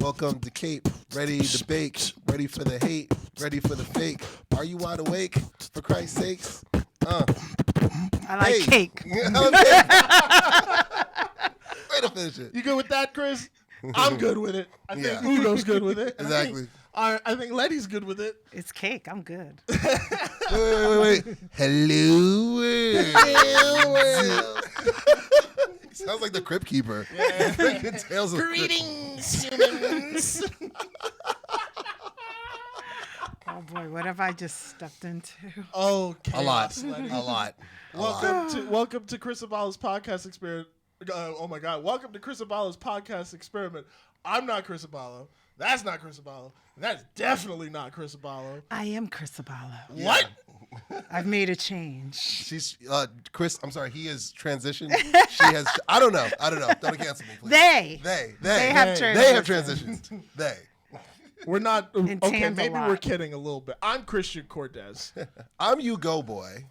Welcome to Cape. Ready to bake. Ready for the hate. Ready for the fake. Are you wide awake? For Christ's sakes. I like cake. Way to finish it. You good with that, Chris? I'm good with it. I think Yeah. Ugo's good with it. Exactly. I think Letty's good with it. It's cake. I'm good. Wait. Hello. Sounds like the Crypt Keeper. Yeah. Tales of Greetings, humans. Oh boy, what have I just stepped into? Oh, A lot. chaos, Letty. A lot. Welcome to Chris Aballo's podcast experiment. Oh my God! Welcome to Chris Aballo's podcast experiment. I'm not Chris Aballo. That's not Chris Aballo. That's definitely not Chris Aballo. I am Chris Aballo. What? I've made a change. She's Chris. I'm sorry. He has transitioned. She has. I don't know. Don't cancel me, please. They have transitioned. They have transitioned. They. We're not. Okay, tans a maybe lot. we're kidding a little bit. I'm Christian Cortez, I'm U-Goboy.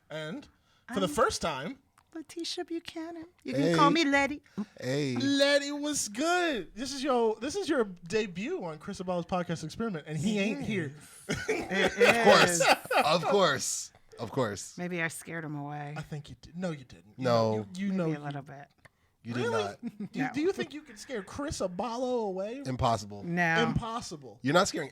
and for the first time, Leticia Buchanan. You can call me Letty. Hey. Letty was good. This is your debut on Chris Aballo's podcast experiment, and he ain't here. Of course. Maybe I scared him away. I think you did. No, you didn't. No. you Maybe know a little bit. You did Really? not. Do you think you can scare Chris Aballo away? Impossible. No. Impossible. You're not scaring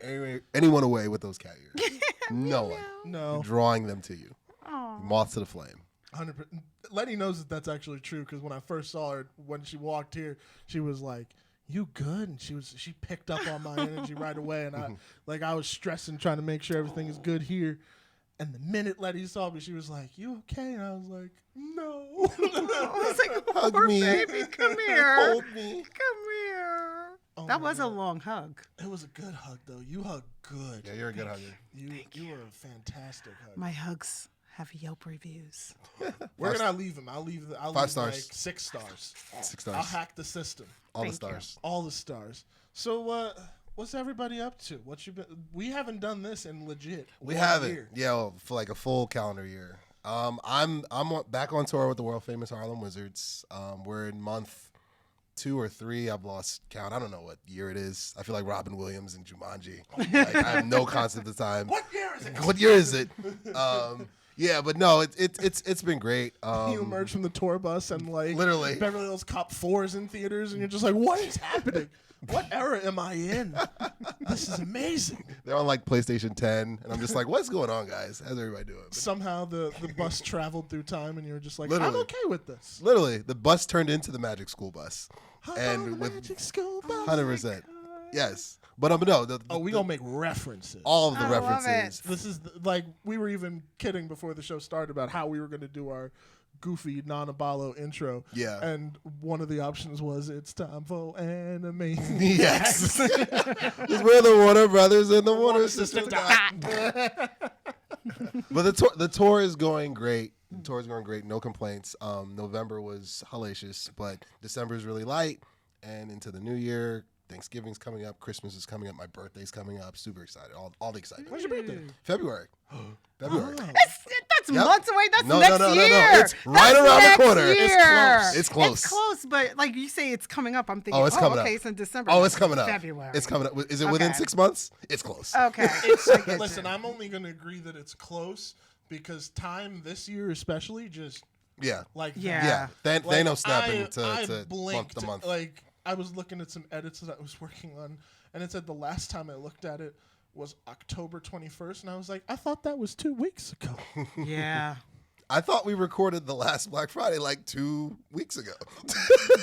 anyone away with those cat ears. No one. No. You're drawing them to you. Aw. Moth to the flame. 100%. Letty knows that that's actually true because when I first saw her, when she walked here, she was like, "You good?" And she picked up on my energy right away, and I was stressing, trying to make sure everything is good here. And the minute Letty saw me, she was like, "You okay?" And I was like, "No." I was like, Hug poor me. baby, come here. Hold me. Come here. Oh That my was a God. long hug. It was a good hug, though. You hugged good. Yeah, you're a good hugger. You were a fantastic hug. My hugs have Yelp reviews. We're gonna leave him. I'll leave 5 stars. like 6 stars. 6 I'll stars. hack the system. All the Thank you. stars. All the stars. So what's everybody up to? What you been? We haven't done this in legit. We 1 haven't. year. Yeah, well, for like a full calendar year. I'm back on tour with the world famous Harlem Wizards. We're in month 2 or 3. I've lost count. I don't know what year it is. I feel like Robin Williams and Jumanji. Like, I have no concept of time. What year is it? What year is it? Yeah, but no, it's been great. You emerge from the tour bus and like Literally. Beverly Hills Cop 4 is in theaters, and you're just like, what is happening? What era am I in? This is amazing. They're on like PlayStation 10, and I'm just like, what's going on, guys? How's everybody doing? But Somehow the bus traveled through time, and you're just like, Literally. I'm okay with this. literally, the bus turned into the Magic School Bus, How and about with Magic School Bus? 100%. Yes, but no, We gonna make references. all of the I love references. This is like we were even kidding before the show started about how we were going to do our goofy non-Aballo intro. Yeah. And one of the options was it's time for anime. Yes, 'cause we're the Warner Brothers and the Warner Sisters. But the tour is going great. The tour is going great. No complaints. November was hellacious, but December is really light, and into the new year. Thanksgiving's coming up. Christmas is coming up. My birthday's coming up. Super excited. All the excitement. When's your birthday? February. February. Oh. That's Yep. months away. That's No, next no, no, no, year. no. It's right That's around the next corner. It's year. close. It's close. It's close, but like you say, it's coming up. I'm thinking, Oh, it's coming okay, up. it's in December. Oh, it's coming up. February. It's coming up. Is it within Okay. 6 months? It's close. Okay. Listen, I'm only going to agree that it's close because time this year especially just Yeah. like Yeah. Yeah. Like, Thanos snapping I to month blinked. to month. Like I was looking at some edits that I was working on, and it said the last time I looked at it was October 21st, and I was like, I thought that was 2 weeks ago. Yeah. I thought we recorded the last Black Friday like 2 weeks ago.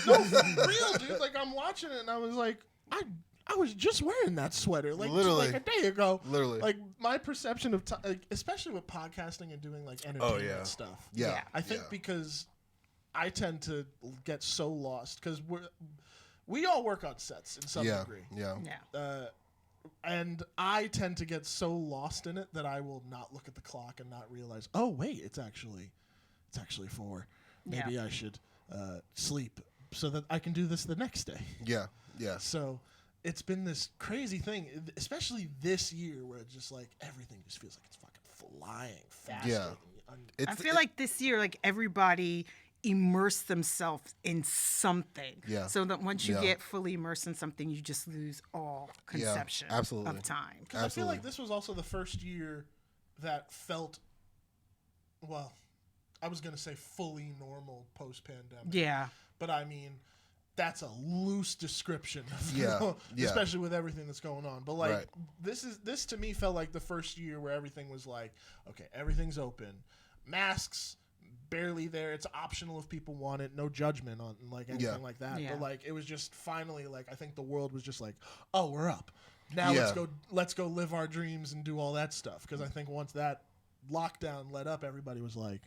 No, for real, dude. Like I'm watching it, and I was like, I was just wearing that sweater like Literally. like a day ago. Literally. Like my perception of time, like, especially with podcasting and doing like entertainment stuff. Yeah. Yeah. I think Yeah. because I tend to get so lost because we all work on sets in some degree. Yeah. Yeah. And I tend to get so lost in it that I will not look at the clock and not realize, oh wait, it's actually 4. Maybe Yeah. I should sleep so that I can do this the next day. Yeah. Yeah. So it's been this crazy thing, especially this year, where it's just like everything just feels like it's fucking flying faster. Yeah. than I feel like this year, like everybody immerse themselves in something. Yeah. So that once you Yeah. get fully immersed in something, you just lose all conception absolutely. of time. Because I feel Absolutely. like this was also the first year that felt, well, I was going to say fully normal post-pandemic. Yeah. But I mean, that's a loose description. Yeah, yeah. Especially with everything that's going on. But like, Right. this to me felt like the first year where everything was like, okay, everything's open. Masks, barely there. It's optional if people want it. No judgment on like anything like that. Yeah. But like, it was just finally like, I think the world was just like, oh, we're up. Now Yeah. let's go live our dreams and do all that stuff. Because I think once that lockdown let up, everybody was like,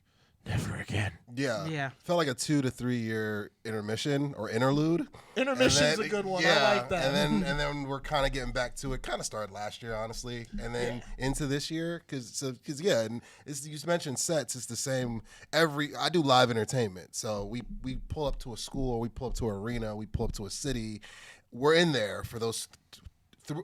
never again. Yeah. Yeah. Felt like a 2 to 3 year intermission or interlude. Intermission's a good one. I like that. And then we're kind of getting back to it. Kind of started last year, honestly, and then into this year because and it's, you just mentioned sets. It's the same. I do live entertainment, so we pull up to a school, we pull up to an arena, we pull up to a city. We're in there for those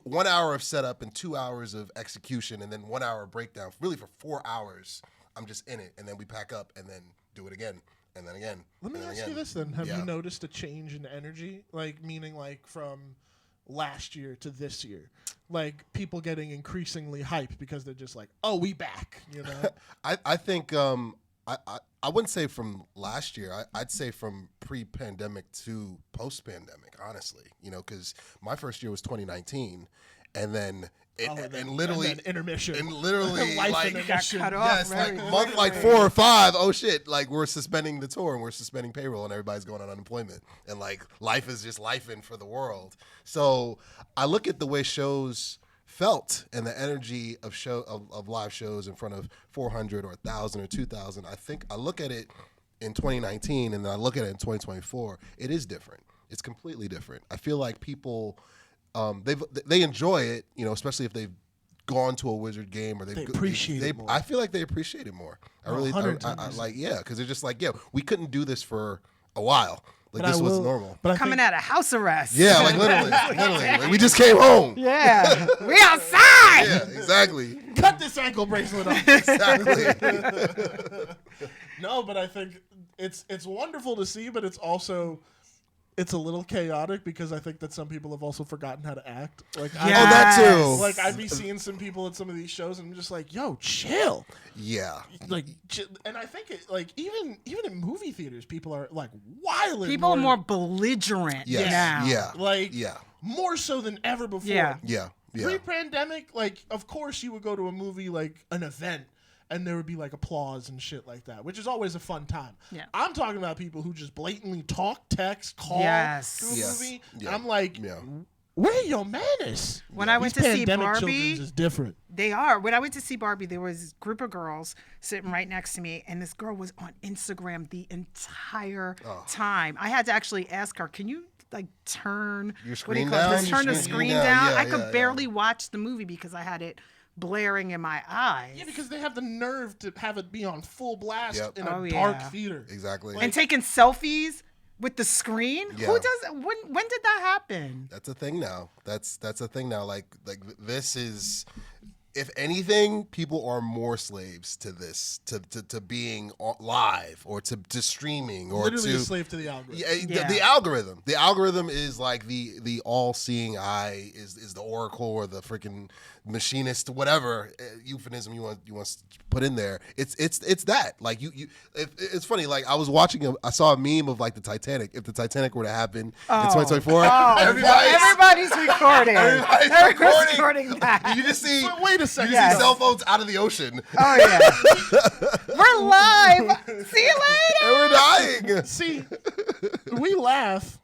1 hour of setup and 2 hours of execution, and then 1 hour breakdown. Really for 4 hours. I'm just in it, and then we pack up and then do it again, and then again. Let me and then ask again. you this then. Have Yeah. you noticed a change in energy? Like, meaning like from last year to this year? Like, people getting increasingly hyped because they're just like, oh, we back, you know? I think I wouldn't say from last year. I'd say from pre-pandemic to post-pandemic, honestly. You know, because my first year was 2019, and then literally and then intermission. and literally Life like intermission. Got cut off. yes, very like month like quickly. 4 or 5. Oh shit! Like we're suspending the tour and we're suspending payroll and everybody's going on unemployment and like life is just lifing for the world. So I look at the way shows felt and the energy of live shows in front of 400 or 1,000 or 2,000. I think I look at it in 2019 and then I look at it in 2024. It is different. It's completely different. I feel like people. They enjoy it, you know, especially if they've gone to a Wizard game or They appreciate it more. I feel like they appreciate it more. I really, 110%. like, yeah, because they're just like, yeah, we couldn't do this for a while. Like But this I was will- normal. But I Coming think, out of house arrest. Yeah, like literally. Like, we just came home. Yeah. We outside. Yeah, exactly. cut this ankle bracelet off. Exactly. No, but I think it's wonderful to see, but it's also it's a little chaotic because I think that some people have also forgotten how to act. Like, Oh, that too. like I'd be seeing some people at some of these shows, and I'm just like, "Yo, chill." Yeah. Like, and I think it, like even in movie theaters, people are like wilding. People are more belligerent Yes. now. Yeah. like Yeah. more so than ever before. Yeah. Yeah. Yeah. Pre-pandemic, like, of course you would go to a movie like an event and there would be like applause and shit like that, which is always a fun time. Yeah. I'm talking about people who just blatantly talk, text, call Yes. to a Yes. movie. Yeah. I'm like, Yeah. where your manners? When I went These to see pandemic Barbie, children's is different. they are. When I went to see Barbie, there was a group of girls sitting right next to me, and this girl was on Instagram the entire time. I had to actually ask her, "Can you like turn Your what do you screen call it? down? Just Your turn the screen screen down? down?" Yeah, I could yeah, barely watch the movie because I had it blaring in my eyes. Yeah, because they have the nerve to have it be on full blast Yep. in Oh, a dark yeah. theater. Exactly. And taking selfies with the screen. Yeah. Who does? When did that happen? That's a thing now. That's a thing now. Like this is, if anything, people are more slaves to this, to being live or to streaming or Literally to a slave to the algorithm. yeah, the algorithm. The algorithm is like the all-seeing eye is the oracle or the freaking machinist, whatever euphemism you want to put in there. It's that. Like it's funny. Like I was watching I saw a meme of like the Titanic. If the Titanic were to happen in 2024, Everybody's recording. everybody's recording that. You just see But wait a second. you Yes. see cell phones out of the ocean. Oh yeah. We're live. See you later. And we're dying. See, we laugh,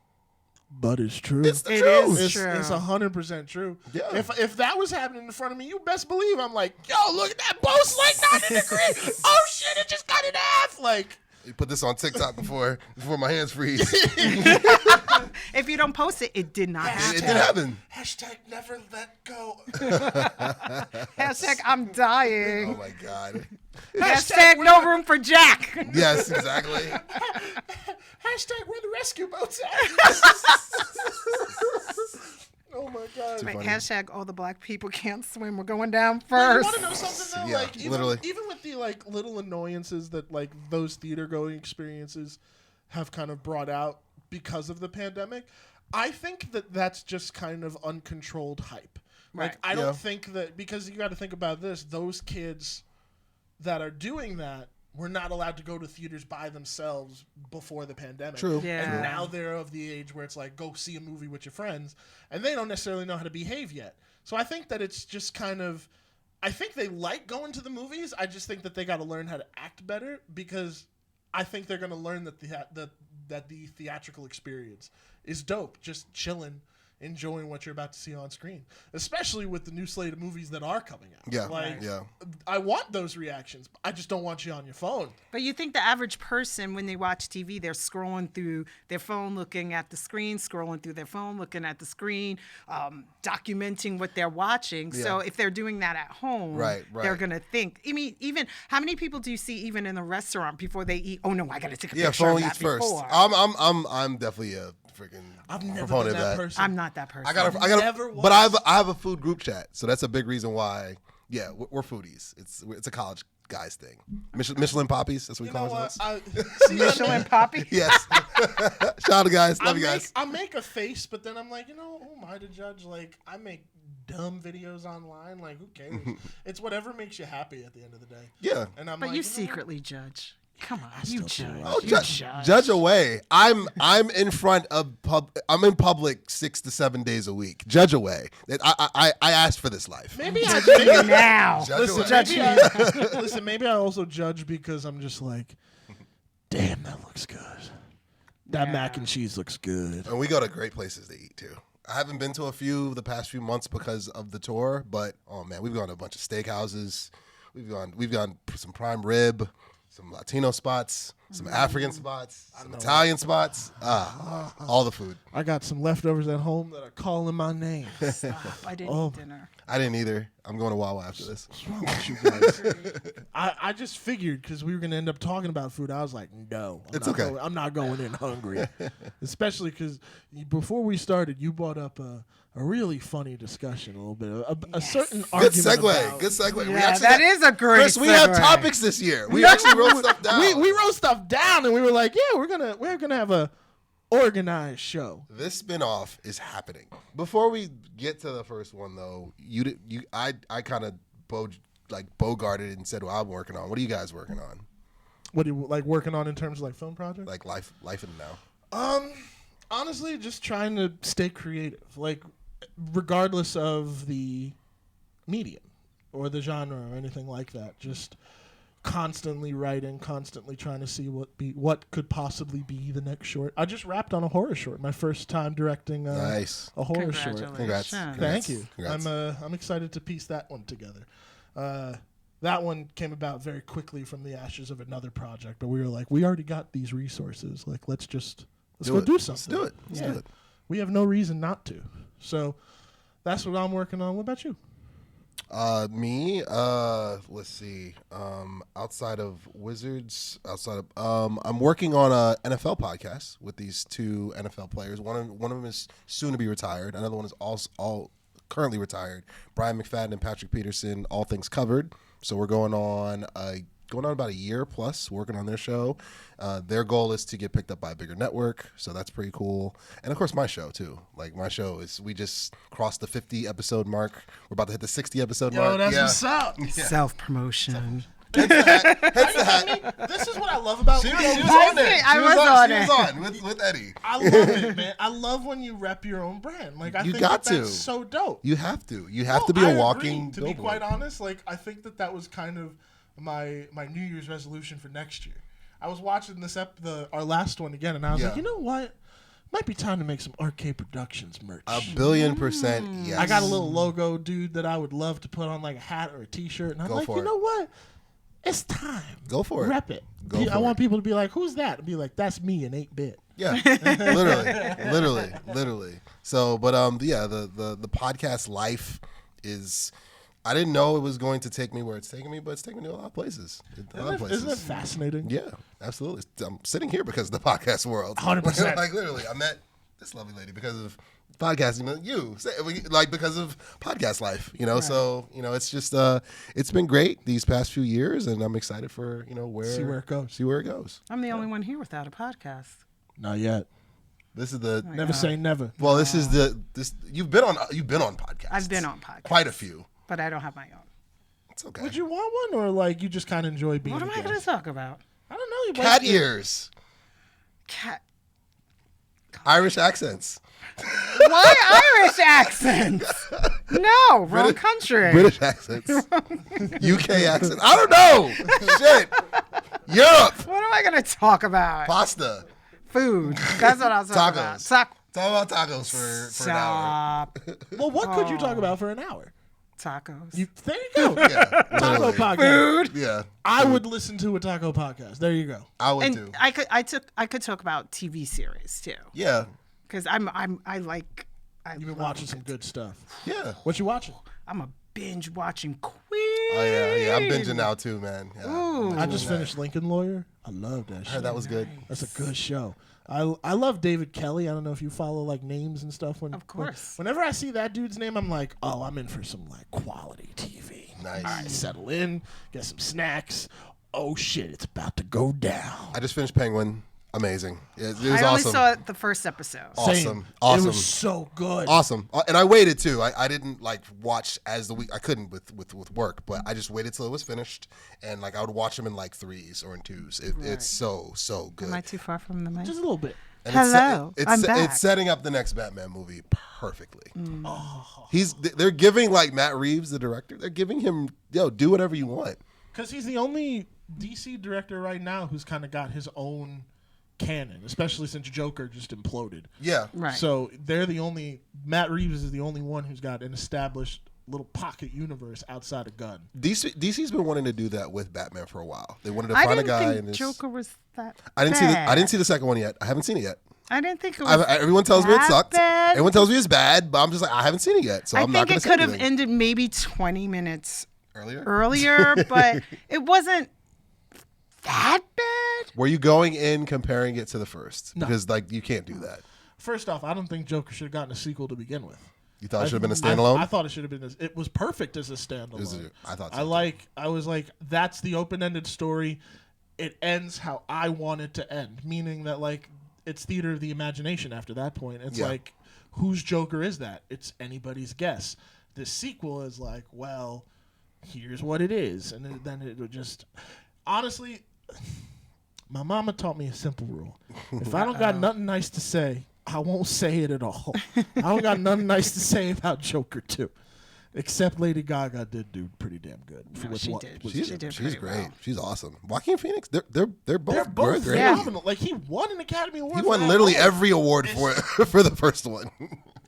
but it's true. It's the It truth. is. It's True. 100% true. Yeah. If that was happening in front of me, you best believe I'm like, yo, look at that post like 90 degrees. Oh shit, it just got in half. Like, You put this on TikTok before my hands freeze. If you don't post it, it did not It happen. did happen. hashtag never let go. Hashtag I'm dying. Oh my god. Hashtag no room for Jack. Yes, exactly. Hashtag where the rescue boats at. Oh my god! Right, funny. hashtag all the black people can't swim. We're going down But you first. want to know something though? Yeah, Like literally. even with the like little annoyances that like those theater going experiences have kind of brought out because of the pandemic, I think that that's just kind of uncontrolled hype. Like Right. I Yeah. don't think that, because you got to think about this, those kids that are doing that were not allowed to go to theaters by themselves before the pandemic. True. Yeah. And now they're of the age where it's like, go see a movie with your friends, and they don't necessarily know how to behave yet. So I think that it's just kind of, I think they like going to the movies. I just think that they got to learn how to act better, because I think they're going to learn that the theatrical experience is dope. Just chilling, enjoying what you're about to see on screen, especially with the new slate of movies that are coming out. Yeah, Like, yeah. I want those reactions. I just don't want you on your phone. But you think the average person, when they watch TV, they're scrolling through their phone, looking at the screen, scrolling through their phone, looking at the screen, documenting what they're watching. So Yeah. if they're doing that at home, Right. they're gonna think. I mean, even how many people do you see even in the restaurant before they eat? Oh no, I gotta take a Yeah, picture phone of that eats first. before. I'm definitely a freaking I've never proponent been of that that. person. I'm not that person. I gotta, never but I have a food group chat, so that's a big reason why. Yeah, we're foodies. It's a college guys thing. Michelin poppies. That's what we You call know what? ourselves. Michelin Poppy. Yes. Shout out to guys. Love you guys. I make a face, but then I'm like, who am I to judge? Like, I make dumb videos online. Like, who cares? It's whatever makes you happy at the end of the day. Yeah. And I'm But like, you know what? secretly judge. Come on, you judge. Oh, You judge away. I'm in front of I'm in public 6 to 7 days a week. Judge away. I asked for this life. Maybe You now. Judge listen, away. Judge listen, maybe I also judge because I'm just like, damn, that looks good. That Yeah. mac and cheese looks good. And we go to great places to eat too. I haven't been to a few the past few months because of the tour, but oh man, we've gone to a bunch of steakhouses. We've gone some prime rib, some Latino spots, some African spots, some Italian spots. All the food. I got some leftovers at home that are calling my name. I didn't Oh. eat dinner. I didn't either. I'm going to Wawa after this. What's wrong with you guys? I just figured because we were going to end up talking about food. I was like, no. It's okay. I'm not going in hungry. Especially because before we started, you brought up a really funny discussion a little bit. A certain Good argument. segue. about- Good segue. We Yeah, actually that is a great Chris, we have segue. topics this year. We actually wrote stuff down. We wrote stuff down and we were like, yeah, we're gonna have a organized show. This spinoff is happening. Before we get to the first one, though, I kind of bogarted and said what I'm working on. What are you guys working on? What are you like working on in terms of like film projects? Like life in the now. Honestly, just trying to stay creative, like regardless of the medium or the genre or anything like that. Just constantly writing, constantly trying to see what could possibly be the next short. I just wrapped on a horror short, my first time directing Nice. a horror short. Congrats. Thank you. Congrats. I'm excited to piece that one together. That one came about very quickly from the ashes of another project, but we were like, we already got these resources. Like, let's go do something. Let's do it. Let's do it. We have no reason not to. So that's what I'm working on. What about you? Me, let's see. Outside of Wizards, I'm working on a NFL podcast with these two NFL players. One of them is soon to be retired. Another one is all currently retired. Brian McFadden and Patrick Peterson, All Things Covered. So we're going on about a year plus working on their show. Their goal is to get picked up by a bigger network, so that's pretty cool. And of course my show too. Like my show is, we just crossed the 50 episode mark. We're about to hit the 60 episode mark. What's up. Self promotion. Hence the hat. This is what I love about She was you. on it. I was on it. She was on with Eddie. I love it, man. I love when you rep your own brand. Like, I You think got that's to. so dope. You have to. You have to be I a agree. walking To be billboard. quite honest, like, I think that was kind of my New Year's resolution for next year. I was watching our last one again, and I was like, Yeah. you know what? Might be time to make some Arcade Productions merch. 1,000,000,000% yes. I got a little logo, dude, that I would love to put on like a hat or a T-shirt, and I'm Go like, for you it. know what? It's time. Go for it. Rep it. Go I for want it. people to be like, who's that? And be like, that's me in 8-bit. Yeah, literally. So, but the podcast life is. I didn't know it was going to take me where it's taking me, but it's taking me to a lot of places. Isn't it fascinating? Yeah, absolutely. I'm sitting here because of the podcast world. 100%. Like literally, I met this lovely lady because of podcasting. Like because of podcast life, So it's just it's been great these past few years, and I'm excited for See where it goes. I'm the only one here without a podcast. Not yet. This is the never say never. Well, this is this you've been on podcasts. I've been on podcasts, quite a few, but I don't have my own. It's okay. Would you want one, or like you just kind of enjoy being? What am I going to talk about? I don't know. Cat ears. Cat. Irish accents. Why Irish accents? No, wrong country. British accents. UK accents. I don't know. Shit. Europe. What am I going to talk about? Pasta. Food. That's what I was talking about. Talk about tacos for an hour. Well, what could you talk about for an hour? Tacos. There you go. Yeah, Taco podcast. Food. Yeah. I would listen to a taco podcast. There you go. I would And too. I could talk about TV series too. Yeah. Because You've been watching some good stuff. Yeah. What you watching? I'm a binge watching queen. Oh yeah. I'm binging now too, man. Yeah, Ooh. I just finished Lincoln Lawyer. I love that I shit. heard that was good. That's a good show. I love David Kelly. I don't know if you follow like names and stuff. Of course. Whenever I see that dude's name, I'm like, oh, I'm in for some like quality TV. Nice. All right, settle in, get some snacks. Oh shit, it's about to go down. I just finished Penguin. Amazing. It was I only awesome. saw the first episode. Awesome. It was so good. Awesome. And I waited too. I didn't like watch as the week. I couldn't with work, but I just waited till it was finished, and like I would watch them in like 3s or in 2s. It's so good. Am I too far from the mic? Just a little bit. And Hello, I'm back. It's setting up the next Batman movie perfectly. They're giving like Matt Reeves, the director. They're giving him do whatever you want. Because he's the only DC director right now who's kind of got his own canon, especially since Joker just imploded. Yeah. Right. So Matt Reeves is the only one who's got an established little pocket universe outside of Gunn. DC's been wanting to do that with Batman for a while. They wanted to I find a didn't guy. think Joker was that. I didn't bad. see the second one yet. I haven't seen it yet. I didn't think it was. Everyone tells me it that sucked. bad. Everyone tells me it's bad, but I'm just like I haven't seen it yet, so I I'm not think going it to say could have anything. ended maybe 20 minutes Earlier. but it wasn't that bad. Were you going in comparing it to the first? No. Because like you can't do that. First off, I don't think Joker should have gotten a sequel to begin with. You thought it should have been a standalone? I thought it should have been. It was perfect as a standalone. I thought so. I was like, that's the open-ended story. It ends how I want it to end, meaning that like it's theater of the imagination after that point. It's like, whose Joker is that? It's anybody's guess. The sequel is like, well, here's what it is, and then it would just honestly. My mama taught me a simple rule: if I don't got nothing nice to say, I won't say it at all. I don't got nothing nice to say about Joker 2. Except Lady Gaga did do pretty damn good. No, she did. She's pretty great. well. She's awesome. Joaquin Phoenix, they're both great. phenomenal. Like he won an Academy Award. He for won that literally role. every award for the first one.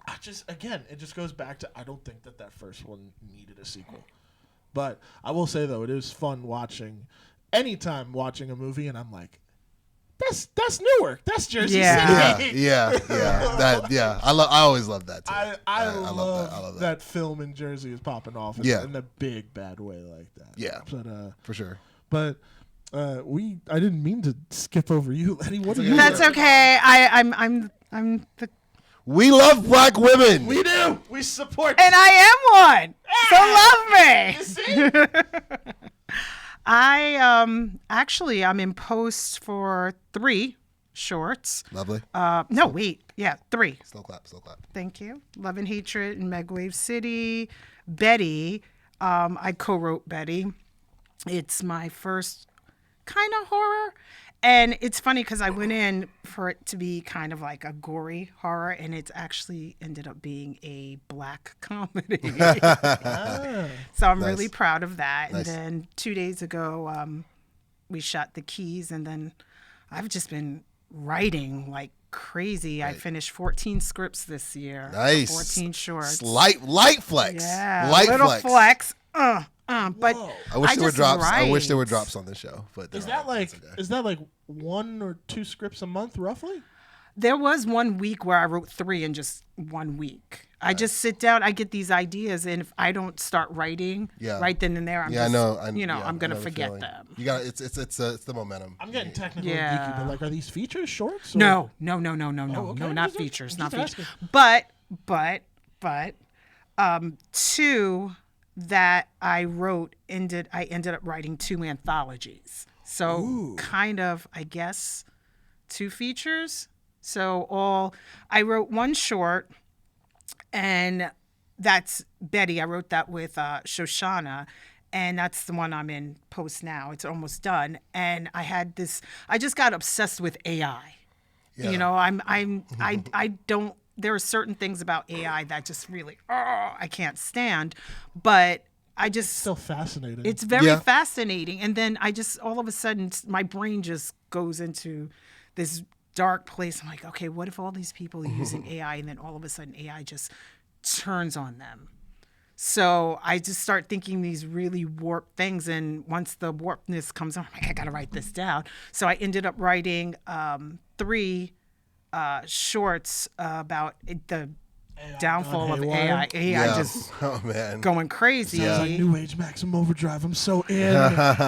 It just goes back to I don't think that first one needed a sequel. But I will say though, it is fun watching a movie, and I'm like, that's Newark. That's Jersey City. Yeah. I always love that too. I love that film in Jersey is popping off in a big bad way like that. Yeah. But for sure. But I didn't mean to skip over you, Letty. What are you? That's okay. I'm the We love black women. We do. We support. and I am one. So love me. You see? I'm in post for 3 shorts. Lovely. No, wait. Yeah, 3. Slow clap. Thank you. Love and Hatred in Megwave City. Betty. I co-wrote Betty. It's my first kind of horror. And it's funny because I went in for it to be kind of like a gory horror, and it's actually ended up being a black comedy. So I'm really proud of that. Nice. And then 2 days ago, we shot The Keys, and then I've just been writing like crazy. I finished 14 scripts this year. Nice. 14 shorts. Light flex. Yeah. Light little flex. But I wish there were just drops. I wish there were write. drops on the show. But Is that like 1 or 2 scripts a month roughly? There was 1 week where I wrote 3 in just 1 week. I just sit down, I get these ideas, and if I don't start writing right then and there, I'm I'm gonna forget them. You got it's the momentum. I'm getting technical Yeah. and geeky, but like, are these features shorts? Or? No, not just features, not asking. features. But but two that I wrote I ended up writing 2 anthologies. So kind of, I guess, 2 features. So I wrote 1 short, and that's Betty. I wrote that with Shoshana, and that's the one I'm in post now. It's almost done. And I just got obsessed with AI. Yeah. You know, I don't, there are certain things about AI that just really, I can't stand, but I just, So fascinating. it's very fascinating. And then all of a sudden, my brain just goes into this dark place. I'm like, okay, what if all these people are using AI, and then all of a sudden AI just turns on them? So I just start thinking these really warped things. And once the warpedness comes on, I'm like, I got to write this down. So I ended up writing 3 shorts about the downfall of AI. AI just going crazy. Sounds like New Age Maximum Overdrive. I'm so in. Yes.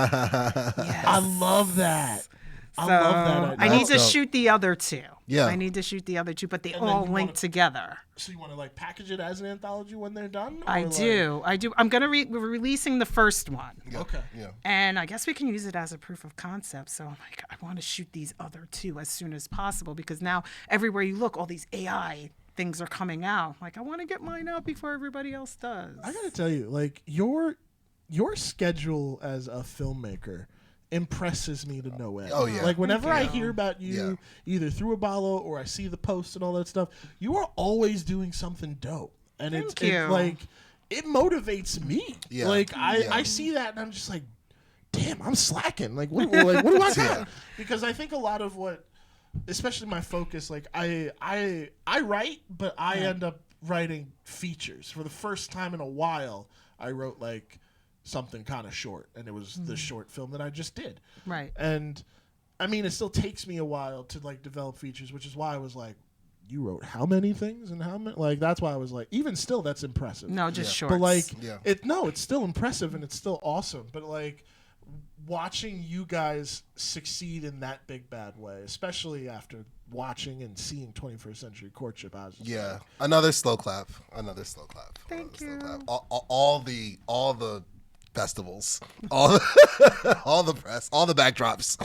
I love that. I love that. I need to shoot the other 2. Yeah. I need to shoot the other 2, but they And then all you link wanna- together. So you want to like package it as an anthology when they're done? I do. I'm gonna we're releasing the first one. Okay. Yeah. And I guess we can use it as a proof of concept. So I'm like, I want to shoot these other 2 as soon as possible, because now everywhere you look, all these AI things are coming out. Like, I want to get mine out before everybody else does. I gotta tell you, like your schedule as a filmmaker impresses me to no end. Oh, yeah. Like whenever I hear about you, either through Aballo or I see the posts and all that stuff, you are always doing something dope, and it's like it motivates me. Yeah. Like I see that and I'm just like, damn, I'm slacking. Like what do I got? Because I think a lot of what, especially my focus, like I write, but I end up writing features. For the first time in a while, I wrote like something kind of short, and it was the short film that I just did. Right. And I mean, it still takes me a while to like develop features, which is why I was like, you wrote how many things and how many? Like that's why I was like, even still, that's impressive. No, just shorts. But like, Yeah. it's still impressive and it's still awesome. But like, watching you guys succeed in that big bad way, especially after watching and seeing 21st Century Courtship, I was just like, Another slow clap. Thank you. All the festivals, all the press, all the backdrops.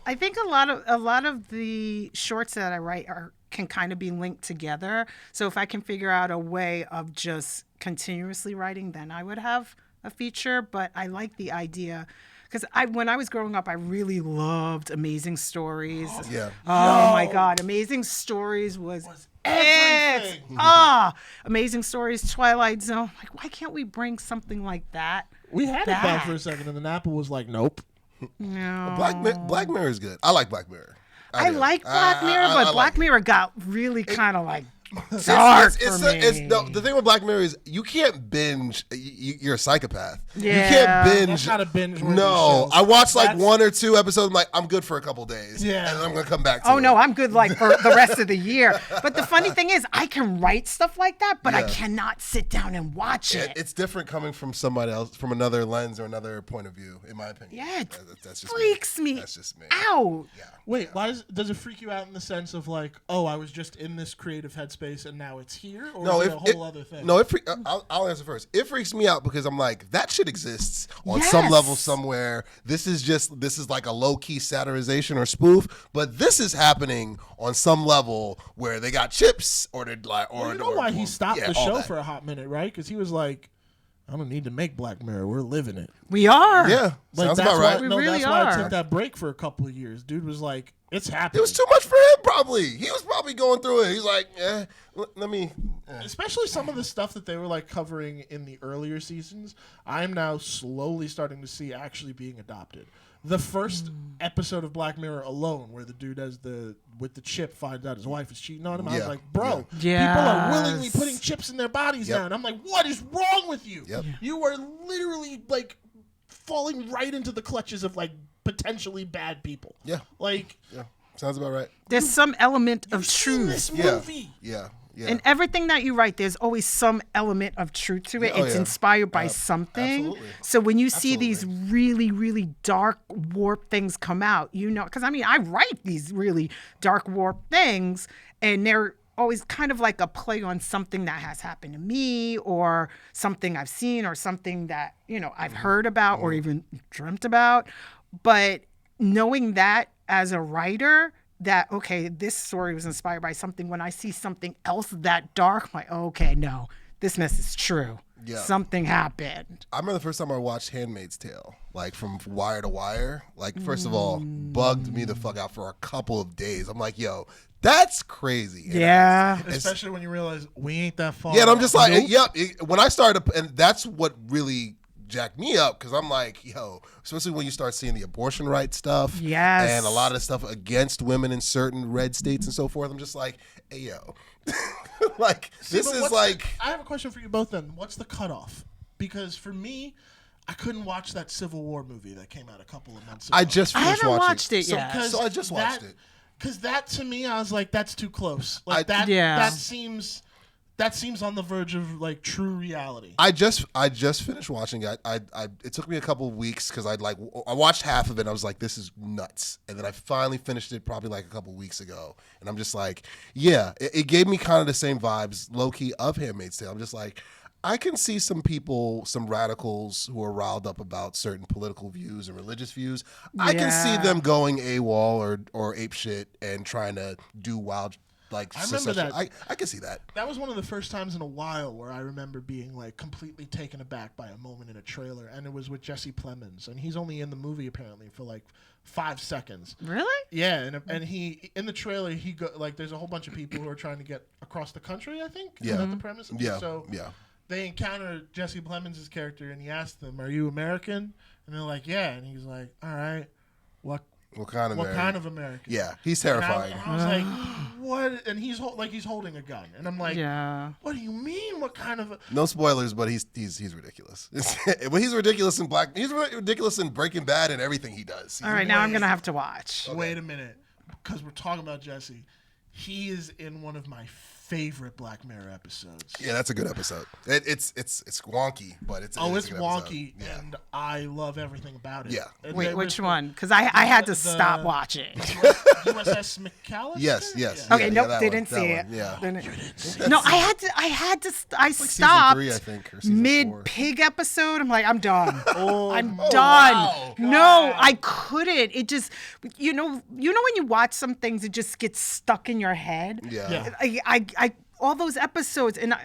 I think a lot of the shorts that I write can kind of be linked together. So if I can figure out a way of just continuously writing, then I would have a feature. But I like the idea, because when I was growing up, I really loved Amazing Stories. Yeah. Oh my God, Amazing Stories was everything. Amazing Stories, Twilight Zone. Like, why can't we bring something like that? we had it back for a second, and then Apple was like, nope. No. Black Mirror is good. I like Black Mirror. I do. like Black Mirror, but I Black like Mirror got really kind of like dark for me. The thing with Black Mirror is you can't binge. You're a psychopath. Yeah. You can't binge. That's not a binge worthy No, show. I watched like That's- 1 or 2 episodes. I'm like, I'm good for a couple days. Yeah. And then I'm gonna come back to it. Oh no, I'm good like for the rest of the year. But the funny thing is, I can write stuff like that, but I Yeah. cannot sit down and watch it. It's different coming from somebody else, from another lens or another point of view, in my opinion. Yeah, it That's just freaks me That's just me. out. Yeah. Wait, why does it freak you out in the sense of like, oh, I was just in this creative headspace and now it's here, or No, is it a whole other thing? No, I'll answer first. It freaks me out because I'm like, that shit exists on some Yes. level somewhere. This is like a low key satirization or spoof, but this is happening on some level where they got chips or they're like, or Well, you know why he stopped the all show that. for a hot minute, right? Because he was like, I don't need to make Black Mirror. We're living it. We are. Yeah, Like, sounds that's about why, right. We no, really that's why I are. took that break for a couple of years. Dude was like, it's happening. It was too much for him, probably. He was probably going through it. He's like, let me. Especially some of the stuff that they were like covering in the earlier seasons, I'm now slowly starting to see actually being adopted. The first episode of Black Mirror alone, where the dude with the chip finds out his wife is cheating on him, I was Yeah. like, bro, Yeah. people are willingly Yes. putting chips in their bodies Yep. now. And I'm like, what is wrong with you? Yep. You are literally like falling right into the clutches of like potentially bad people. Yeah. Like, Yeah, sounds about right. There's some element of you've seen truth. this Yeah. movie. Yeah. In everything that you write, there's always some element of truth to it. Oh, It's yeah. inspired by something. Absolutely. So when you see these really, really dark, warped things come out, you know, because I mean, I write these really dark, warped things, and they're always kind of like a play on something that has happened to me or something I've seen or something that, I've heard about or even dreamt about. But knowing that as a writer, that, okay, this story was inspired by something. When I see something else that dark, I'm like, okay, no, this mess is true. Yeah. Something happened. I remember the first time I watched Handmaid's Tale, like from wire to wire. Like, first of all, bugged me the fuck out for a couple of days. I'm like, yo, that's crazy. And Yeah. Especially when you realize we ain't that far. Yeah, and I'm just like, Nope. when I started, and that's what really jacked me up, because I'm like, yo, especially when you start seeing the abortion rights stuff. Yes. And a lot of the stuff against women in certain red states and so forth. I'm just like, hey, yo. Like, See, this but is what's like. I have a question for you both then. What's the cutoff? Because for me, I couldn't watch that Civil War movie that came out a couple of months ago. I just I finished haven't watching watched it yet. So I just watched it. Because that, to me, I was like, that's too close. Like, that seems on the verge of, like, true reality. I just finished watching it. It took me a couple of weeks because I watched half of it and I was like, this is nuts. And then I finally finished it probably like a couple of weeks ago. And I'm just like, yeah, it gave me kind of the same vibes, low-key, of Handmaid's Tale. I'm just like, I can see some people, some radicals who are riled up about certain political views and religious views. I can see them going AWOL or ape shit and trying to do wild. Like, I remember that. I can see that. That was one of the first times in a while where I remember being like completely taken aback by a moment in a trailer, and it was with Jesse Plemons, and he's only in the movie apparently for like 5 seconds. Really? Yeah, and he in the trailer he go like there's a whole bunch of people who are trying to get across the country. I think. Yeah. Is that the premise? Yeah. So yeah. they encounter Jesse Plemons' character, and he asks them, "Are you American?" And they're like, "Yeah," and he's like, "All right, what kind of American? Yeah, he's terrifying. And I was like, what? And he's holding a gun, and I'm like, Yeah. what do you mean? What kind of? No spoilers, but he's ridiculous. But he's ridiculous in He's ridiculous in Breaking Bad and everything he does. All right, now I'm gonna have to watch. Okay. Wait a minute, because we're talking about Jesse. He is in one of my favorite Black Mirror episodes. Yeah, that's a good episode. It's wonky, but it's it's a good wonky, episode. and I love everything about it. Yeah. And Wait, there which was one? Because I had to stop watching. USS McAllister. Yes. Okay, Yeah, nope, that they one, didn't that see one, it. Yeah. They didn't- No, I Season stopped 3, I think, or season mid 4. pig episode. I'm like, I'm done. I'm done. wow. No, I couldn't. It just, you know when you watch some things, it just gets stuck in your head. Yeah. I all those episodes, and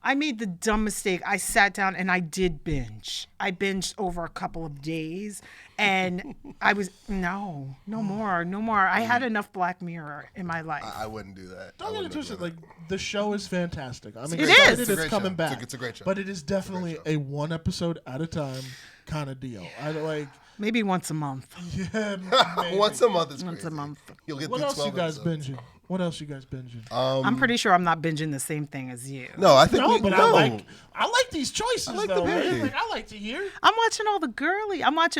I made the dumb mistake. I sat down and I did binge. I binged over a couple of days, and I was no more. I had enough Black Mirror in my life. I wouldn't do that. Don't get it twisted. Like, the show is fantastic. I mean, It excited is. It's It's a great coming show. back. It's a great show. But it is definitely a one episode at a time kind of deal. I like. Maybe once a month. Yeah. Maybe. Once a month is Once crazy. a month. You'll get What through else 12 you guys episodes. binging? What else you guys binging? I'm pretty sure I'm not binging the same thing as you. No, I think no, but I like these choices like the though. Right? picking. Like I like to hear. I'm watching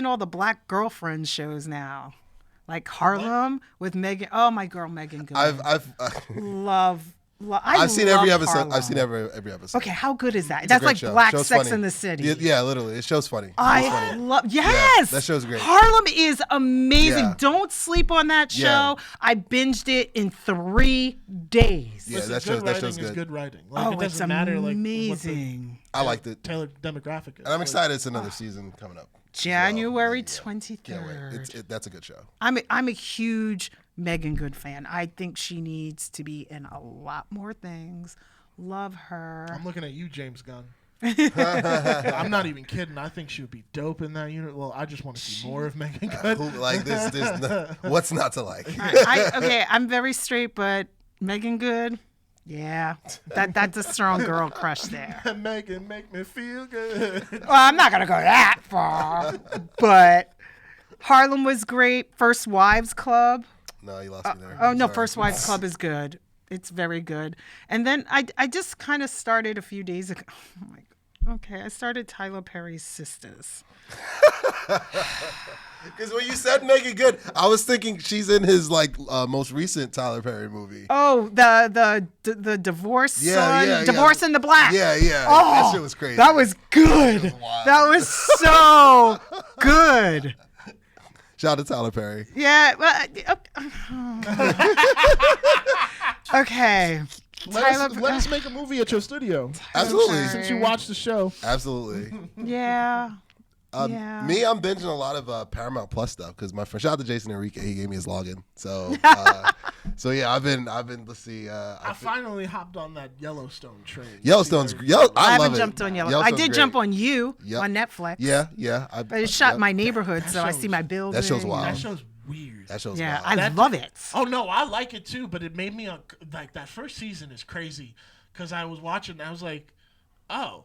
all the Black girlfriend shows now. Like Harlem with Megan. Oh, my girl Megan Good. I've seen every episode. Harlem. I've seen every episode. Okay, how good is that? It's a That's great like show. Black Show's Sex funny. in the City. Yeah, literally, it shows funny. I love. Yes, that show's great. Harlem is amazing. Yeah. Don't sleep on that show. Yeah. I binged it in 3 days. Yeah, Listen, that good writing show's is good. good writing. Like, Oh, it it's doesn't matter like amazing. I liked it, what the tailored demographic is. and I'm excited. It's another season coming up. January Can't 23rd. wait. That's a good show. I'm a huge Megan Good fan. I think she needs to be in a lot more things. Love her. I'm looking at you, James Gunn. I'm not even kidding. I think she would be dope in that unit. Well, I just want to see more of Megan Good. Like this, what's not to like? Okay, I'm very straight, but Megan Good, yeah, that's a strong girl crush there. Megan, make me feel good. Well, I'm not gonna go that far, but Harlem was great. First Wives Club. No, you lost me there. Oh no, Sorry. First Wives Club is good. It's very good. And then I just kind of started a few days ago. Oh my God. Okay, I started Tyler Perry's Sisters. Because when you said Megan Good, I was thinking she's in his most recent Tyler Perry movie. Oh, the divorce son, Divorce in the Black. Yeah. Oh, that shit was crazy. That was good. That was wild. That was so good. Shout out to Tyler Perry. Yeah. Well, Okay. Let us make a movie at your studio. Absolutely. Since you watched the show. Absolutely. Yeah. Me, I'm binging a lot of Paramount Plus stuff because my friend, shout out to Jason Enrique, he gave me his login. So, so yeah, I've been. Let's see. I finally hopped on that Yellowstone train. Yellowstone's I love haven't it. jumped on Yellow. I Yellowstone's did great. jump on You Yep. on Netflix. Yeah. But it shot yep. my neighborhood, That so I show's- see my building. That show's wild. That show's weird. That show's Yeah, wild. I love it. Oh no, I like it too, but it made me like that first season is crazy because I was watching. I was like, oh,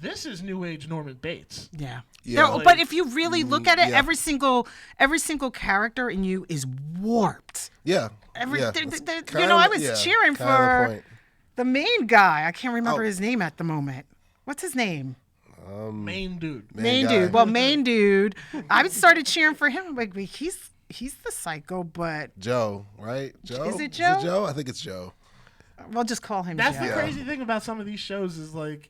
this is new age Norman Bates. Yeah. Yeah. There- but if you really look at it, yeah. every single character in You is warped. Yeah. Yeah. That's You know, I was yeah, cheering kind of the for point. the main guy. I can't remember Oh. his name at the moment. What's his name? Main dude. Main guy. dude. Well, main dude. I started cheering for him. I'm like, wait, he's the psycho, but Joe, right? Joe? Is it Joe? I think it's Joe. we'll just call him That's Joe. the crazy thing about some of these shows is like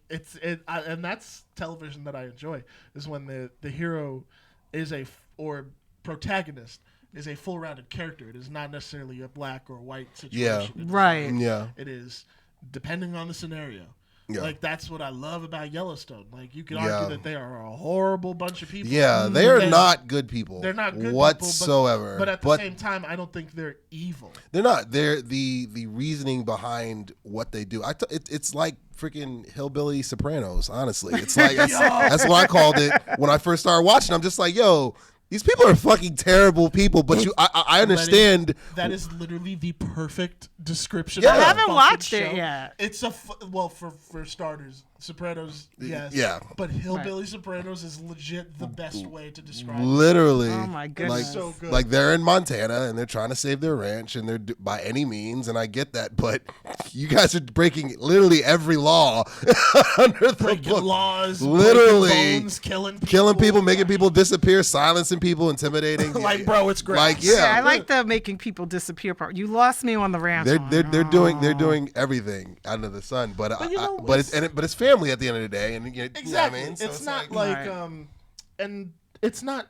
and that's television that I enjoy is when the hero is or protagonist is a full-rounded character. It is not necessarily a black or white situation. It is Right. Yeah. It is depending on the scenario. Yeah. Like that's what I love about Yellowstone. Like you could Yeah. argue that they are a horrible bunch of people. Yeah, they are And not good people. They're not good whatsoever. People, but at the same time, I don't think they're evil. They're not. They're the reasoning behind what they do. It's like freaking hillbilly Sopranos. Honestly, it's like that's what I called it when I first started watching. I'm just like, yo, these people are fucking terrible people. But I understand. That is literally the perfect description. Yeah. of I a haven't fucking watched show. it yet. It's well for starters, Sopranos, yes. Yeah. But Hillbilly Sopranos is legit the best way to describe it. Literally, Oh my goodness. like, It's so good. like they're in Montana and they're trying to save their ranch and they're by any means, and I get that, but you guys are breaking literally every law under the Breaking book. laws, Literally. breaking bones, killing people, making people disappear, silencing people, intimidating. Like, bro, it's great. Like, Yeah, yeah, I like the making people disappear part. You lost me on the ranch. they're doing everything under the sun, but you know, but it's family at the end of the day, and you know what Exactly. I mean? So it's not like Right. and it's not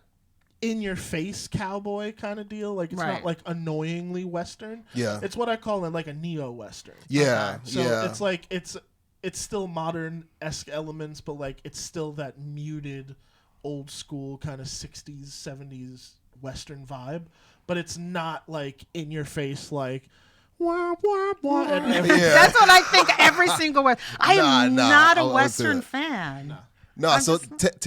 in your face cowboy kind of deal. Like it's Right. not like annoyingly Western. Yeah. It's what I call it like a neo Western. Yeah, So yeah. it's like it's still modern-esque elements, but like it's still that muted old school kind of 60s, 70s Western vibe. But it's not like in your face like wah, wah, wah, and everything. Yeah. That's what I think every single one. I am Nah, not I a won't say Western that. fan. No, I'm so just-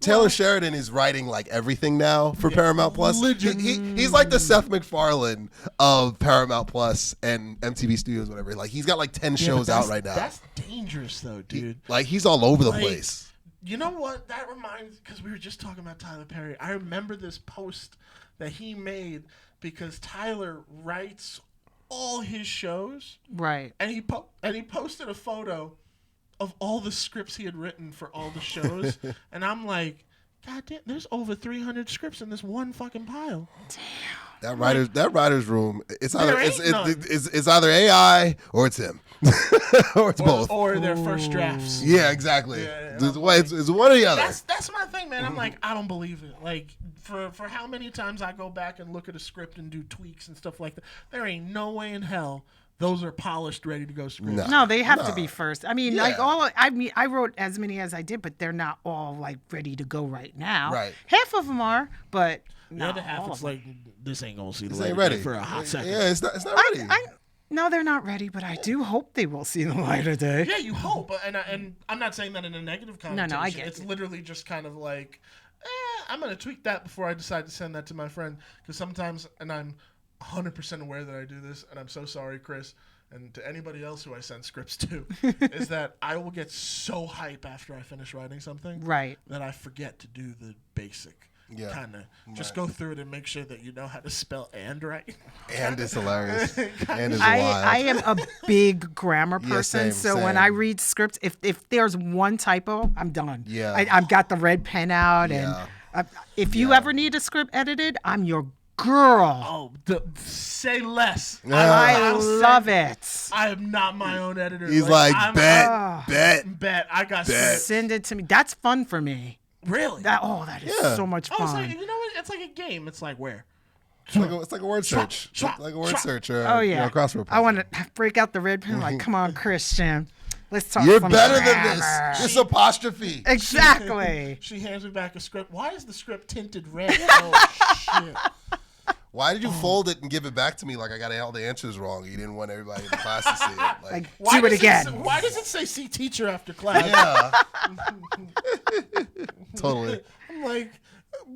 Taylor Sheridan is writing like everything now for Paramount Plus. legit. He's like the Seth MacFarlane of Paramount Plus and MTV Studios, whatever. Like he's got like 10 Yeah, but shows out right now. That's dangerous though, dude. Like he's all over the Like, place. You know what? That reminds, because we were just talking about Tyler Perry. I remember this post that he made because Tyler writes all his shows, Right. and he posted a photo of all the scripts he had written for all the shows, and I'm like, God damn, there's over 300 scripts in this one fucking pile. That writer's room. It's either There ain't none. it's either AI or it's him, or it's both. Or their first drafts. Yeah, exactly. Yeah, It's one or the other. That's my thing, man. I'm like, I don't believe it. Like, for how many times I go back and look at a script and do tweaks and stuff like that, there ain't no way in hell those are polished, ready to go scripts. No, they have to be first. I mean, like Yeah. I wrote as many as I did, but they're not all like ready to go right now. Right. Half of them are, but The not other half, all it's of them. like, this ain't gonna see the This light ain't of day ready for a hot second. Yeah, it's not ready. No, they're not ready, but I do hope they will see the light of day. Yeah, you hope, and I'm not saying that in a negative connotation. I get It's it. literally just kind of like, I'm gonna tweak that before I decide to send that to my friend, because sometimes, and I'm 100% aware that I do this, and I'm so sorry, Chris, and to anybody else who I send scripts to, is that I will get so hype after I finish writing something, Right. that I forget to do the basic. Yeah. Kind of just go through it and make sure that you know how to spell and right. And it's hilarious. And it's I wild. am a big grammar Yeah, person, same, so when same. I read scripts, if there's one typo, I'm done. Yeah. I've got the red pen out, Yeah. and if you ever need a script edited, I'm your girl. Oh, say less. I I'll love send- it. I am not my own editor. He's like, I'm- bet. I got Bet. scripts. Send it to me. That's fun for me. Really? That is Yeah. so much I was fun. like, you know what? It's like a game. It's like where? It's like a word search. Swap, Like a word swap. search or Oh yeah. crossword I puzzle. want to break out the red pen. Like, come on, Christian. Let's talk. You're some better than grammar. this. This apostrophe. Exactly. She hands me back a script. Why is the script tinted red? Oh shit! Why did you fold it and give it back to me like I got all the answers wrong? You didn't want everybody in the class to see it. Like, Why do it does again. Why does it say "see teacher" after class? Yeah. Totally. I'm like,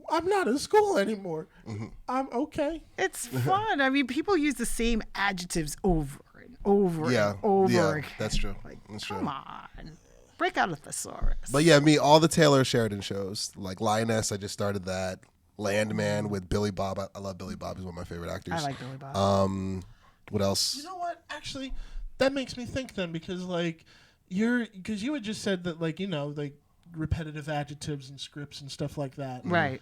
I'm not in school anymore. Mm-hmm. I'm okay. It's fun. I mean, people use the same adjectives over and over Yeah. and over Yeah. again. That's true. Like, That's come true. on. Break out a thesaurus. But yeah, all the Taylor Sheridan shows, like Lioness, I just started that. Landman with Billy Bob. I love Billy Bob. He's one of my favorite actors. I like Billy Bob. What else? You know what? Actually, that makes me think then because like because you had just said that like like repetitive adjectives and scripts and stuff like that. Right.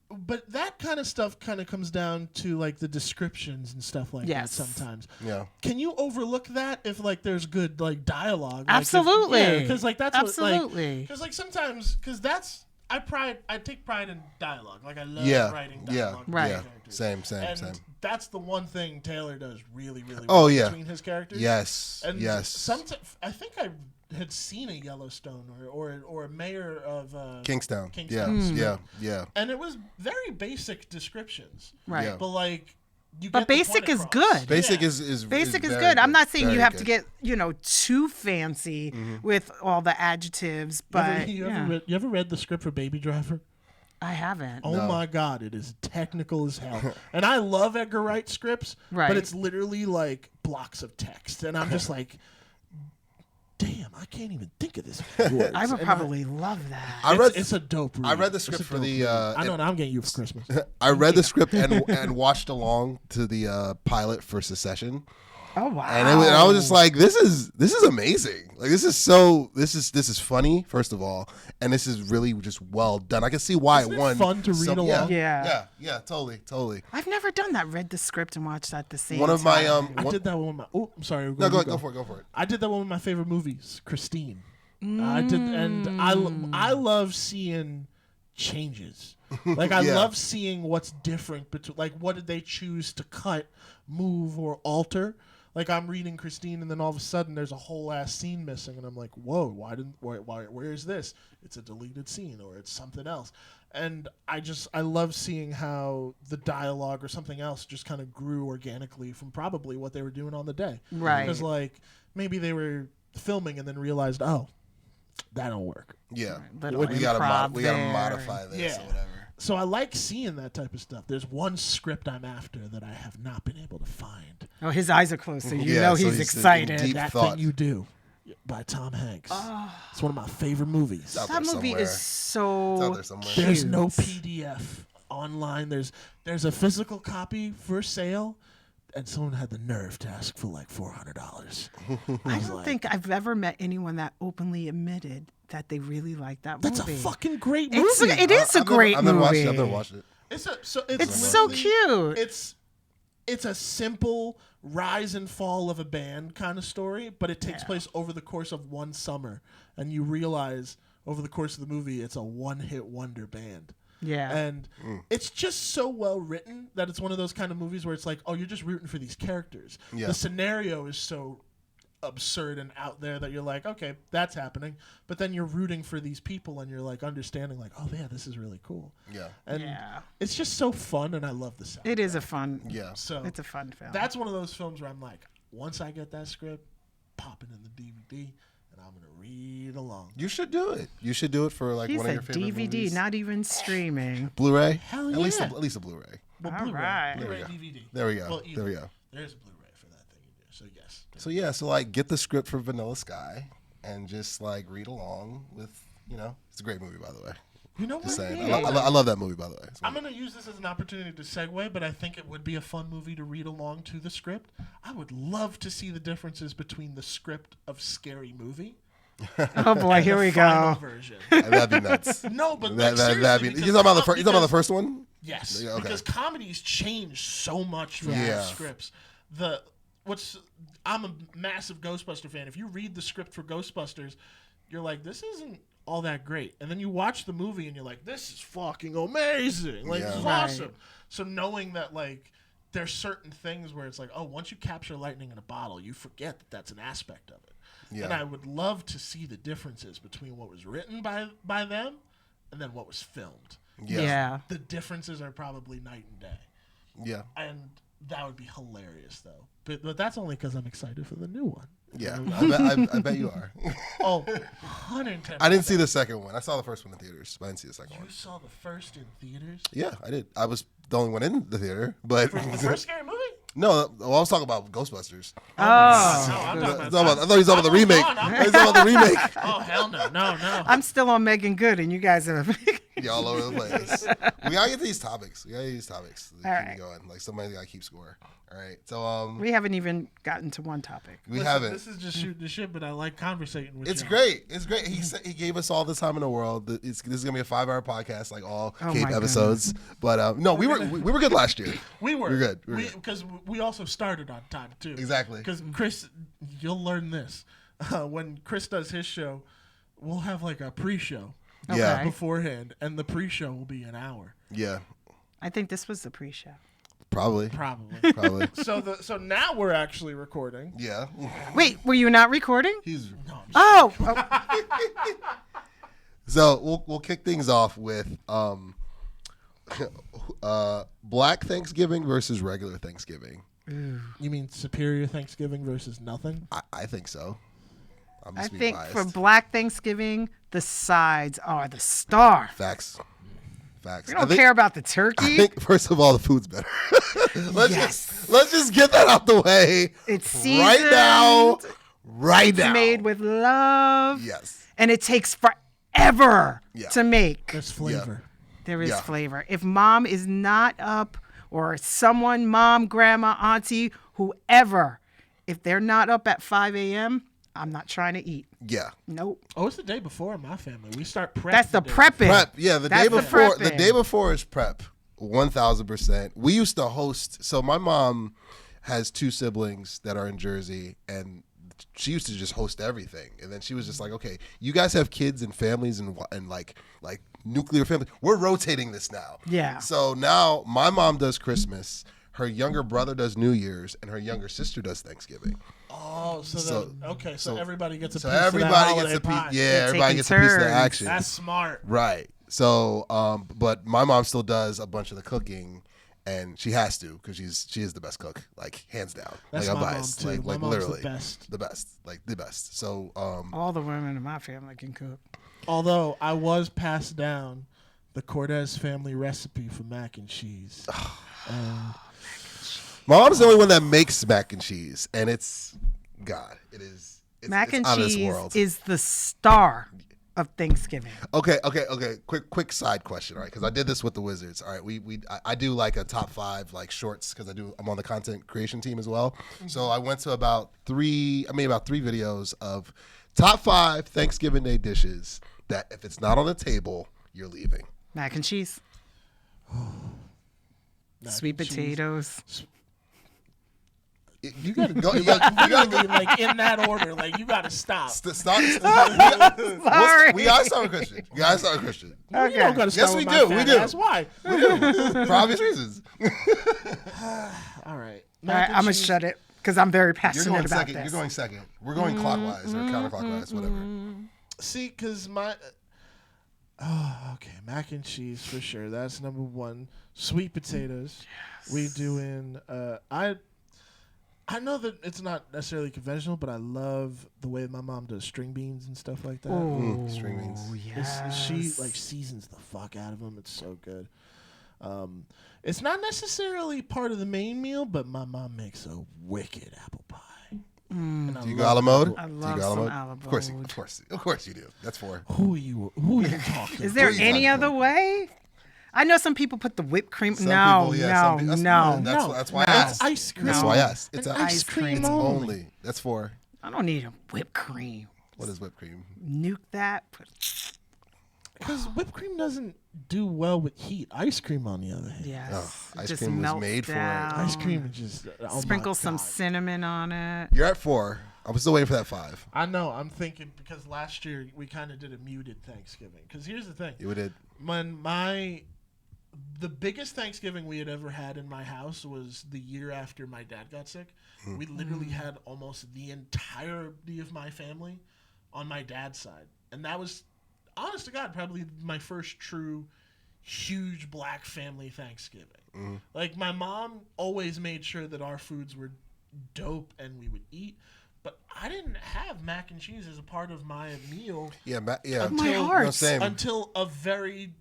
But that kind of stuff kind of comes down to like the descriptions and stuff like Yes. that sometimes. Yeah. Can you overlook that if like there's good like dialogue? Absolutely. Because like that's Absolutely. because like sometimes because that's I take pride in dialogue. Like I love Yeah. writing Yeah. dialogue. with Right. characters. Same. And that's the one thing Taylor does really, really Oh, well yeah. between his characters. Yes. And yes. I think I had seen a Yellowstone or a mayor of Kingstown. Kingstown. Yeah. And it was very basic descriptions. Right. Yeah. But like you But get the basic point is across. good. Basic Yeah. is Basic is very good. I'm not saying you Very have good. to get, too fancy with all the adjectives, but You yeah. ever read the script for Baby Driver? I haven't. Oh No. my God, it is technical as hell. And I love Edgar Wright scripts, Right. but it's literally like blocks of text. And I'm just like, damn, I can't even think of this. words. I would And probably love that. I read it's a dope read. I read the It's a script for dope the, read. uh, I know what I'm getting you for Christmas. I read the script and watched along to the pilot for Secession. Oh wow. And I was just like, this is amazing. Like this is funny, first of all, and this is really just well done. I can see why Isn't it it won. fun to read along? Yeah. Totally. I've never done that. Read the script and watched that the same One of my time. I did that one with my. Oh, I'm sorry. No, you go for it. I did that one with my favorite movies, Christine. I did, and I love seeing changes. Like I Yeah. love seeing what's different between. Like what did they choose to cut, move, or alter? Like I'm reading Christine, and then all of a sudden there's a whole ass scene missing, and I'm like, whoa, where is this? It's a deleted scene, or it's something else. And I love seeing how the dialogue or something else just kind of grew organically from probably what they were doing on the day. Right. Because like maybe they were filming and then realized, oh, that don't work. Yeah. Little We gotta improv modify there. this Yeah. or whatever. So I like seeing that type of stuff. There's one script I'm after that I have not been able to find. Oh, his eyes are closed, so you Yeah, know so he's he's in excited. deep That thought. Thing You Do by Tom Hanks. It's one of my favorite movies. Out That there movie somewhere. is so It's out there somewhere. There's cute. no PDF online. There's a physical copy for sale, and someone had the nerve to ask for like $400. I don't think I've ever met anyone that openly admitted that they really like that That's movie. a fucking great movie. It is a great I've never watched movie. it. I've never watched it. It's so literally- cute. It's a simple rise and fall of a band kind of story, but it takes place over the course of one summer, and you realize over the course of the movie it's a one-hit wonder band. Yeah. And it's just so well written that it's one of those kind of movies where it's like, oh, you're just rooting for these characters. Yeah. The scenario is so absurd and out there that you're like, okay, that's happening. But then you're rooting for these people and you're like understanding like, oh yeah, this is really cool. Yeah. And Yeah. it's just so fun, and I love the sound. It is a fun. Yeah. So It's a fun film. that's one of those films where I'm like, once I get that script, pop it in the DVD, and I'm gonna read along. You should do it. You should do it for like He one of said your favorite DVD, movies. not even streaming. Blu-ray. Hell At least yeah. at least a Blu-ray. Well, All Blu-ray, right. Blu-ray There we go. DVD. There we go. Well, There we go. There's a Blu-ray for that thing you do. So yes. So yeah, so like get the script for Vanilla Sky and just like read along with, it's a great movie by the way. You know what? Just saying. Yeah. I love that movie by the way. I'm going to use this as an opportunity to segue, but I think it would be a fun movie to read along to the script. I would love to see the differences between the script of Scary Movie Oh boy, here we final go. version. That'd be nuts. No, but like, That'd seriously, be. because You talking about the com- first? You talking about the because- first one? Yes, Yeah, okay. because comedies change so much from Yeah. the scripts. I'm a massive Ghostbuster fan. If you read the script for Ghostbusters, you're like, this isn't all that great. And then you watch the movie and you're like, this is fucking amazing. Like, Yeah. this is Right. awesome. So knowing that, like, there's certain things where it's like, oh, once you capture lightning in a bottle, you forget that that's an aspect of it. Yeah. And I would love to see the differences between what was written by them and then what was filmed. Yeah. The differences are probably night and day. Yeah. And that would be hilarious, though. But that's only because I'm excited for the new one. Yeah. I bet you are. Oh, 110%. I didn't see the second one. I saw the first one in theaters, but I didn't see the second You one. saw the first in theaters? Yeah, I did. I was the only one in the theater, but The first scary movie? no, well, I was talking about Ghostbusters. No, I'm talking about I thought he was talking about the remake. on, I'm I was talking about the remake. Oh, hell no. No. I'm still on Megan Good, and you guys are. Yeah, all over the place. We gotta get to these topics. We gotta get these topics. Keep right. me going. Like somebody gotta keep score. All right. So We haven't even gotten to one topic. we Listen, haven't. This is just shooting the shit, but I like conversating with It's y'all. great. It's great. He gave us all the time in the world. This is gonna be a 5-hour podcast, like all Oh Cape my episodes. But no, we were good last year. We were. We're good. We're good. Because we also started on time, too. Exactly. Because Chris, you'll learn this. When Chris does his show, we'll have like a pre-show Yeah. Okay. beforehand, and the pre-show will be an hour. Yeah. I think this was the pre-show. Probably. Probably. Probably. So now we're actually recording. Yeah. Wait, were you not recording? He's No, Oh, So we'll kick things off with Black Thanksgiving versus regular Thanksgiving. you mean Superior Thanksgiving versus nothing? I think so. I'm I just being think biased. for Black Thanksgiving, the sides are the star. Facts. Facts. We I don't think, care about the I turkey. think first of all the food's better. let's just get that out the way. It's right now. seasoned. Right It's now. made with love. Yes. And it takes forever Yeah. to make. There's flavor. There is Yeah. flavor. If mom is not up, or someone, mom, grandma, auntie, whoever, if they're not up at 5 a.m., I'm not trying to eat. Yeah. Nope. Oh, it's the day before in my family. We start prep. That's the day prepping. Prep. Yeah, the That's day the before. The prepping. day before is prep. 1,000%. We used to host. So my mom has 2 siblings that are in Jersey, and she used to just host everything. And then she was just like, "Okay, you guys have kids and families and like nuclear family. We're rotating this now." Yeah. So now my mom does Christmas. Her younger brother does New Year's, and her younger sister does Thanksgiving. Oh, so so- everybody gets a So piece of that everybody holiday gets a pie. piece. Yeah, everybody taking gets a piece of the turns. action. That's smart. Right. So, but my mom still does a bunch of the cooking, and she has to because she is the best cook, like hands down. That's like I'm my biased, mom, too. like My mom's the literally best. the best. So, All the women in my family can cook. Although I was passed down the Cortez family recipe for mac and cheese. my mom's the only one that makes mac and cheese, and it's God. It is. It's, Mac it's and out of this cheese world. is the star of Thanksgiving. Okay. Quick side question, all right? Because I did this with the Wizards. All right, I do like a top 5 like shorts because I'm on the content creation team as well. So I went to about 3 videos of top 5 Thanksgiving Day dishes that if it's not on the table, you're leaving. Mac and cheese, Mac sweet and cheese. potatoes. You gotta go. Literally, like in that order. Like you got to stop. Stop. Sorry. We gotta start with Christian. You gotta start with Christian. You don't got to Yes, start we with my do. We fat do. ass. Why? For obvious reasons. All right. All right, I'm gonna shut it because I'm very You're passionate going about second. this. You're going second. We're going clockwise or counterclockwise, whatever. See, because my. Oh, okay. Mac and cheese for sure. That's number 1. Sweet potatoes. Yes. We doing. I know that it's not necessarily conventional, but I love the way my mom does string beans and stuff like that. Oh, string beans. She like seasons the fuck out of them. It's so good. It's not necessarily part of the main meal, but my mom makes a wicked apple pie. And I Do you go love a la mode? I Do you love go a la some mode? a la Of course you do. That's 4. Who are you talking? Is there Please, any I- other way? I know some people put the whipped cream. Some No, people, yeah, some people- no. That's why I No. asked. ice cream. That's why I asked. It's And an ice cream only. only. That's 4. I don't need a whipped cream. What is whipped cream? Nuke that. Because whipped cream doesn't do well with heat. Ice cream, on the other hand. Yes. Oh, it ice just cream was melts made for it. down. Ice cream is just oh my Sprinkle some God. cinnamon on it. You're at 4. I'm still waiting for that 5. I know. I'm thinking because last year we kind of did a muted Thanksgiving. Because here's the thing. You did. The biggest Thanksgiving we had ever had in my house was the year after my dad got sick. We literally had almost the entirety of my family on my dad's side. And that was, honest to God, probably my first true huge black family Thanksgiving. Like, my mom always made sure that our foods were dope and we would eat. But I didn't have mac and cheese as a part of my meal until a very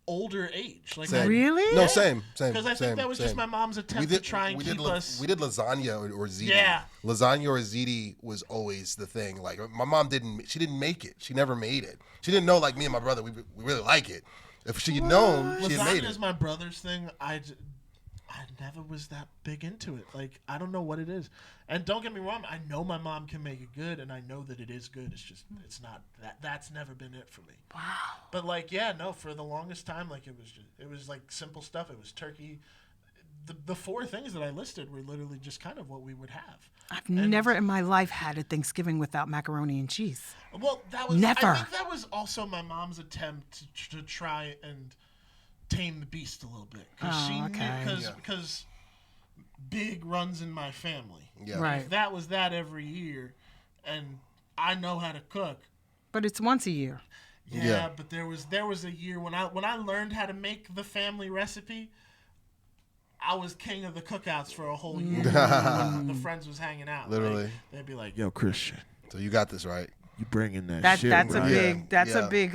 older age. Like, really? No, same. Because I think that was just my mom's attempt to try and keep us. We did lasagna or ziti. Yeah. Lasagna or ziti was always the thing. Like, my mom didn't make it. She never made it. She didn't know, like, me and my brother, we really like it. If she had known, she had made it. Lasagna is my brother's thing. I never was that big into it. Like, I don't know what it is. And don't get me wrong, I know my mom can make it good, and I know that it is good. It's just, it's not, that's never been it for me. Wow. But, like, yeah, no, for the longest time, like, it was like simple stuff. It was turkey. The 4 things that I listed were literally just kind of what we would have. I've never in my life had a Thanksgiving without macaroni and cheese. Well, that was, never. I think that was also my mom's attempt to try and tame the beast a little bit. Because big runs in my family. Yeah. Right. If that was that every year, and I know how to cook. But it's once a year. Yeah. But there was a year when I learned how to make the family recipe. I was king of the cookouts for a whole year when the friends was hanging out. Literally. Like, they'd be like, "Yo, Christian, so you got this right. You bringing that shit, that's right?" a big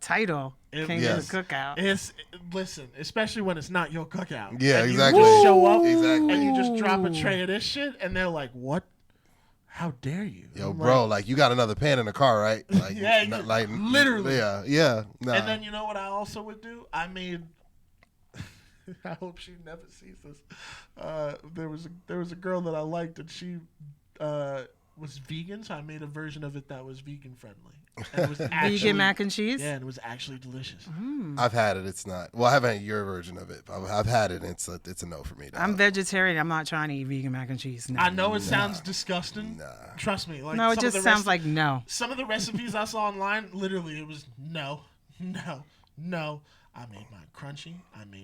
title. King of the cookout. Listen, especially when it's not your cookout. Yeah, and exactly. You just show up and you just drop a tray of this shit, and they're like, "What? How dare you?" Yo, bro, like, you got another pan in the car, right? Like, yeah, like literally. Yeah. Nah. And then you know what I also would do? I made. I hope she never sees this. There was a girl that I liked, and she was vegan, so I made a version of it that was vegan friendly. And it was actually, vegan mac and cheese? Yeah, and it was actually delicious. I've had it. It's not. Well, I haven't had your version of it. I've had it. And it's a no for me. Dog. I'm vegetarian. I'm not trying to eat vegan mac and cheese. No. I know it sounds disgusting. Nah. Trust me. Like, no, it just sounds like no. Some of the recipes I saw online, literally, it was no. I made mine crunchy.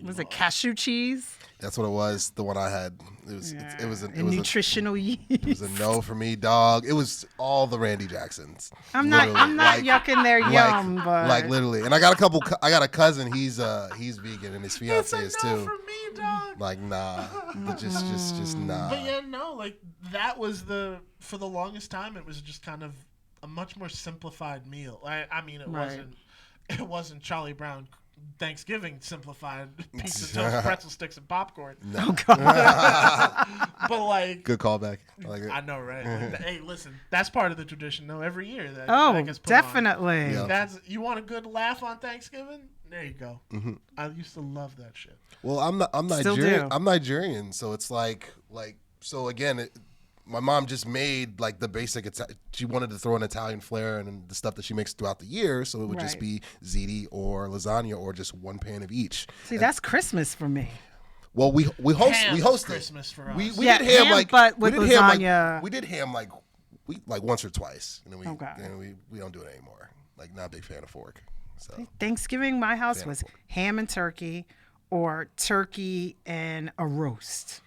Was it cashew cheese? That's what it was. The one I had. It was nutritional yeast. It was a no for me, dog. It was all the Randy Jacksons. I'm not yucking their yum, but like literally. And I got a cousin. He's vegan, and his fiance is too. For me, dog. Like, nah, just nah. But yeah, no, like, that was for the longest time, it was just kind of a much more simplified meal. I mean, it wasn't Charlie Brown Thanksgiving simplified pizza, toast, pretzel sticks, and popcorn. No. Oh God. But, like, good callback. I like it. I know, right? Like, hey, listen, that's part of the tradition, though. Every year that gets put definitely. On. Yeah. You want a good laugh on Thanksgiving? There you go. Mm-hmm. I used to love that shit. Well, I'm Nigerian. I'm Nigerian, so it's like so again. My mom just made, like, the basic. She wanted to throw an Italian flair and the stuff that she makes throughout the year, so it would just be ziti or lasagna or just one pan of each. See, that's Christmas for me. Well, we host Christmas for us. We did ham, like, but with lasagna. We did ham like once or twice, and then we don't do it anymore. Like, not a big fan of fork. So Thanksgiving, my house was ham and turkey, or turkey and a roast.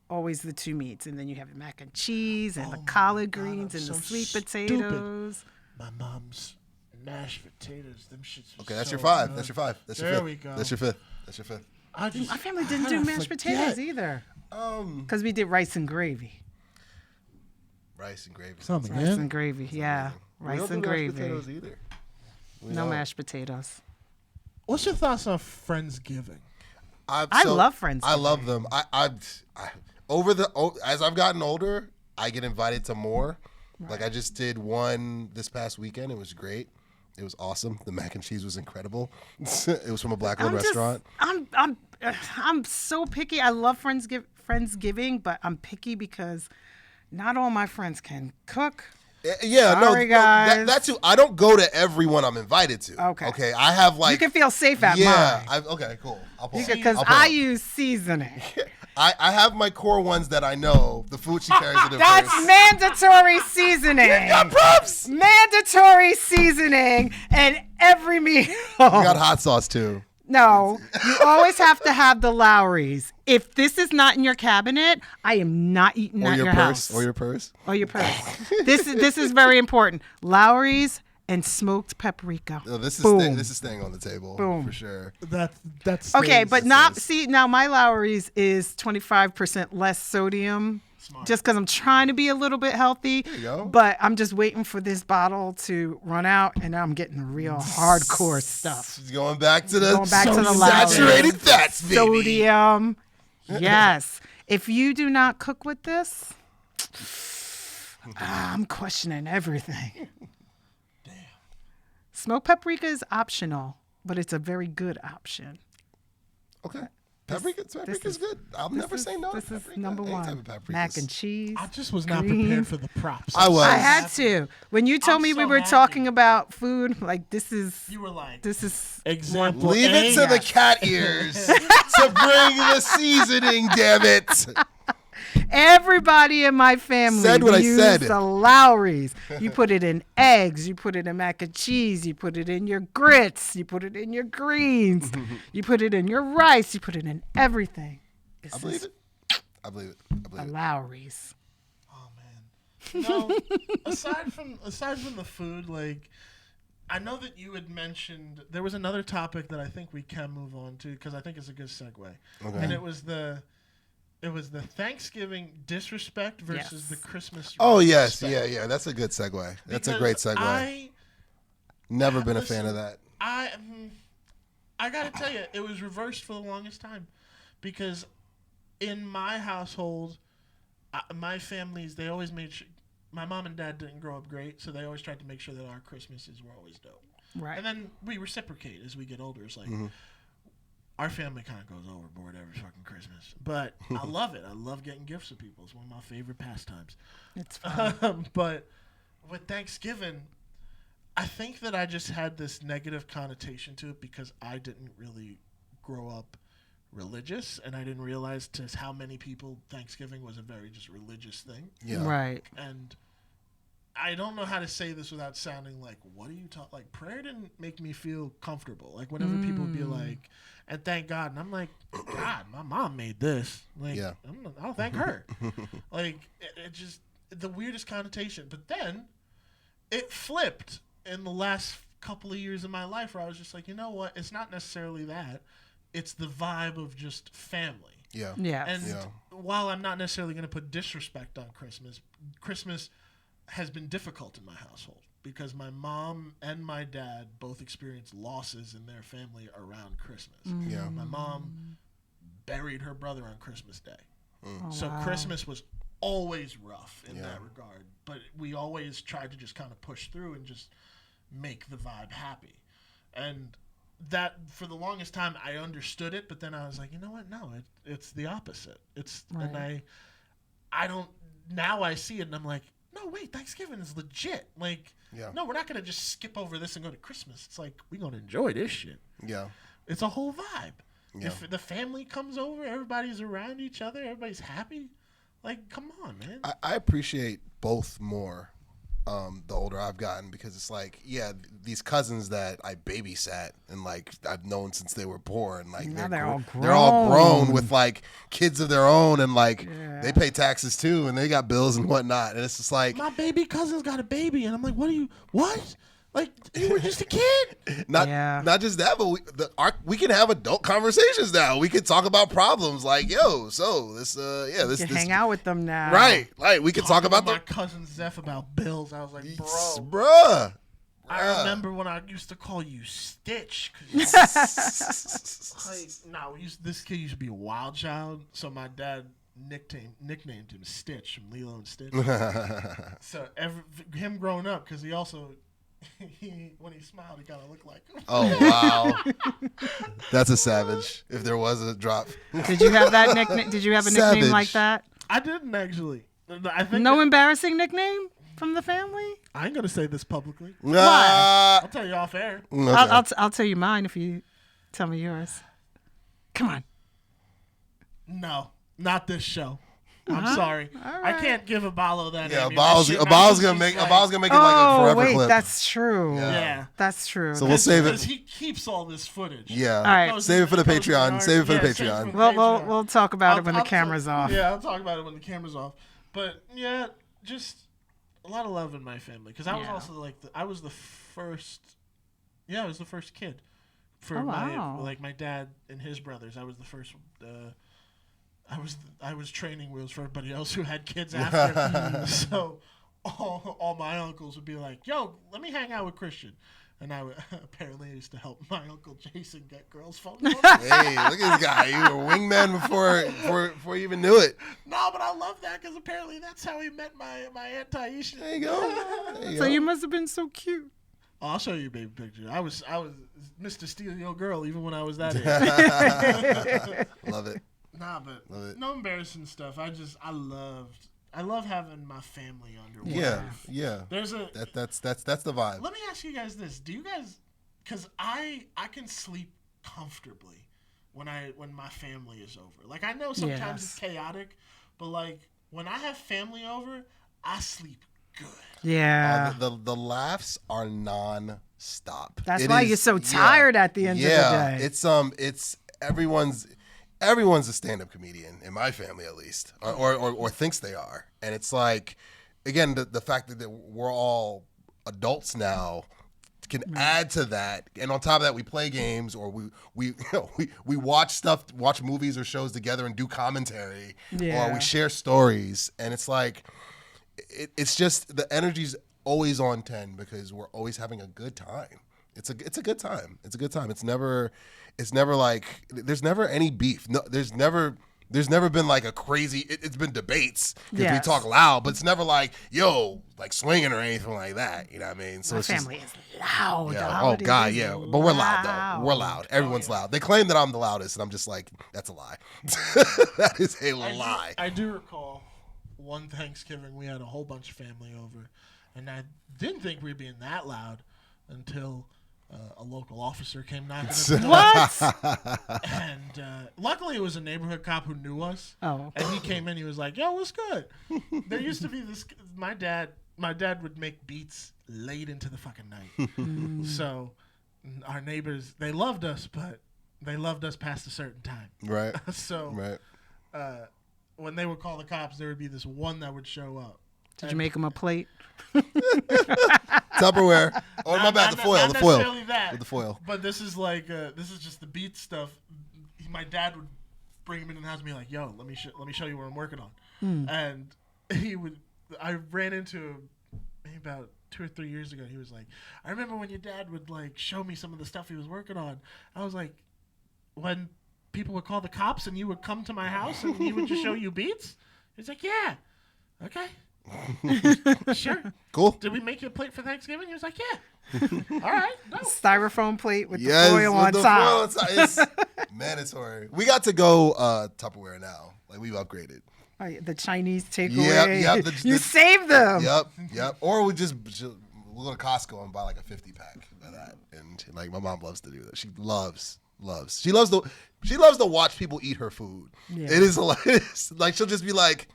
Always the 2 meats, and then you have the mac and cheese and the collard greens and the sweet potatoes. My mom's mashed potatoes, them shits. Okay, that's your 5. That's your 5. That's your 5. There we go. That's your 5th. That's your 5th. My family didn't do mashed potatoes either. Because we did rice and gravy. Rice and gravy. Rice and gravy, yeah. Rice and gravy. Mashed potatoes either. No mashed potatoes. What's your thoughts on Friendsgiving? I love Friendsgiving. I love them. As I've gotten older, I get invited to more. Right. Like, I just did one this past weekend. It was great. It was awesome. The mac and cheese was incredible. It was from a black-owned restaurant. I'm so picky. I love Friendsgiving, but I'm picky because not all my friends can cook. Yeah, Sorry, guys. That's who. I don't go to everyone I'm invited to. Okay. I have, like, you can feel safe at mine. Yeah. Okay, cool. Because I use seasoning. I have my core ones that I know. The food she carries it in That's first. mandatory seasoning. Got props. You Mandatory seasoning and every meal. got hot sauce too. No, you always have to have the Lowry's. If this is not in your cabinet, I am not eating Or at your your purse. house. Or your purse. Or your purse. This is very important. Lowry's and smoked paprika. No, this Boom. is staying on the table Boom. for sure. That's Okay, stays. but now my Lowry's is 25% less sodium. Smart. Just because I'm trying to be a little bit healthy. There you go. But I'm just waiting for this bottle to run out, and now I'm getting the real hardcore stuff. She's going back to the Lowry's. saturated fats, baby. Sodium. Yes. If you do not cook with this, I'm questioning everything. Damn. Smoked paprika is optional, but it's a very good option. Okay. Paprika's good. I'll never say no to This is paprika. number Any type one. of paprikas. Mac and cheese. I just was not green. prepared for the props. I was. I had to. When you told I'm me we so were happy. talking about food, like this is You were like, example. Leave it to the cat ears to bring the seasoning, damn it. Everybody in my family Said what I used said. the Lowry's. You put it in eggs. You put it in mac and cheese. You put it in your grits. You put it in your greens. You put it in your rice. You put it in everything. I believe it. I believe it. The Lowry's. oh man. No, aside from the food, like I know that you had mentioned there was another topic that I think we can move on to because I think it's a good segue, Okay. and it was the Thanksgiving disrespect versus Yes. the Christmas. Oh yes, respect. yeah. That's a good segue. That's a Because great segue. Never been a fan listen, of that. I gotta tell you, it was reversed for the longest time, because in my household, my families, they always made sure. My mom and dad didn't grow up great, so they always tried to make sure that our Christmases were always dope. Right. And then we reciprocate as we get older. It's like our family kind of goes overboard every fucking Christmas, but I love it. I love getting gifts to people. It's one of my favorite pastimes. It's fun. But with Thanksgiving, I think that I just had this negative connotation to it because I didn't really grow up religious, and I didn't realize to how many people Thanksgiving was a very just religious thing. Yeah. Right. And I don't know how to say this without sounding like, what are you talking? Like, prayer didn't make me feel comfortable. Like, whenever people be like, and thank God, and I'm like, God, my mom made this. Like, Yeah. I'll thank her. Like, it just, the weirdest connotation. But then it flipped in the last couple of years of my life where I was just like, you know what? It's not necessarily that. It's the vibe of just family. Yeah. Yeah. And Yeah. while I'm not necessarily going to put disrespect on Christmas has been difficult in my household because my mom and my dad both experienced losses in their family around Christmas. Yeah. My mom buried her brother on Christmas Day. Oh, So wow. Christmas was always rough in Yeah. that regard, but we always tried to just kind of push through and just make the vibe happy. And that for the longest time I understood it, but then I was like, you know what? No, it's the opposite. It's Right. and I don't now I see it and I'm like, no, wait, Thanksgiving is legit. Like, Yeah. no, we're not gonna just skip over this and go to Christmas. It's like we're gonna enjoy this shit. Yeah. It's a whole vibe. Yeah. If the family comes over, everybody's around each other, everybody's happy. Like, come on, man. I appreciate both more the older I've gotten because it's like, yeah, these cousins that I babysat and like I've known since they were born, like Now they're all they're all grown. grown with like kids of their own and like Yeah. they pay taxes too and they got bills and whatnot and it's just like My baby cousin's got a baby, and I'm like, what? Like, you were just a kid. not just that, but we can have adult conversations now. We can talk about problems like, yo, so this You can hang out with them now. right. We can talk about my cousin Zeph about bills. I was like, bro. bruh. I remember when I used to call you Stitch. 'Cause this kid used to be a wild child, so my dad nicknamed him Stitch from Lilo and Stitch. So him growing up, because he also, when he smiled, he kind of looked like him. Oh wow, that's a savage. If there was a drop, Did you have that nickname? Did you have a nickname Savage. like that? I didn't actually. I think No embarrassing nickname from the family? I ain't gonna say this publicly. Why? I'll tell you off air. Okay. I'll tell you mine if you tell me yours. Come on. No. Not this show. I'm sorry. All I right. can't give Aballo that. Yeah, ammunition. Aballo's gonna make it like a forever wait, clip. that's true. Yeah. That's true. So we'll save it. Because he keeps all this footage. Yeah. All right. Save it for the Patreon. Save it for the Patreon. We'll talk about it when the camera's off. Yeah, I'll talk about it when the camera's off. But yeah, just a lot of love in my family because I was also like I was the first. Yeah, I was the first kid for my dad and his brothers. I was the first. I was training wheels for everybody else who had kids after. So all my uncles would be like, "Yo, let me hang out with Christian." And apparently I used to help my uncle Jason get girls' phone numbers. Hey, look at this guy. You were a wingman before you even knew it. No, but I love that because apparently that's how he met my Aunt Taisha. There you go. So you must have been so cute. Oh, I'll show you a baby picture. I was Mr. Steal Your Girl even when I was that age. Love it. Nah, but no embarrassing stuff. I love having my family under one roof. Yeah. There's that's the vibe. Let me ask you guys this: do you guys? Because I can sleep comfortably when my family is over. Like I know sometimes it's chaotic, but like when I have family over, I sleep good. Yeah. The laughs are non-stop. That's why you're so tired at the end of the day. It's everyone's a stand-up comedian in my family at least, or thinks they are, and it's like, again, the fact that we're all adults now can add to that, and on top of that, we play games or we watch movies or shows together and do commentary, or we share stories, and it's like, it's just the energy's always on 10 because we're always having a good time. It's a good time. It's a good time. It's never like there's never any beef. No, there's never been like a crazy. It's been debates because we talk loud, but it's never like like swinging or anything like that. You know what I mean? So my family is loud. Yeah. Oh God, yeah. But we're loud though. We're loud. Everyone's loud. They claim that I'm the loudest, and I'm just like, that's a lie. That is a lie. I do recall one Thanksgiving we had a whole bunch of family over, and I didn't think we'd be that loud until a local officer came knocking at the door. What? And luckily it was a neighborhood cop who knew us. Oh. And he came in, he was like, "Yo, what's good?" There used to be this, my dad would make beats late into the fucking night. So our neighbors, they loved us, but they loved us past a certain time. Right. So when they would call the cops, there would be this one that would show up. Did you make him a plate? Tupperware. Oh, my bad. The foil. Not The foil. necessarily that. With the foil. But this is like this is just the beat stuff. My dad would bring him in the house and be like, "Yo, let me show you what I'm working on." And he would. I ran into him maybe about 2 or 3 years ago. He was like, "I remember when your dad would like show me some of the stuff he was working on." I was like, "When people would call the cops and you would come to my house and he would just show you beats?" He's like, "Yeah, okay." Sure. Cool. Did we make you a plate for Thanksgiving? He was like, "Yeah." All right. No. Styrofoam plate with the Yes, foil on with the top. foil on top. It's mandatory. We got to go Tupperware now. Like we've upgraded. Oh, yeah, the Chinese takeaway. Yep, You save them. Yep. Or we'll go to Costco and buy like a 50-pack of that. And like my mom loves to do that. She loves. She loves to watch people eat her food. Yeah. It is hilarious. Like she'll just be like,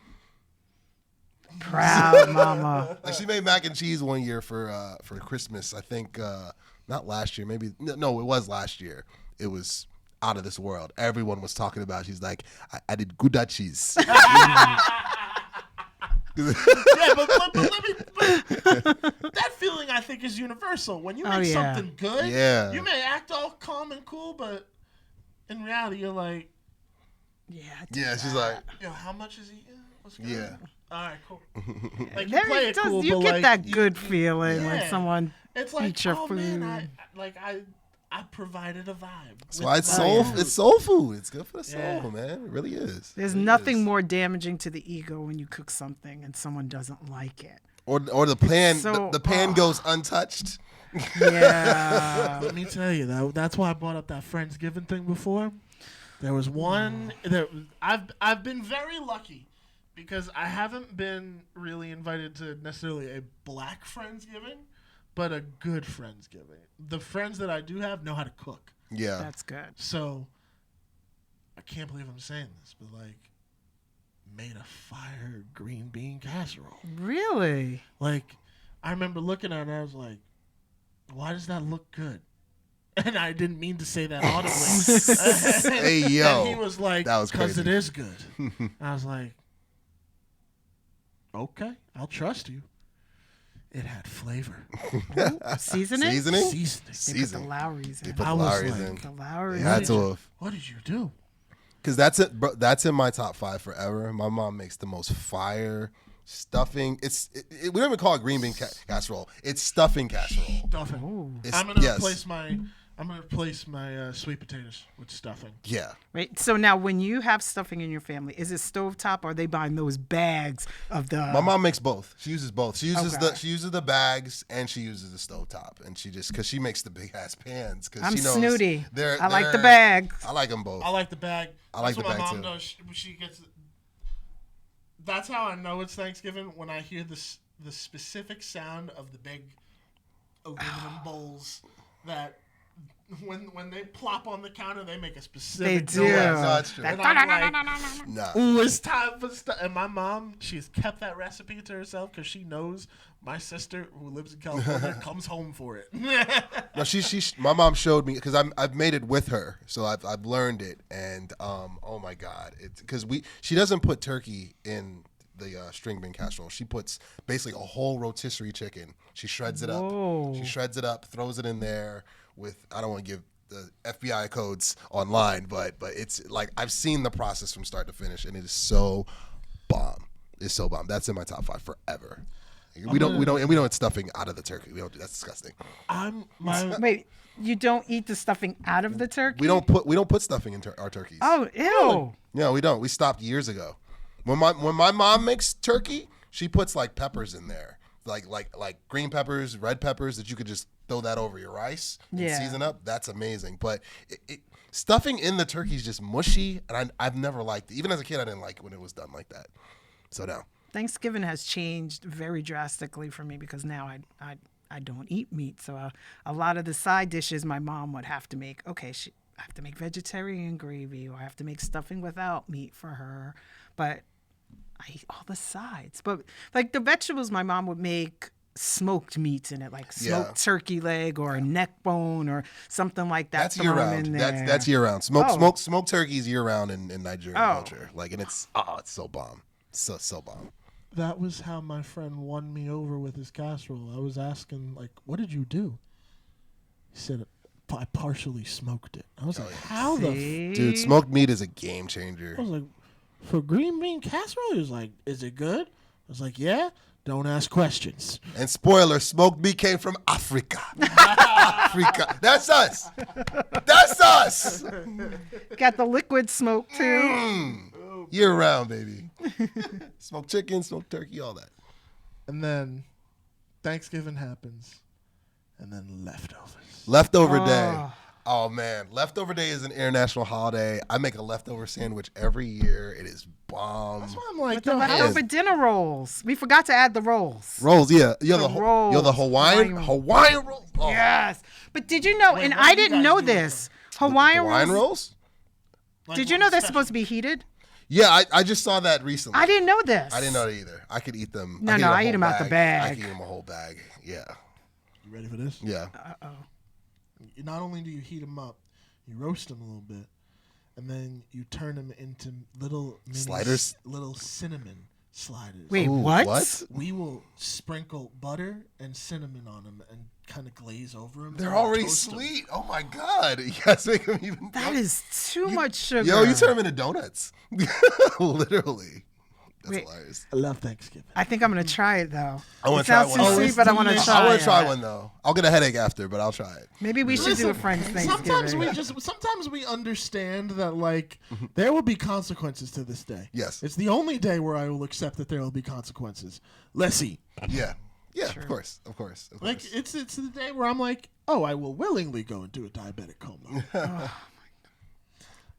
proud mama. like she made mac and cheese one year for Christmas. I think not last year, maybe no, it was last year. It was out of this world. Everyone was talking about it. She's like, I did Gouda cheese. Yeah, but that feeling I think is universal. When you make something good, you may act all calm and cool, but in reality, you're like, yeah. She's like, "Yo, how much is he? What's good?" Yeah. All right, cool. Like There play it it does. cool, You but get like, that good feeling when someone it's like, eats your oh food. man, I provided a vibe. that's why it's soul food. It's good for the soul, man. It really is. There's nothing more damaging to the ego when you cook something and someone doesn't like it. Or the pan So- the pan goes untouched. Yeah. Let me tell you that's why I brought up that Friendsgiving thing before. There was one I've been very lucky because I haven't been really invited to necessarily a black Friendsgiving, but a good Friendsgiving. The friends that I do have know how to cook. Yeah. That's good. So I can't believe I'm saying this, but like made a fire green bean casserole. Really? Like, I remember looking at it and I was like, why does that look good? And I didn't mean to say that audibly. Hey, yo. And he was like, That was because crazy. it is good. I was like, okay, I'll trust you. It had flavor. Seasoning? Seasoning? They put the Season. Lowry's They in. put I was Lowry's like- in. The Lowry's. They had to have. What did you do? Because that's it, bro. That's in my top 5 forever. My mom makes the most fire stuffing. We don't even call it green bean casserole. It's stuffing casserole. Stuffing. Ooh. It's- I'm gonna yes. replace my sweet potatoes with stuffing. Yeah. Right. So now, when you have stuffing in your family, is it stovetop or are they buying those bags of the? My mom makes both. She uses both. She uses Okay. the bags and she uses the stovetop. And she just because she makes the big ass pans. Because I'm she knows snooty. they're- I like the they're- bags. I like them both. I like the bag. I like That's the what bag, my mom too. does. She gets. That's how I know it's Thanksgiving when I hear the specific sound of the big aluminum bowls that when they plop on the counter they make a specific They do. noise. Yeah, no, it's true. That- And I'm like, Nah. ooh, it's time for stuff. And my mom, she's kept that recipe to herself because she knows my sister, who lives in California, comes home for it. No, my mom showed me because I've made it with her, so I've learned it, and oh my god, it's because she doesn't put turkey in the string bean casserole. She puts basically a whole rotisserie chicken. She shreds it Whoa. up. She shreds it up, throws it in there with I don't want to give the FBI codes online, but it's like I've seen the process from start to finish, and it is so bomb. It's so bomb. That's in my top 5 forever. We don't eat stuffing out of the turkey. We don't do that's disgusting. Wait, you don't eat the stuffing out of the turkey? We don't put stuffing in our turkeys. Oh, ew. No, we don't. We stopped years ago. When my mom makes turkey, she puts like peppers in there, like green peppers, red peppers that you could just throw that over your rice and Yeah. season up. That's amazing. But stuffing in the turkey is just mushy, and I've never liked it. Even as a kid, I didn't like it when it was done like that. So no. Thanksgiving has changed very drastically for me because now I don't eat meat. So a lot of the side dishes my mom would have to make. Okay, I have to make vegetarian gravy, or I have to make stuffing without meat for her. But I eat all the sides. But like the vegetables, my mom would make smoked meats in it, like smoked turkey leg or a neck bone or something like that. That's year round. In there. That's year round. Oh. Smoked turkeys year round in Nigerian culture. Like, and it's so bomb. So bomb. That was how my friend won me over with his casserole. I was asking, like, what did you do? He said, I partially smoked it. I was like, how the See? Dude, smoked meat is a game changer. I was like, for green bean casserole? He was like, is it good? I was like, yeah. Don't ask questions. And spoiler, smoked meat came from Africa. Africa. That's us. That's us. Got the liquid smoke too. Year round, baby. Smoked chicken, smoked turkey, all that. And then Thanksgiving happens. And then leftovers. Leftover day. Oh, man. Leftover day is an international holiday. I make a leftover sandwich every year. It is bomb. That's why I'm like, With the yo, leftover dinner rolls. We forgot to add the rolls. Rolls, yeah. You're The the rolls. Hawaiian rolls. Oh. Yes. But did you know, and what I do you didn't guys know do with this, Hawaiian Hawaiian rolls, rolls? like, did you know they're supposed to be heated? Yeah, I just saw that recently. I didn't know this. I didn't know that either. I could eat them. No, could no, a I eat whole them out the I bag. could eat them a whole bag. Yeah. You ready for this? Yeah. Not only do you heat them up, you roast them a little bit, and then you turn them into little mini Sliders? little cinnamon sliders. Wait, Ooh, what? We will sprinkle butter and cinnamon on them and kind of glaze over them. They're already sweet. Oh my god. You guys make them even. That is too much sugar. Yo, you turn them into donuts. Literally. That's Wait. hilarious. I love Thanksgiving. I think I'm going to try it, though. I wanna It try sounds one. too Oh, sweet, it's but I want to delicious. try I want to try it. one though. I'll get a headache after, but I'll try it. Maybe we should do a friend's Thanksgiving. Sometimes we understand that like there will be consequences to this day. Yes. It's the only day where I will accept that there will be consequences. Letty. Yeah. Yeah, of course. Like it's the day where I'm like, oh, I will willingly go into a diabetic coma.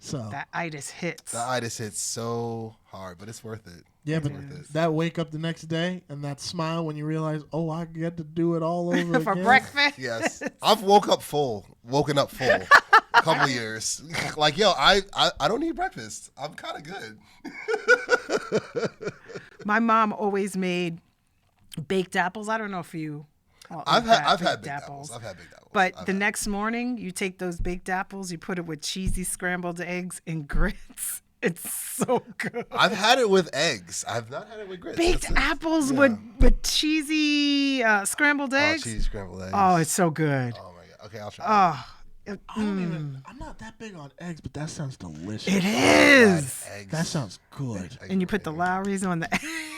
So That itis hits. the itis hits so hard, but it's worth it. yeah, but worth it. that wake up the next day and that smile when you realize, oh, I get to do it all over For again. breakfast. Yes. I've woken up full a couple of years. Like, yo, I don't need breakfast. I'm kind of good. My mom always made baked apples. I don't know if you. I've had baked apples. I've had baked apples. But the next morning, you take those baked apples, you put it with cheesy scrambled eggs and grits. It's so good. I've had it with eggs. I've not had it with grits. Baked apples with cheesy scrambled eggs. Cheesy scrambled eggs. Oh, it's so good. Oh my god. Okay, I'll try. I'm not that big on eggs, but that sounds delicious. It is. That sounds good. And you put the Lowry's on the.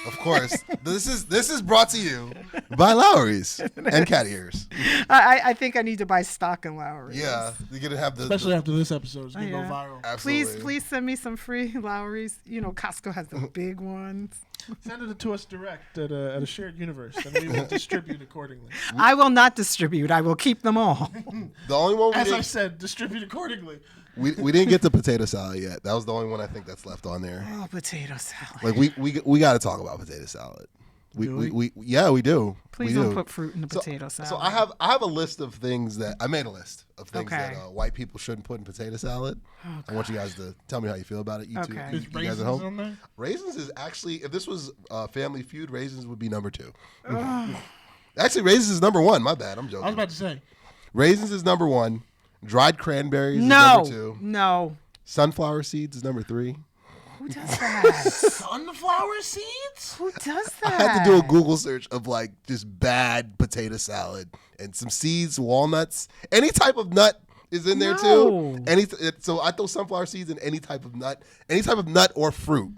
Of course, this is brought to you by Lowry's and cat ears. I think I need to buy stock in Lowry's. Yeah, you're gonna have especially after this episode. It's gonna go viral. Absolutely. Please send me some free Lowry's. You know, Costco has the big ones. Send it to us direct at a shared universe, and we will distribute accordingly. I will not distribute. I will keep them all. The only one As I said, distribute accordingly. we didn't get to potato salad yet. That was the only one I think that's left on there. Oh, potato salad. Like we got to talk about potato salad. We do. Please don't put fruit in the potato salad. So I have a list of things that I made a list of things Okay. that white people shouldn't put in potato salad. I want you guys to tell me how you feel about it. You Okay. two, Is you guys raisins at home. on there? Raisins is actually, if this was Family Feud, raisins would be number 2. Actually, raisins is number 1. My bad. I'm joking. I was about to say. Raisins is number 1. Dried cranberries is number 2. No. Sunflower seeds is number 3. Who does that? Sunflower seeds? Who does I that? had to do a Google search of like just bad potato salad and some seeds, walnuts, any type of nut is in there too. So I throw sunflower seeds in any type of nut or fruit.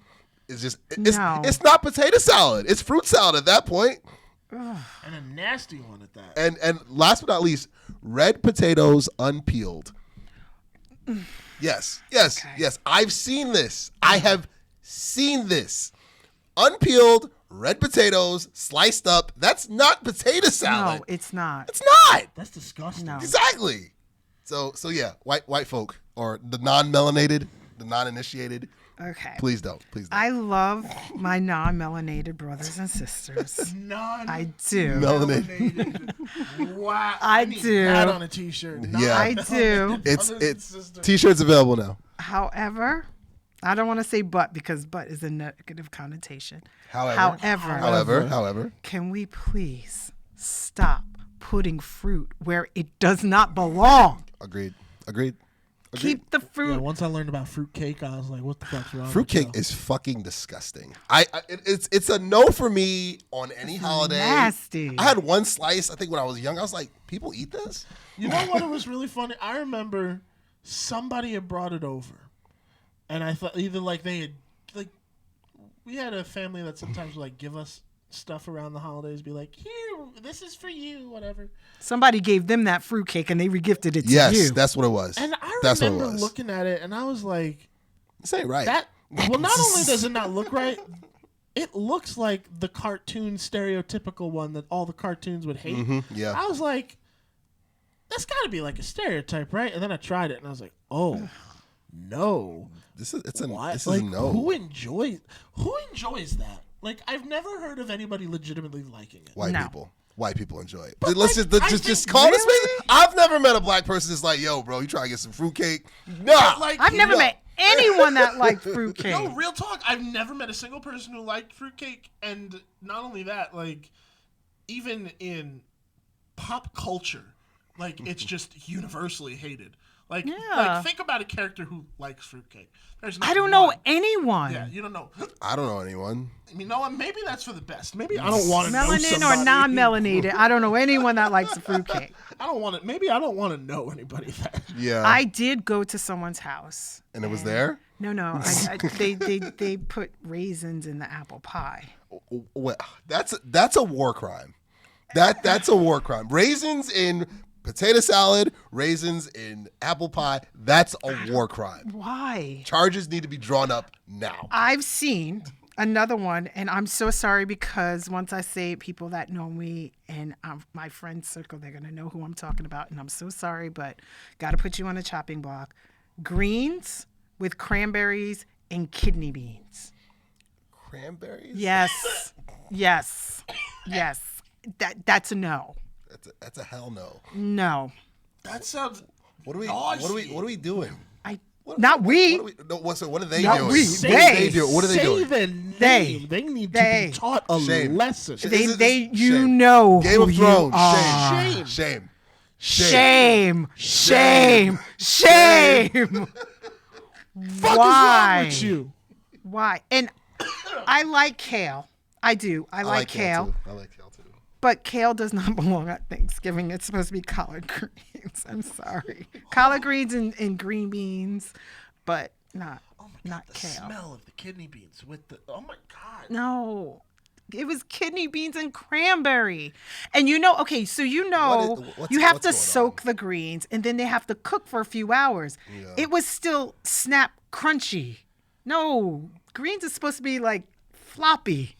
It's just it's not potato salad. It's fruit salad at that point. And a nasty one at that. And last but not least, red potatoes unpeeled. Yes. I've seen this. I have seen this. Unpeeled red potatoes sliced up. That's not potato salad. No, it's not. It's not. That's disgusting. No. Exactly. So yeah, white folk or the non-melanated, the non-initiated. Okay. Please don't. I love my non-melanated brothers and sisters. I do. Melanated. Wow. I need do. that on a t-shirt. Yeah. I do. It's t-shirts available now. However, I don't want to say but because but is a negative connotation. However, can we please stop putting fruit where it does not belong? Agreed. Keep the fruit. Yeah, once I learned about fruitcake, I was like, what the fuck's wrong Fruitcake with is fucking disgusting. It's a no for me on any holiday. Nasty. I had one slice, I think when I was young. I was like, people eat this? You know what? It was really funny. I remember somebody had brought it over. And I thought either like they had, like, we had a family that sometimes would like give us stuff around the holidays, be like, here, this is for you, whatever. Somebody gave them that fruitcake and they regifted it to you. Yes, that's what it was. And I that's remember what it was. looking at it and I was like, this ain't right. well, not only does it not look right, it looks like the cartoon stereotypical one that all the cartoons would hate. Mm-hmm, yeah. I was like, that's got to be like a stereotype, right? And then I tried it and I was like, oh, no. This is like, a no. Who enjoys that? Like, I've never heard of anybody legitimately liking it. White people enjoy it. But Let's like, just call this really? I've never met a black person that's like, yo, bro, you trying to get some fruitcake? Nah. Like, I've never met anyone that liked fruitcake. No, real talk. I've never met a single person who liked fruitcake. And not only that, like, even in pop culture, like, it's just universally hated. Like, think about a character who likes fruitcake. I don't know anyone. Yeah, you don't know. I don't know anyone. I mean, no, maybe that's for the best. Maybe I don't want to know Melanin somebody. or non-melanated. I don't know anyone that likes the fruitcake. I don't want to. Maybe I don't want to know anybody that. Yeah. I did go to someone's house. And it was there? No. They put raisins in the apple pie. Well, that's a war crime. That's a war crime. Raisins in potato salad, raisins in apple pie, that's a war crime. Why? Charges need to be drawn up now. I've seen another one, and I'm so sorry because once I say it, people that know me and my friend circle, they're going to know who I'm talking about, and I'm so sorry, but got to put you on a chopping block. Greens with cranberries and kidney beans. Cranberries? Yes. That's a no. That's a hell no. No. That sounds. What are we doing? Not we. What are they Not doing? we. They. What are they doing? The name. They. They need to be taught a Shame. lesson. They you Shame. know Game who of Thrones. you are. Shame. Shame. Shame. Shame. Fuck Why? is wrong with you? Why? And I like kale. I do. I like kale. I like kale too. But kale does not belong at Thanksgiving. It's supposed to be collard greens. I'm sorry. Collard greens and green beans, but not The kale. smell of the kidney beans with the. Oh my God. No. It was kidney beans and cranberry. And okay, so you have to soak the greens and then they have to cook for a few hours. Yeah. It was still snap crunchy. No, greens is supposed to be like floppy.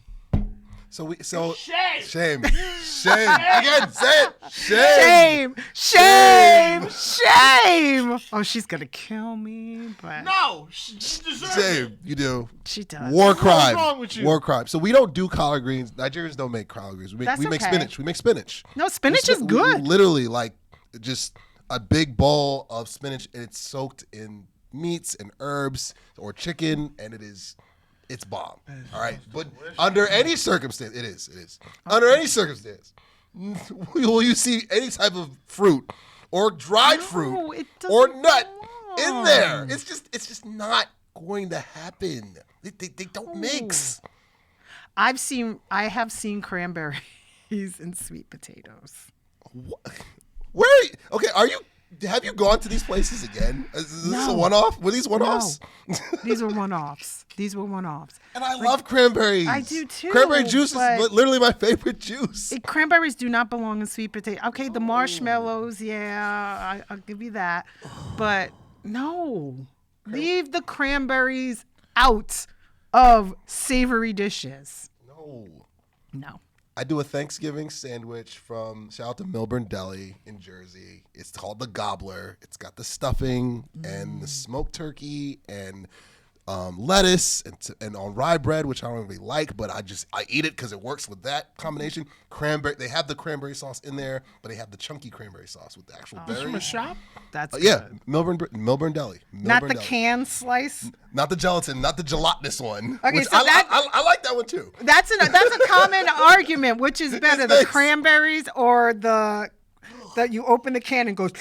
Shame. Again, say it. Shame. Oh, she's going to kill me, but No, she deserves it. Shame. You do. she does. War crime. wrong with you? War crime. So we don't do collard greens. Nigerians don't make collard greens. We That's make okay. spinach. We make spinach. No, spinach is We good. literally like just a big bowl of spinach and it's soaked in meats and herbs or chicken and it's bomb. All right. But under any circumstance, it is. Under any circumstance, will you see any type of fruit or dried fruit it or doesn't nut belong. in there? It's just not going to happen. They don't mix. I have seen cranberries and sweet potatoes. Where? Okay, have you gone to these places again? Is this a one-off? Were these one-offs? No. These were one-offs. And I love cranberries. I do too, Cranberry juice but- is literally my favorite juice. Cranberries do not belong in sweet potato. Okay, the marshmallows, yeah, I'll give you that. But no, leave the cranberries out of savory dishes. No. I do a Thanksgiving sandwich from, shout out to Milburn Deli in Jersey. It's called the Gobbler. It's got the stuffing and the smoked turkey and lettuce and on rye bread, which I don't really like, but I eat it because it works with that combination. Cranberry, they have the cranberry sauce in there, but they have the chunky cranberry sauce with the actual berries. From a shop? That's Yeah, good. Milburn Deli. Not Milburn the Deli. can slice. Not the gelatin, not the gelatinous one. Okay, which so I like that one too. That's a common argument. Which is better, the Thanks. cranberries or that you open the can and goes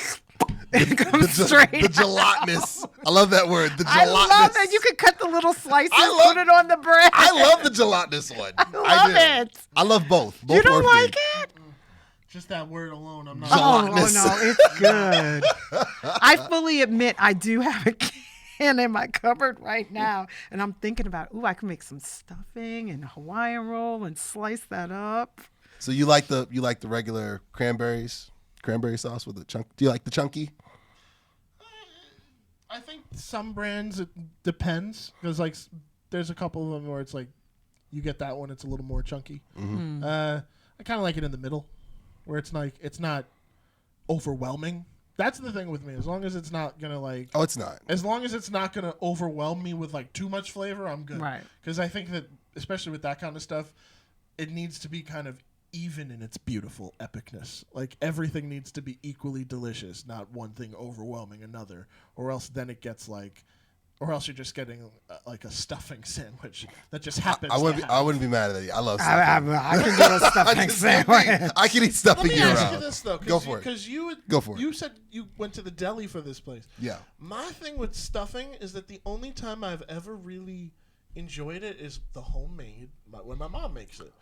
it comes straight. The gelatinous. I love that word. The I gelatinous. love that you could cut the little slices, put it on the bread. I love the gelatinous one. I love do. it. I love both. You don't work for me. like it? Just that word alone, I'm not. Oh Gelatinous. no, it's good. I fully admit I do have a can in my cupboard right now, and I'm thinking about, I can make some stuffing and a Hawaiian roll and slice that up. So you like the regular cranberry sauce with the chunk? Do you like the chunky? I think some brands it depends because like there's a couple of them where it's like you get that one, it's a little more chunky. Mm-hmm. I kind of like it in the middle, where it's like it's not overwhelming. That's the thing with me. As long as it's not gonna like. Oh, it's not. As long as it's not gonna overwhelm me with like too much flavor, I'm good. Right. Because I think that especially with that kind of stuff, it needs to be kind of even in its beautiful epicness. Like everything needs to be equally delicious, not one thing overwhelming another, or else then it gets like, or else you're just getting like a stuffing sandwich that just happens. I wouldn't be mad at that. I love I stuffing. can do a stuffing sandwich. I can eat Let stuffing me year ask you round. this though, Go for it. because Go for it. You said you went to the deli for this place. Yeah. My thing with stuffing is that the only time I've ever really enjoyed it is the homemade when my mom makes it.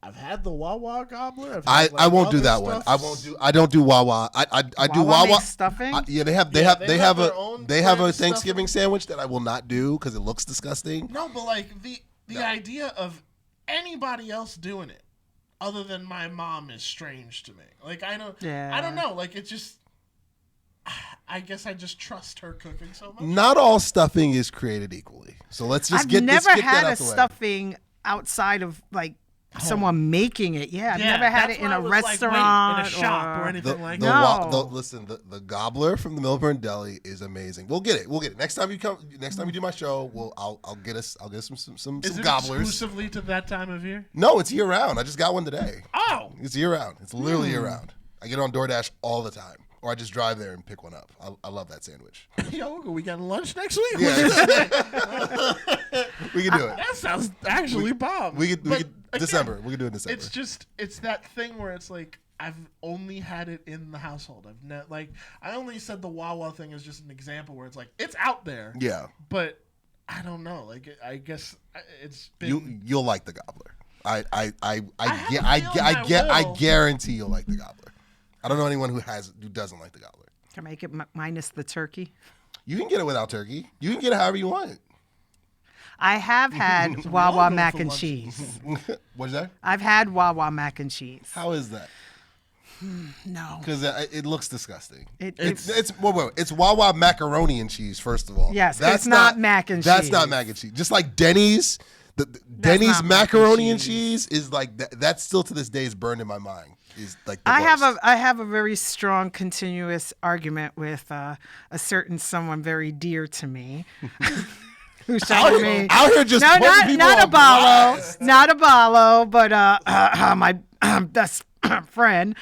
I've had the Wawa gobbler. I won't do that one. I don't do Wawa. I do Wawa makes stuffing? Yeah, they have they have their own brand a Thanksgiving stuffing. sandwich that I will not do because it looks disgusting. No, but like the idea of anybody else doing it other than my mom is strange to me. Like I don't know. Like it just. I guess I just trust her cooking so much. Not all stuffing is created equally. So let's just I've never had that a out the way. stuffing outside of like someone making it. Yeah, I've never had that's it in why I a was like, wait, restaurant in a shop or anything like that. No. Listen, the gobbler from the Milburn Deli is amazing. We'll get it. Next time you do my show, I'll get us some Is it gobblers. exclusively to that time of year? No, it's year round. I just got one today. Oh, It's year round. It's literally year round. I get on DoorDash all the time. or I just drive there and pick one up. I love that sandwich. Yo, are we getting lunch next week? Yeah, we can do it. That sounds actually bomb. We could Again, December. We can do it in December. It's that thing where it's like I've only had it in the household. I only said the Wawa thing is just an example where it's like it's out there. Yeah, But I don't know. Like I guess it's been. you'll like the gobbler. I will. guarantee you'll like the gobbler. I don't know anyone who doesn't like the gobbler. Can I make it minus the turkey? You can get it without turkey. You can get it however you want. I have had Wawa going mac for and lunch. cheese. What's that? I've had Wawa mac and cheese. How is that? No. Because it looks disgusting. It's It's Wawa macaroni and cheese. First of all, Yes, it's not mac and That's cheese. not mac and chease. Just like Denny's, Denny's not mac and macaroni and cheese. cheese is like that's still to this day is burned in my mind. Is like the I worst. have a very strong continuous argument with a certain someone very dear to me. Who's telling me out here just no, putting people not on blast. not Aballo, but my best friend.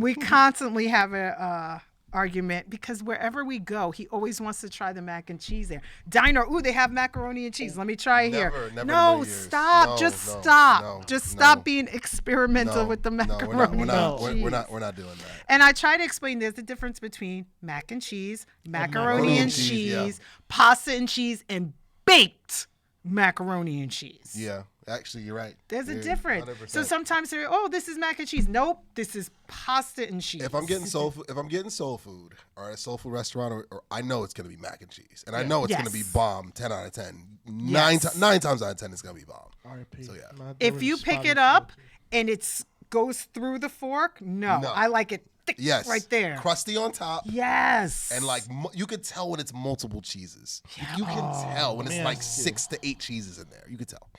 We constantly have a argument because wherever we go, he always wants to try the mac and cheese there. Diner, ooh, they have macaroni and cheese. Let me try it here. Never in a No, million years. stop. No, Just no, stop. no, Just no. stop being experimental with the macaroni we're not, and cheese. we're not doing that. And I try to explain there's the difference between mac and cheese, macaroni and cheese, pasta and cheese, and baked macaroni and cheese. Yeah, actually, you're right. There's a You're difference. 100%. So sometimes they're, oh, this is mac and cheese. Nope, this is pasta and cheese. If I'm getting soul food, or at a soul food restaurant, or I know it's gonna be mac and cheese, and I know it's gonna be Yes. bomb. 10 out of 10. Yes. 9 times out of 10, it's gonna be bomb. R.I.P. So, yeah. if you pick it up and it goes through the fork, no, No. I like it thick Yes, right there. crusty on top. Yes. And like you could tell when it's multiple cheeses. You can tell when it's man. like 6 to 8 cheeses in there. You could tell.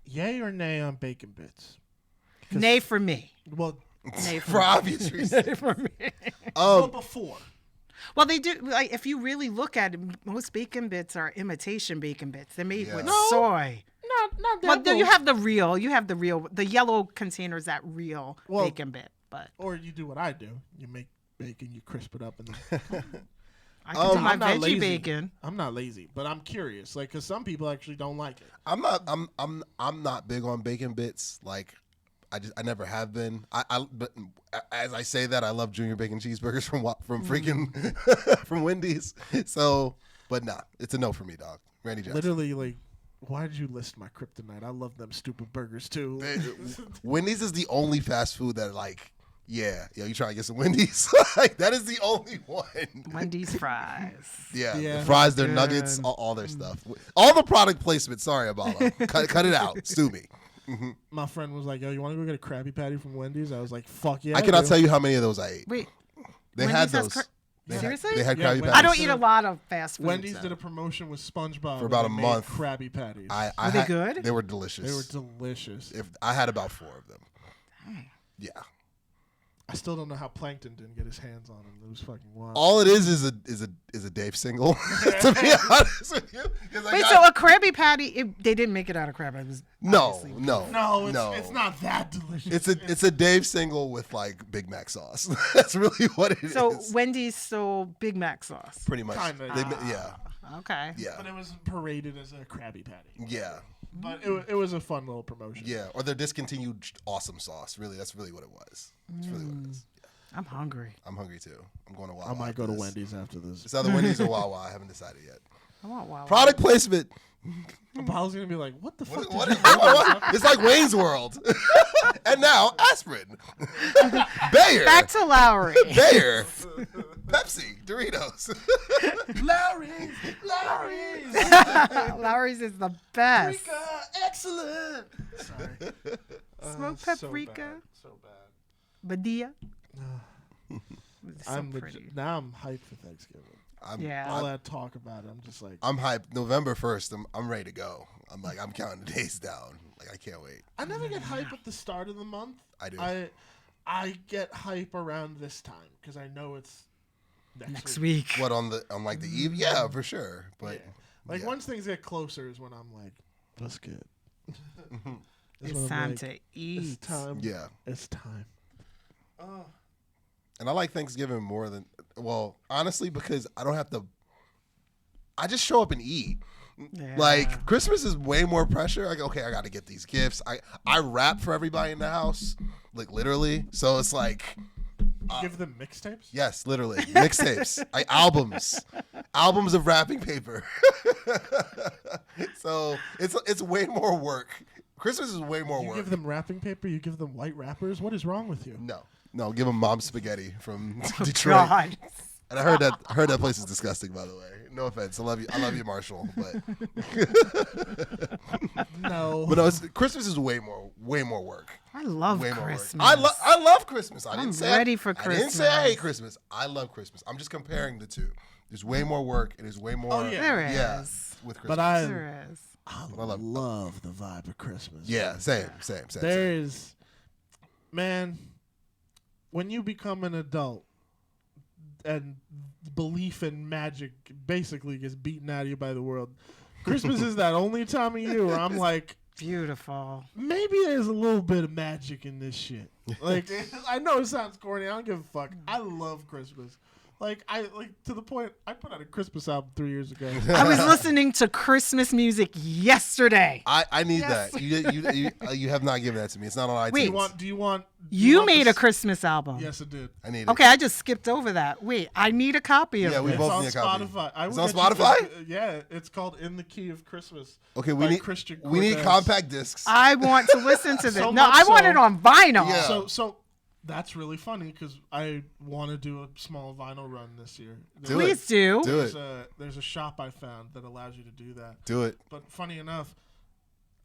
Yay or nay on bacon bits? Nay for me. Well, Nay For obvious reasons. Nay for me. well before. Well, they do. Like, if you really look at it, most bacon bits are imitation bacon bits. They're made with Yeah. soy. Not that. Well, then you have the real. You have the real. The yellow container is that real Well- bacon bit. But Or you do what I do. You make bacon, you crisp it up, and then I can do my I'm not veggie lazy. bacon. I'm not lazy, but I'm curious, like, because some people actually don't like it. I'm not big on bacon bits. Like I never have been. But as I say that, I love junior bacon cheeseburgers from freaking from Wendy's. So, but nah, it's a no for me, dog. Randy Johnson. Literally, like, why did you list my kryptonite? I love them stupid burgers too. Wendy's is the only fast food that like, yeah, yo, you trying to get some Wendy's? Like that is the only one. Wendy's fries. Yeah, Yeah, the fries, their good. nuggets, all their stuff, all the product placement. Sorry, Aballo. cut it out. Sue me. My friend was like, "Yo, you want to go get a Krabby Patty from Wendy's?" I was like, "Fuck yeah!" I cannot tell you how many of those I ate. Wait, They Wendy's had has those. seriously? They had Yeah, Krabby Wendy's. Patties. I don't eat a lot of fast food. Wendy's did a promotion with SpongeBob For about where a they made month. Krabby Patties. Were they good? They were delicious. They were delicious. If I had about 4 of them. Yeah. I still don't know how Plankton didn't get his hands on them. It was fucking wild. All it is a Dave single. To be honest with you. 'Cause I Wait, got- so a Krabby Patty? They didn't make it out of crab. It was no. no, it's not that delicious. It's a Dave single with like Big Mac sauce. That's really what it is. So Wendy's sold Big Mac sauce. Pretty much. Kinda. Yeah. Okay. Yeah. But it was paraded as a Krabby Patty. Yeah. But it was a fun little promotion. Yeah. Or their discontinued awesome sauce. Really, that's really what it was. That's really what it is. I'm hungry. I'm hungry too. I'm going to Wawa. I might go after to this. Wendy's after this. It's either Wendy's or Wawa. I haven't decided yet. I want Wawa. Product placement. Apollo's gonna be like, "What the fuck?" What did is, you do?" what? It's like Wayne's World. And now aspirin. Bayer. Back to Lowry. Bayer. Pepsi. Doritos. Lowry's. Lowry's is the best. Paprika, excellent. Sorry. Smoked So paprika. bad. So bad. Badia. It's so I'm pretty. now I'm hyped for Thanksgiving. Yeah. All that talk about it, I'm just like, I'm hyped. November 1st, I'm ready to go. I'm counting the days down. Like I can't wait. I never get hype at the start of the month. I do. I get hype around this time because I know it's Next week. What on like the eve? Yeah, for sure. But Like yeah. once things get closer is when I'm like, let's get. It's time to eat. It's time. Yeah. It's time. And I like Thanksgiving more than, well, honestly, because I don't have to, I just show up and eat. Yeah. Like, Christmas is way more pressure. Like, okay, I got to get these gifts. I wrap for everybody in the house, like, literally. So it's like, You give them mixtapes? yes, literally. Mixtapes. Albums of wrapping paper. So it's way more work. Christmas is way more You work. give them wrapping paper? You give them white wrappers? What is wrong with you? No, give them Mom's Spaghetti from Detroit. God. And I heard that place is disgusting, by the way. No offense. I love you, Marshall. But No. no, Christmas is way more work. I love Way more Christmas. work. I love Christmas. I I'm didn't say ready for I didn't say I Christmas. hate Christmas. I love Christmas. I'm just comparing the two. There's way more work. It is way more. Oh, yeah. There is. Yeah, with Christmas. But I There is. love the vibe of Christmas. Yeah, same. There's, man, when you become an adult and belief in magic basically gets beaten out of you by the world, Christmas is that only time of year where I'm like, Beautiful. maybe there's a little bit of magic in this shit. Like, I know it sounds corny. I don't give a fuck. I love Christmas. Like to the point, I put out a Christmas album 3 years ago. I was listening to Christmas music yesterday. I need Yes. that. You have not given that to me. It's not on iTunes. Wait. Do you want You want made this? a Christmas album. Yes, it did. I need it. Okay, I just skipped over that. Wait, I need a copy of Yeah, we this. both It's need on a copy. Spotify. I It's will on get you Spotify? this- yeah, it's called "In the Key of Christmas." Okay, by Christian we need Cortez. compact discs. I want to listen to this. So No, much I want so- it on vinyl. Yeah. So that's really funny because I want to do a small vinyl run this year. Do Please it. do. Do it. There's a shop I found that allows you to do that. Do it. But funny enough,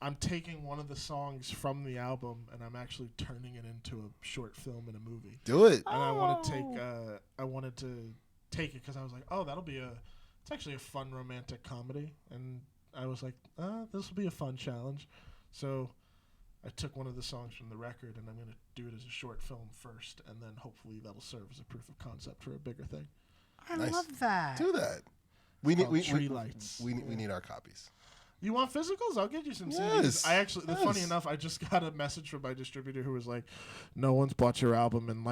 I'm taking one of the songs from the album and I'm actually turning it into a short film and a movie. Do it. And I want to take. Oh. I wanted to take it because I was like, oh, that'll be It's actually a fun romantic comedy, and I was like, this will be a fun challenge. So I took one of the songs from the record, and I'm going to do it as a short film first, and then hopefully that'll serve as a proof of concept for a bigger thing. I Nice. love that. Do that. We need Called Tree Lights. We need our copies. You want physicals? I'll get you some Yes. CDs. Funny enough, I just got a message from my distributor who was like, "No one's bought your album in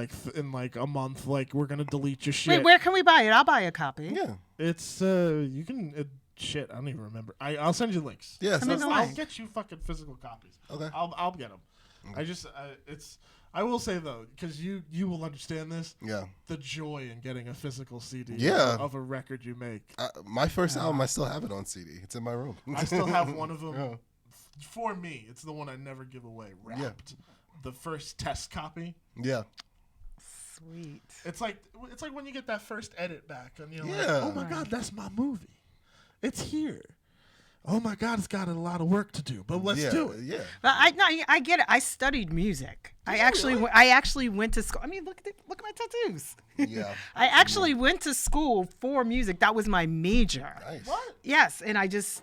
like a month. Like, we're gonna delete your shit." Wait, where can we buy it? I'll buy a copy. Yeah. It's you can shit. I don't even remember. I'll send you links. Yeah. Send me the I'll link. get you fucking physical copies. Okay. I'll get them. I will say though, because you will understand this. Yeah. The joy in getting a physical CD Yeah. of a record you make. My first album, I still have it on CD. It's in my room. I still have one of them. Yeah. For me, it's the one I never give away. Wrapped. Yeah. The first test copy. Yeah. Sweet. It's like when you get that first edit back, and you're like, Yeah. "Oh my god, that's my movie. It's here. Oh my god, it's got a lot of work to do, but let's Yeah. do it." Yeah. But I get it. I studied music. I actually went to school. I mean, look at my tattoos. Yeah. I actually went to school for music. That was my major. Nice. What? Yes, and I just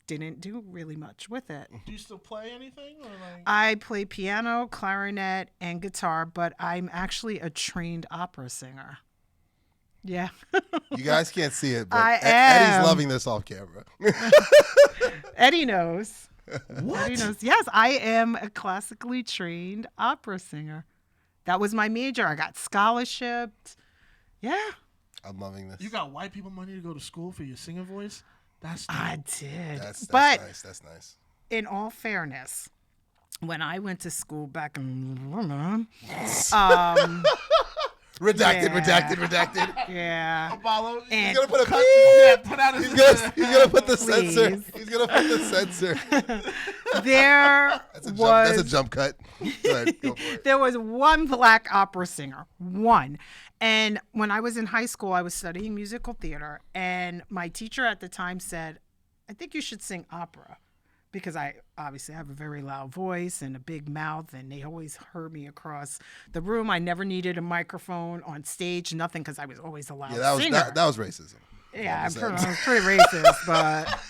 didn't do really much with it. Do you still play anything? Or like... I play piano, clarinet, and guitar, but I'm actually a trained opera singer. Yeah. You guys can't see it, but I Eddie's am. loving this off camera. Eddie knows. What? Eddie knows. Yes, I am a classically trained opera singer. That was my major. I got scholarshiped. Yeah, I'm loving this. You got white people money to go to school for your singing voice? That's I did. That's but nice. That's nice. in all fairness, when I went to school back in Redacted, Yeah. redacted. yeah. Aballo, And He's gonna put a cut, beep. put out his He's gonna put the censor. Please. He's gonna put the censor. there That's a jump. was That's a jump cut. Go ahead, go for it. there was one black opera singer, one. And when I was in high school, I was studying musical theater, and my teacher at the time said, "I think you should sing opera." Because I obviously have a very loud voice and a big mouth, and they always heard me across the room. I never needed a microphone on stage, nothing, because I was always a loud Yeah, that was singer. that was racism. Yeah, What was I that? was pretty racist, but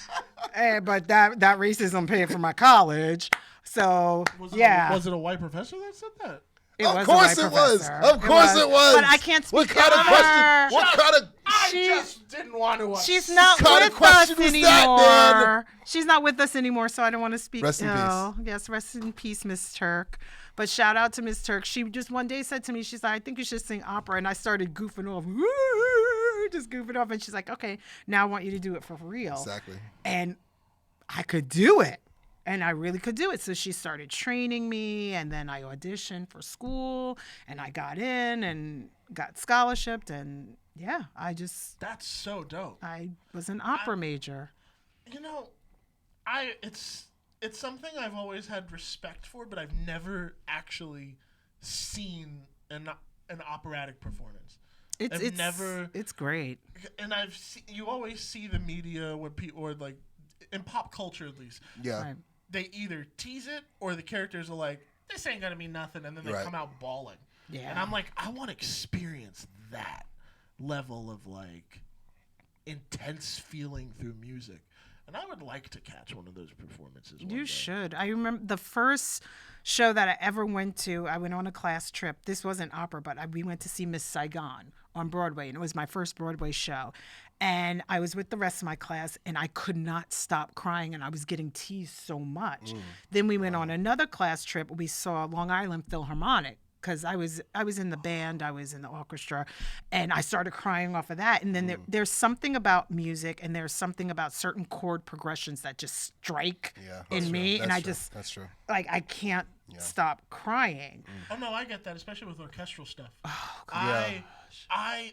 that racism paid for my college. So Was it yeah, was it a white professor that said that? It Of was course a white it was. professor. Of course it was. But I can't speak What kind to of her. question? What kind of? I She- just didn't want to. She's not kind of with us question was that, anymore. She's not with us anymore, so I don't want to speak Rest in ill. Yes, rest in peace, Miss Turk. But shout out to Miss Turk. She just one day said to me, she's like, I think you should sing opera. And I started goofing off, just goofing off. And she's like, okay, now I want you to do it for real. Exactly. And I could do it. And I really could do it. So she started training me. And then I auditioned for school. And I got in and got scholarshiped. And yeah, That's so dope. I was an opera major. You know, it's something I've always had respect for, but I've never actually seen an operatic performance. It's great. And you always see the media when people, or like in pop culture at least, Yeah. Right. they either tease it or the characters are like, this ain't gonna be nothing, and then they Right. come out bawling. Yeah. And I'm like, I want to experience that level of like intense feeling through music. And I would like to catch one of those performances. one You day. should. I remember the first show that I ever went to, I went on a class trip. This wasn't opera, but we went to see Miss Saigon on Broadway, and it was my first Broadway show. And I was with the rest of my class, and I could not stop crying, and I was getting teased so much. Then we went on another class trip. We saw Long Island Philharmonic, because I was in the band, I was in the orchestra, and I started crying off of that. And then there's something about music, and there's something about certain chord progressions that just strike in me, and That's true. like I can't stop crying. Oh no, I get that, especially with orchestral stuff. Oh,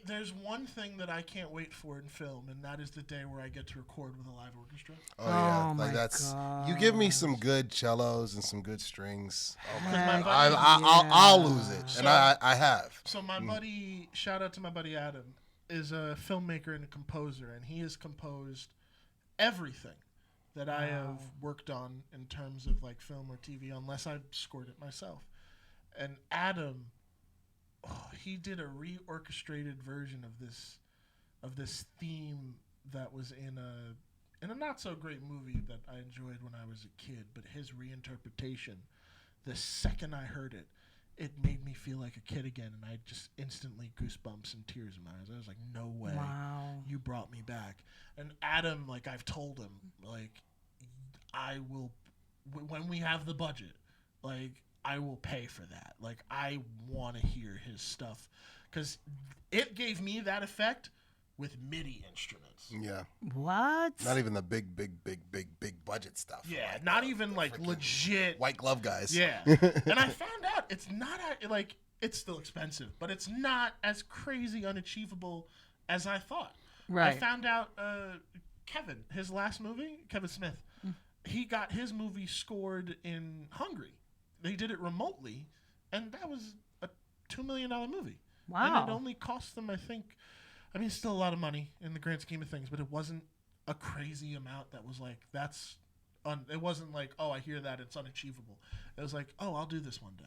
There's one thing that I can't wait for in film, and that is the day where I get to record with a live orchestra. Oh yeah, Oh, like my that's. You give me some good cellos and some good strings. Oh my Heck God. yeah. I'll lose it, and I have. So my buddy, shout out to my buddy Adam, is a filmmaker and a composer, and he has composed everything that I have worked on in terms of like film or TV, unless I've scored it myself. And Adam, he did a reorchestrated version of this theme that was in a not so great movie that I enjoyed when I was a kid. But his reinterpretation, the second I heard it, it made me feel like a kid again, and I just instantly goosebumps and tears in my eyes. I was like, no way. Wow. You brought me back. And Adam, like I've told him, like I will, when we have the budget, like I will pay for that. Like I want to hear his stuff, because it gave me that effect with MIDI instruments. Yeah. What? Not even the big budget stuff. Yeah, Like not the even like freaking legit. white glove guys. Yeah. And I found out it's not like it's still expensive, but it's not as crazy unachievable as I thought. Right. I found out Kevin, his last movie, Kevin Smith, he got his movie scored in Hungary. They did it remotely, and that was a $2 million movie. Wow. And it only cost them, I think, it's still a lot of money in the grand scheme of things, but it wasn't a crazy amount that was like, it wasn't like, oh, I hear that, it's unachievable. It was like, oh, I'll do this one day.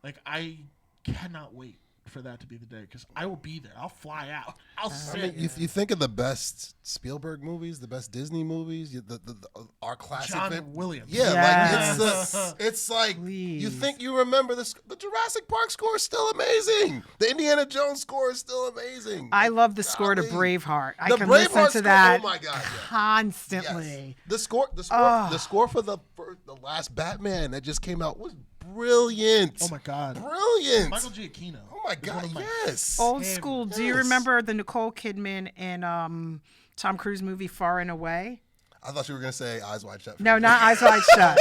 Like, I cannot wait for that to be the day, because I will be there. I'll fly out. I'll sit. I mean, you think of the best Spielberg movies, the best Disney movies, our classic. John Williams. Yeah, Yes. like it's like you Please. think you remember this. The Jurassic Park score is still amazing. The Indiana Jones score is still amazing. I love the score to Golly. Braveheart. I The can Braveheart listen to score- that oh my God, yeah. constantly. Yes. The score for the last Batman that just came out was brilliant. Oh my God. Brilliant. Michael Giacchino. Oh my is one God, of my yes. Old school. Do you Yes. remember the Nicole Kidman and Tom Cruise movie Far and Away? I thought you were gonna say Eyes Wide Shut. No, not Eyes Wide Shut.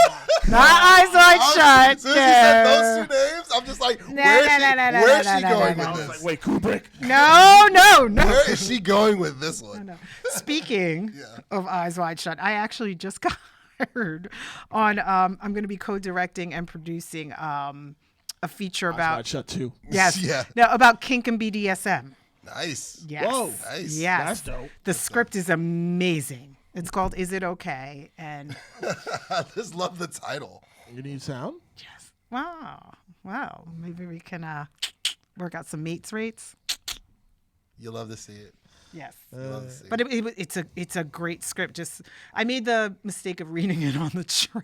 Not Eyes Wide Shut. As soon as you said those two names, I'm just like, where's she going I with was this? like, wait, Kubrick? No. Where is she going with this one? No. Speaking of Eyes Wide Shut, I actually just got hired on. I'm going to be co-directing and producing a feature about Wide Shut too. yes, Yeah. no, about kink and BDSM. Nice. Yes. Whoa. Nice. Yes. That's dope. The script is amazing. It's called Is It Okay? And I just love the title. You need sound? yes. Wow. Maybe we can work out some mates rates. You love to see it. Yes. Love to see But it's a great script. Just I made the mistake of reading it on the train.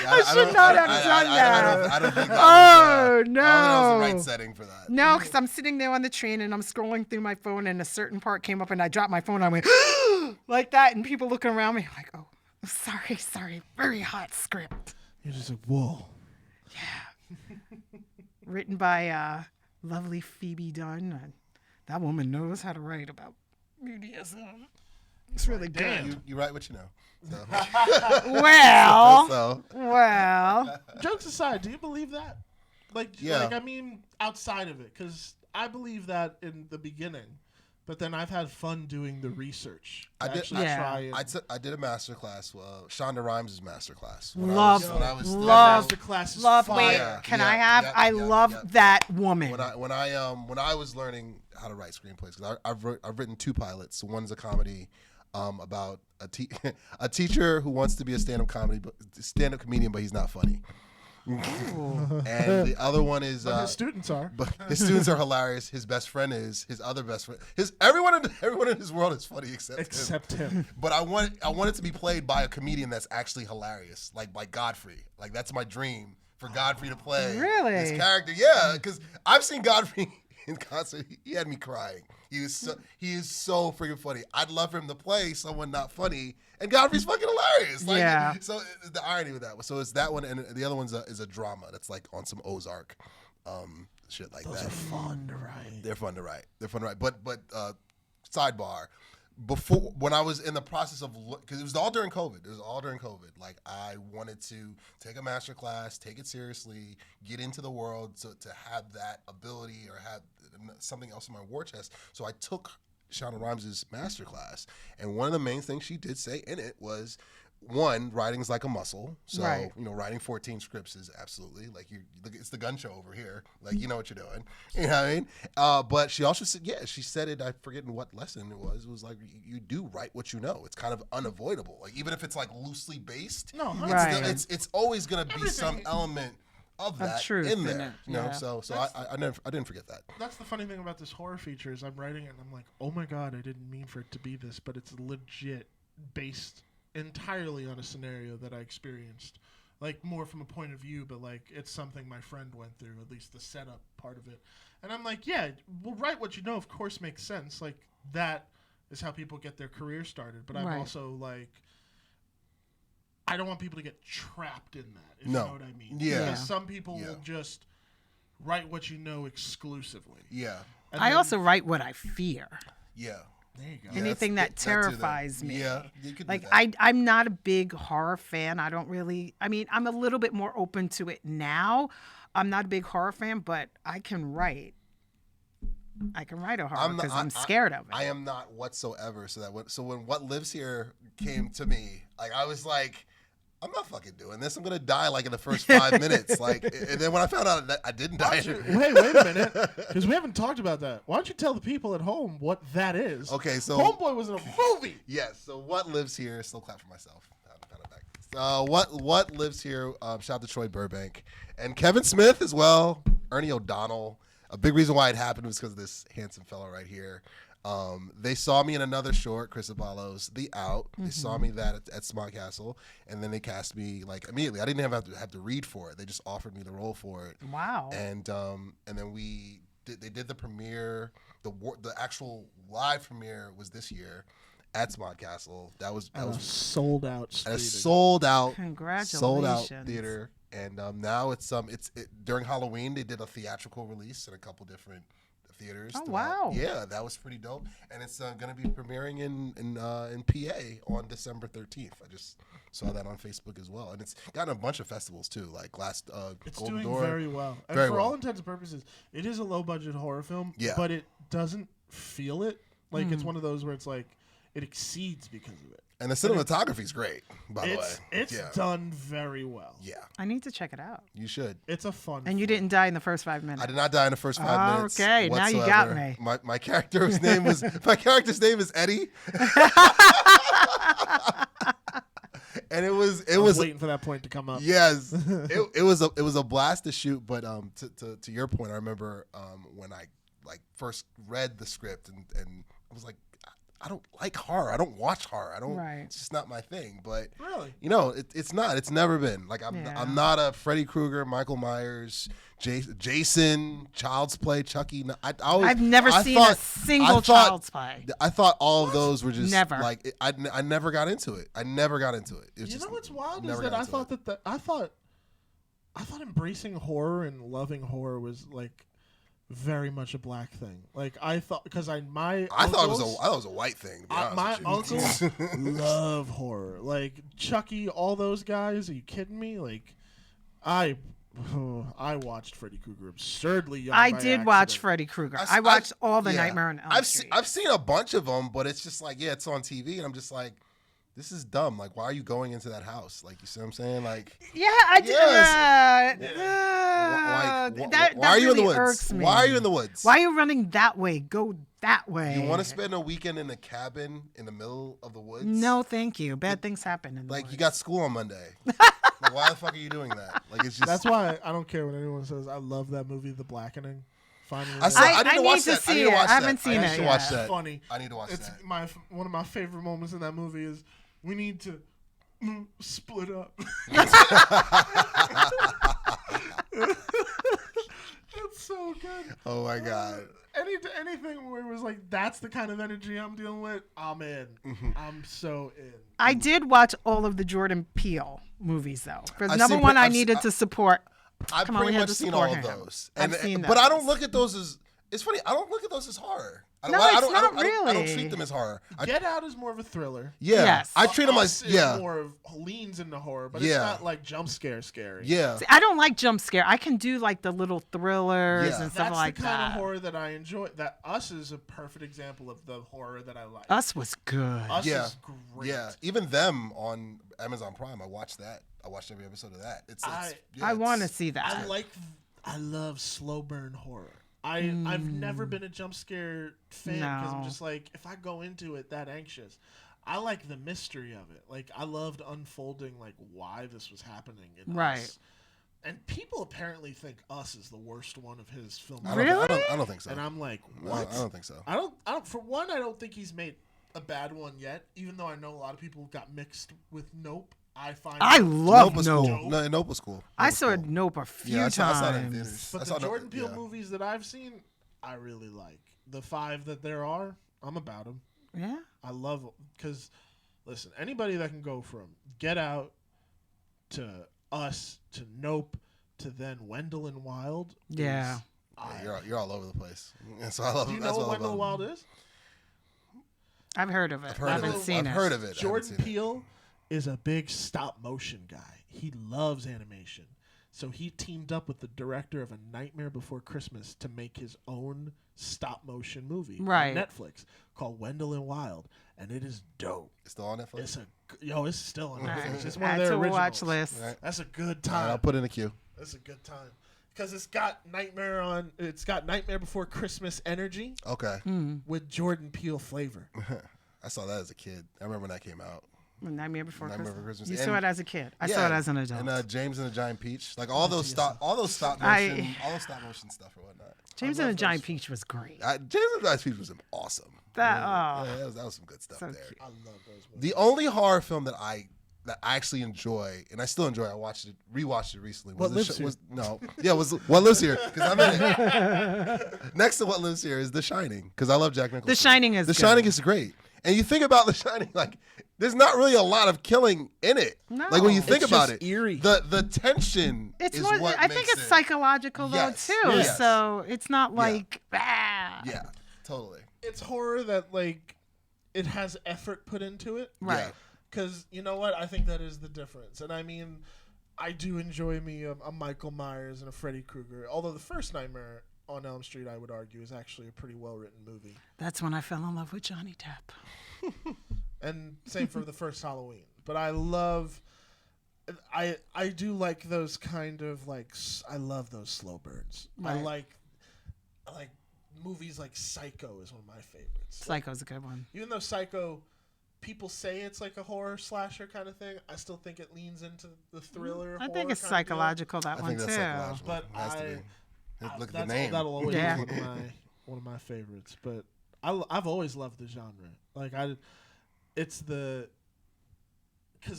I should not have done that. I don't think that Oh, was, I don't think that was the right no. setting for that. No, because I'm sitting there on the train and I'm scrolling through my phone and a certain part came up and I dropped my phone. I went like that, and people looking around me like, "Oh, sorry, very hot script." You're just like, whoa. Written by lovely Phoebe Dunn. That woman knows how to write about BDSM. It's really good. You write what you know. So. Well. Jokes aside, do you believe that? Like I mean, outside of it, because I believe that in the beginning, but then I've had fun doing the research. I did a master class. Shonda Rhimes' master class. Love. Master class is Wait, fire. I love that woman. When I was learning how to write screenplays, because I've written 2 pilots. So one's a comedy about a teacher who wants to be a stand-up comedian, but he's not funny. And the other one is his students are. But his students are hilarious. His best friend is his other best friend. Everyone in his world is funny except him. But I want it to be played by a comedian that's actually hilarious, like Godfrey. Like that's my dream for Godfrey to play this character. Yeah, because I've seen Godfrey in concert. He had me crying. He is so freaking funny. I'd love for him to play someone not funny, and Godfrey's fucking hilarious. Like, so the irony with that. So it's that one, and the other one's is a drama that's like on some Ozark, shit like that. Those are fun to write. They're fun to write. But sidebar. Before, when I was in the process of, because it was all during COVID. Like I wanted to take a master class, take it seriously, get into the world, to have that ability or have something else in my war chest. So I took Shonda Rhimes' master class, and one of the main things she did say in it was, one, writing is like a muscle. So, writing 14 scripts is absolutely like it's the gun show over here. Like, you know what you're doing. You know what I mean? But she also said, she said it, I forget in what lesson it was. It was like, you do write what you know. It's kind of unavoidable. Like, even if it's like loosely based, it's always going to be some element of that truth in there. In it. So I didn't forget that. That's the funny thing about this horror feature is I'm writing it and I'm like, oh my God, I didn't mean for it to be this, but it's legit based entirely on a scenario that I experienced, like more from a point of view, but like it's something my friend went through, at least the setup part of it. And I'm like, well, write what you know, of course, makes sense. Like that is how people get their career started. But I'm also like, I don't want people to get trapped in that, if you know what I mean. Yeah. Because some people will just write what you know exclusively. Yeah. And I also write what I fear. Yeah. There you go. Anything that terrifies me. Yeah, you could like do that. I'm not a big horror fan. I'm a little bit more open to it now. I'm not a big horror fan, but I can write a horror because I'm scared of it. I am not whatsoever. So when What Lives Here came to me, like I was like, I'm not fucking doing this. I'm gonna die like in the first 5 minutes. Like, and then when I found out that I didn't die, wait a minute, because we haven't talked about that. Why don't you tell the people at home what that is? Okay, so Homeboy was in a movie. Yes. So What Lives Here? Still clap for myself. What Lives Here? Shout out to Troy Burbank and Kevin Smith as well. Ernie O'Donnell. A big reason why it happened was because of this handsome fella right here. They saw me in another short, Chris Aballo's The Out. They saw me at Smart Castle, and then they cast me like immediately. I didn't have to read for it. They just offered me the role for it. Wow. And then they did the premiere. The actual live premiere was this year at Smart Castle. That was sold out. At a sold out. Congratulations. Sold out theater. And now it's during Halloween they did a theatrical release in a couple different theaters. Oh wow! Yeah, that was pretty dope, and it's going to be premiering in PA on December 13th. I just saw that on Facebook as well, and it's gotten a bunch of festivals too, like last it's Golden doing Door. very well. And for all intents and purposes, it is a low budget horror film. Yeah. But it doesn't feel it. Like it's one of those where it's like it exceeds because of it. And the cinematography is great, by the way. It's done very well. Yeah. I need to check it out. You should. It's a fun And you didn't die in the first 5 minutes. I did not die in the first 5 minutes. Okay, now you got me. My character's name is Eddie. And it was waiting for that point to come up. Yes. it was a blast to shoot, but to your point, I remember when I like first read the script and I was like, I don't like horror. I don't watch horror. I don't. Right. It's just not my thing. But Really, it's not. It's never been. Like I'm not a Freddy Krueger, Michael Myers, Jason, Child's Play, Chucky. I've never seen a single Child's Play. I thought all of those were just Never. like I never got into it. I never got into it. you know what's wild is that I thought embracing horror and loving horror was like very much a black thing. Like I thought, because I thought it was a white thing. To be honest my with you. uncles love horror. Like Chucky, all those guys. Are you kidding me? Like I watched Freddy Krueger absurdly young. I by did accident. watch Freddy Krueger. I watched all the Nightmare on Elm Street. I've seen a bunch of them, but it's just like, it's on TV, and I'm just like, this is dumb. Like, why are you going into that house? Like, you see what I'm saying? Like, yeah, I did. why are you in the woods? Irks me. Why are you in the woods? Why are you running that way? Go that way. You want to spend a weekend in a cabin in the middle of the woods? No, thank you. Bad things happen in the Like, woods. you got school on Monday. Like, why the fuck are you doing that? Like, it's just. That's why I don't care what anyone says. I love that movie, The Blackening. Finally, I need to watch need to that. see it. I haven't seen I it need to yet. watch that. It's funny. I need to watch It's that. one of my favorite moments in that movie is we need to split up. That's so good. Oh my god. Anything where it was like, that's the kind of energy I'm dealing with, I'm in. I'm so in. I did watch all of the Jordan Peele movies, though. For I've number seen- one, I I've- needed to support. I've Come on, pretty we had much to seen all support of him. those, I've seen but I don't those. look at those as. It's funny. I don't look at those as horror. I No, don't, it's I don't, not I don't, I don't really. treat them as horror. Get Out is more of a thriller. Yeah, Yes. I treat them Us like is more of leans into horror, but it's Yeah. not like jump scary. Yeah, See, I don't like jump scare. I can do like the little thrillers Yeah. and stuff That's like the kind that. of horror that I enjoy. That Us is a perfect example of the horror that I like. Us was good. Us Yeah. is great. yeah. Even them on Amazon Prime, I watched that. I watched every episode of that. I want to see that. I love slow burn horror. I've never been a jump scare fan because I'm No. just like, if I go into it that anxious, I like the mystery of it. Like I loved unfolding like why this was happening in Right. Us. And people apparently think Us is the worst one of his films. I Really? don't think so. And I'm like, No, what? I don't think so. I don't. For one, I don't think he's made a bad one yet. Even though I know a lot of people got mixed with Nope. I love Nope was Nope. cool. No, Nope was cool. I Nope saw was cool. Nope a few Yeah, I saw that in times. theaters. But I the saw Jordan Peele yeah. movies that I've seen, I really like. The 5 that there are, I'm about them. Yeah. I love because, listen, anybody that can go from Get Out to Us to Nope to then Wendell and Wild. Yeah. You're all over the place. And so I love. Do you that's know what what I Wendell love. Wild is? I've heard of it. I've heard I of haven't it. seen I've it. heard of it. Jordan Peele is a big stop motion guy. He loves animation. So he teamed up with the director of A Nightmare Before Christmas to make his own stop motion movie Right. on Netflix called Wendell and Wild, and it is dope. It's still on Netflix. It's still on All right. Netflix. It's one Add of their to a originals. watch list. Right. That's a good All right, time. I'll put in a queue. That's a good time because it's got Nightmare Before Christmas energy Okay. with Jordan Peele flavor. I saw that as a kid. I remember when that came out. Nightmare Before Nightmare Christmas. Before Christmas. You And- saw it as a kid. I Yeah, saw it as an adult. And James and the Giant Peach, like all those stop motion, all those stop motion stuff or whatnot. James and the Giant Peach was great. James and the Giant Peach was awesome. That That was some good stuff so there. cute. I love those movies. The only horror film that I actually enjoy, and I still enjoy, I rewatched it recently. What Lives Here? Was What Lives Here, because I'm in it. Next to What Lives Here is The Shining, because I love Jack Nicholson. The Shining is The good. Shining is great, and you think about The Shining, like there's not really a lot of killing in it. No. Like when you think It's about just it, eerie. the tension It's is more. what I makes think it's it. psychological Yes, though too. yes. So it's not like Yeah, totally. It's horror that like it has effort put into it. Right. Yeah. Because you know what? I think that is the difference. And I mean, I do enjoy me a Michael Myers and a Freddy Krueger. Although the first Nightmare on Elm Street, I would argue, is actually a pretty well-written movie. That's when I fell in love with Johnny Depp. And same for the first Halloween. But I love... I do like those kind of like... I love those slow burns. I Right. like movies like Psycho is one of my favorites. Psycho's a good one. Even though Psycho... People say it's like a horror slasher kind of thing. I still think it leans into the thriller. I horror think it's kind of deal. psychological that I one think too. that's psychological. But It has to be. Look at the name. That'll always Yeah. be one of my one of my favorites. But I've always loved the genre. Like because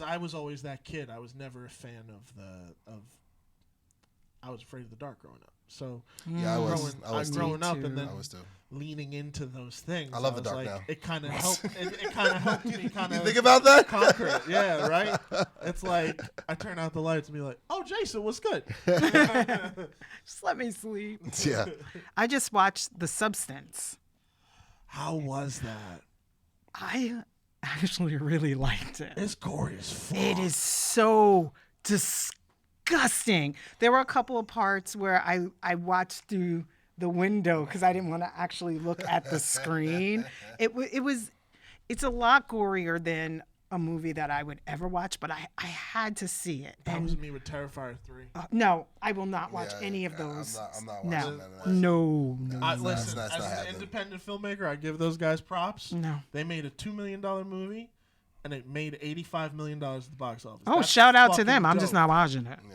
I was always that kid. I was never a fan of. I was afraid of the dark growing up. So Yeah, I was growing up and then I was too. leaning into those things. I love the was dark like, now. It kind of helped. It kind of helped me kind You of think about that? conquer it. Yeah, right. It's like I turn out the lights and be like, "Oh, Jason, what's good?" Just let me sleep. Yeah. I just watched The Substance. How was that? I actually really liked it. It's gory as fuck. It is so disgusting. There were a couple of parts where I watched through the window because I didn't want to actually look at the screen. It's a lot gorier than a movie that I would ever watch, but I had to see it. That was me with Terrifier 3. No, I will not watch any of those. I'm not watching none of that. No. Listen, that's as not an happening. independent filmmaker, I give those guys props. No. They made a $2 million movie, and it made $85 million at the box office. Oh, That's shout out to fucking them. I'm just dope. not watching it. Yeah.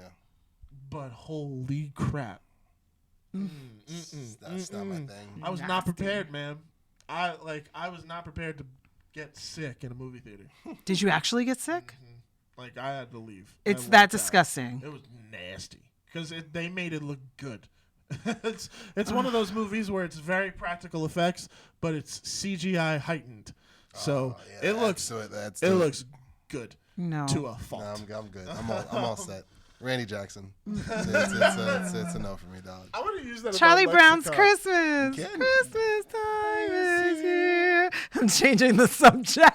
But holy crap. That's not my thing. I was not prepared, man. I was not prepared to get sick in a movie theater. Did you actually get sick? Like, I had to leave. It's I that walked out. disgusting. It was nasty because they made it look good. it's one of those movies where it's very practical effects, but it's CGI heightened. So Yeah, it looks that's it looks good No. to a fault. No, I'm good. I'm all set. Randy Jackson. It's a no for me, dog. I want to use that. Charlie about Brown's lexicon. Christmas. You can. Christmas time is here. I'm changing the subject.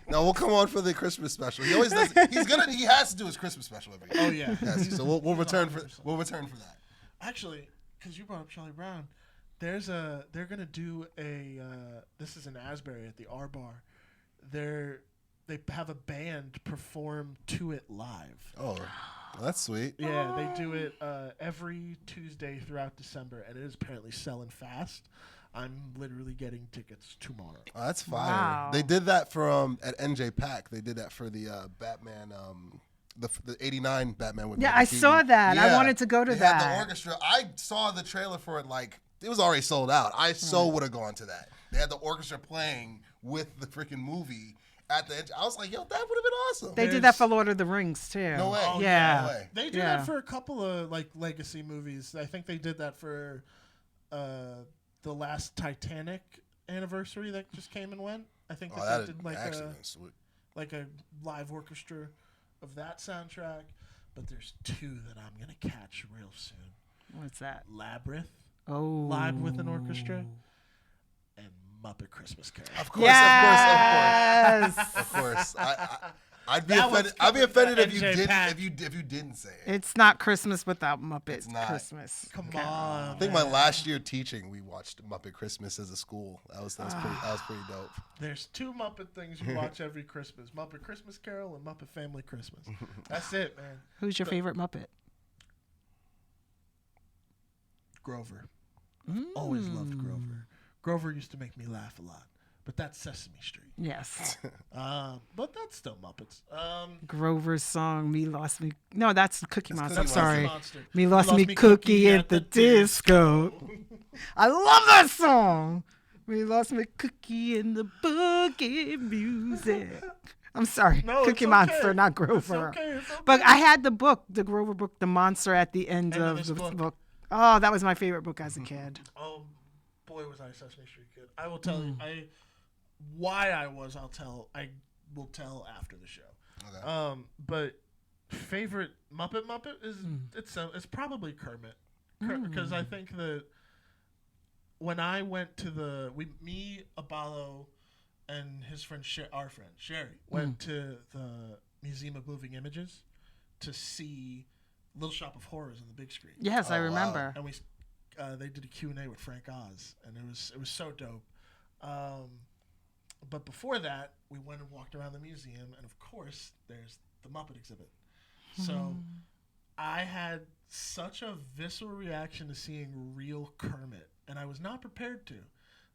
No, we'll come on for the Christmas special. He always does. He has to do his Christmas special every year. Oh yeah. He has to. So we'll return for that. Actually, because you brought up Charlie Brown, they're gonna do a this is in Asbury at the R Bar. They have a band perform To It live. Oh, that's sweet. Yeah, they do it every Tuesday throughout December, and it is apparently selling fast. I'm literally getting tickets tomorrow. Oh, that's fire. Wow. They did that for at NJ Pack. They did that for the Batman, the '89 Batman with. Yeah, Michael I saw Keaton. that. I Yeah. wanted to go to They that. had the orchestra. I saw the trailer for it. Like it was already sold out. I so would have gone to that. They had the orchestra playing with the freaking movie at the edge. I was like, yo, that would have been awesome. They did that for Lord of the Rings too. No way. Yeah. No way. They do Yeah. that for a couple of like legacy movies. I think they did that for the last Titanic anniversary that just came and went. I think that they did like actually been sweet. like a live orchestra of that soundtrack. But there's two that I'm gonna catch real soon. What's that? Labyrinth Oh. live with an orchestra and Muppet Christmas Carol. Of course, Yes. of course. I'd be That offended. one's I'd be coming offended to if you NJ didn't. Pack. If you didn't say it. It's not Christmas without Muppet It's not. Christmas. Come Okay. on. I think my last year teaching, we watched Muppet Christmas as a school. That was pretty dope. There's two Muppet things you watch every Christmas: Muppet Christmas Carol and Muppet Family Christmas. That's it, man. Who's your favorite Muppet? Grover. I've always loved Grover. Grover used to make me laugh a lot, but that's Sesame Street. Yes. But that's still Muppets. Grover's song, Me Lost Me. No, that's Cookie Monster. I'm Cookie sorry. Monster. Me Lost Me Cookie at the disco. I love that song. We lost me cookie in the boogie music. I'm sorry. No, Cookie it's Monster, okay. not Grover. It's okay. But I had the book, the Grover book, The Monster at the end End of of this the book. book. Oh, that was my favorite book as a kid. Oh, boy, was I a Sesame Street kid. I will tell you. Why I was, I will tell after the show. Okay. But favorite Muppet is it's probably Kermit, because I think that when I went to me, Aballo, and his friend our friend Sherry went to the Museum of Moving Images to see Little Shop of Horrors on the big screen. Yes, I wow. remember. And they did a Q&A with Frank Oz, and it was so dope. But before that, we went and walked around the museum, and of course, there's the Muppet exhibit. So I had such a visceral reaction to seeing real Kermit, and I was not prepared to.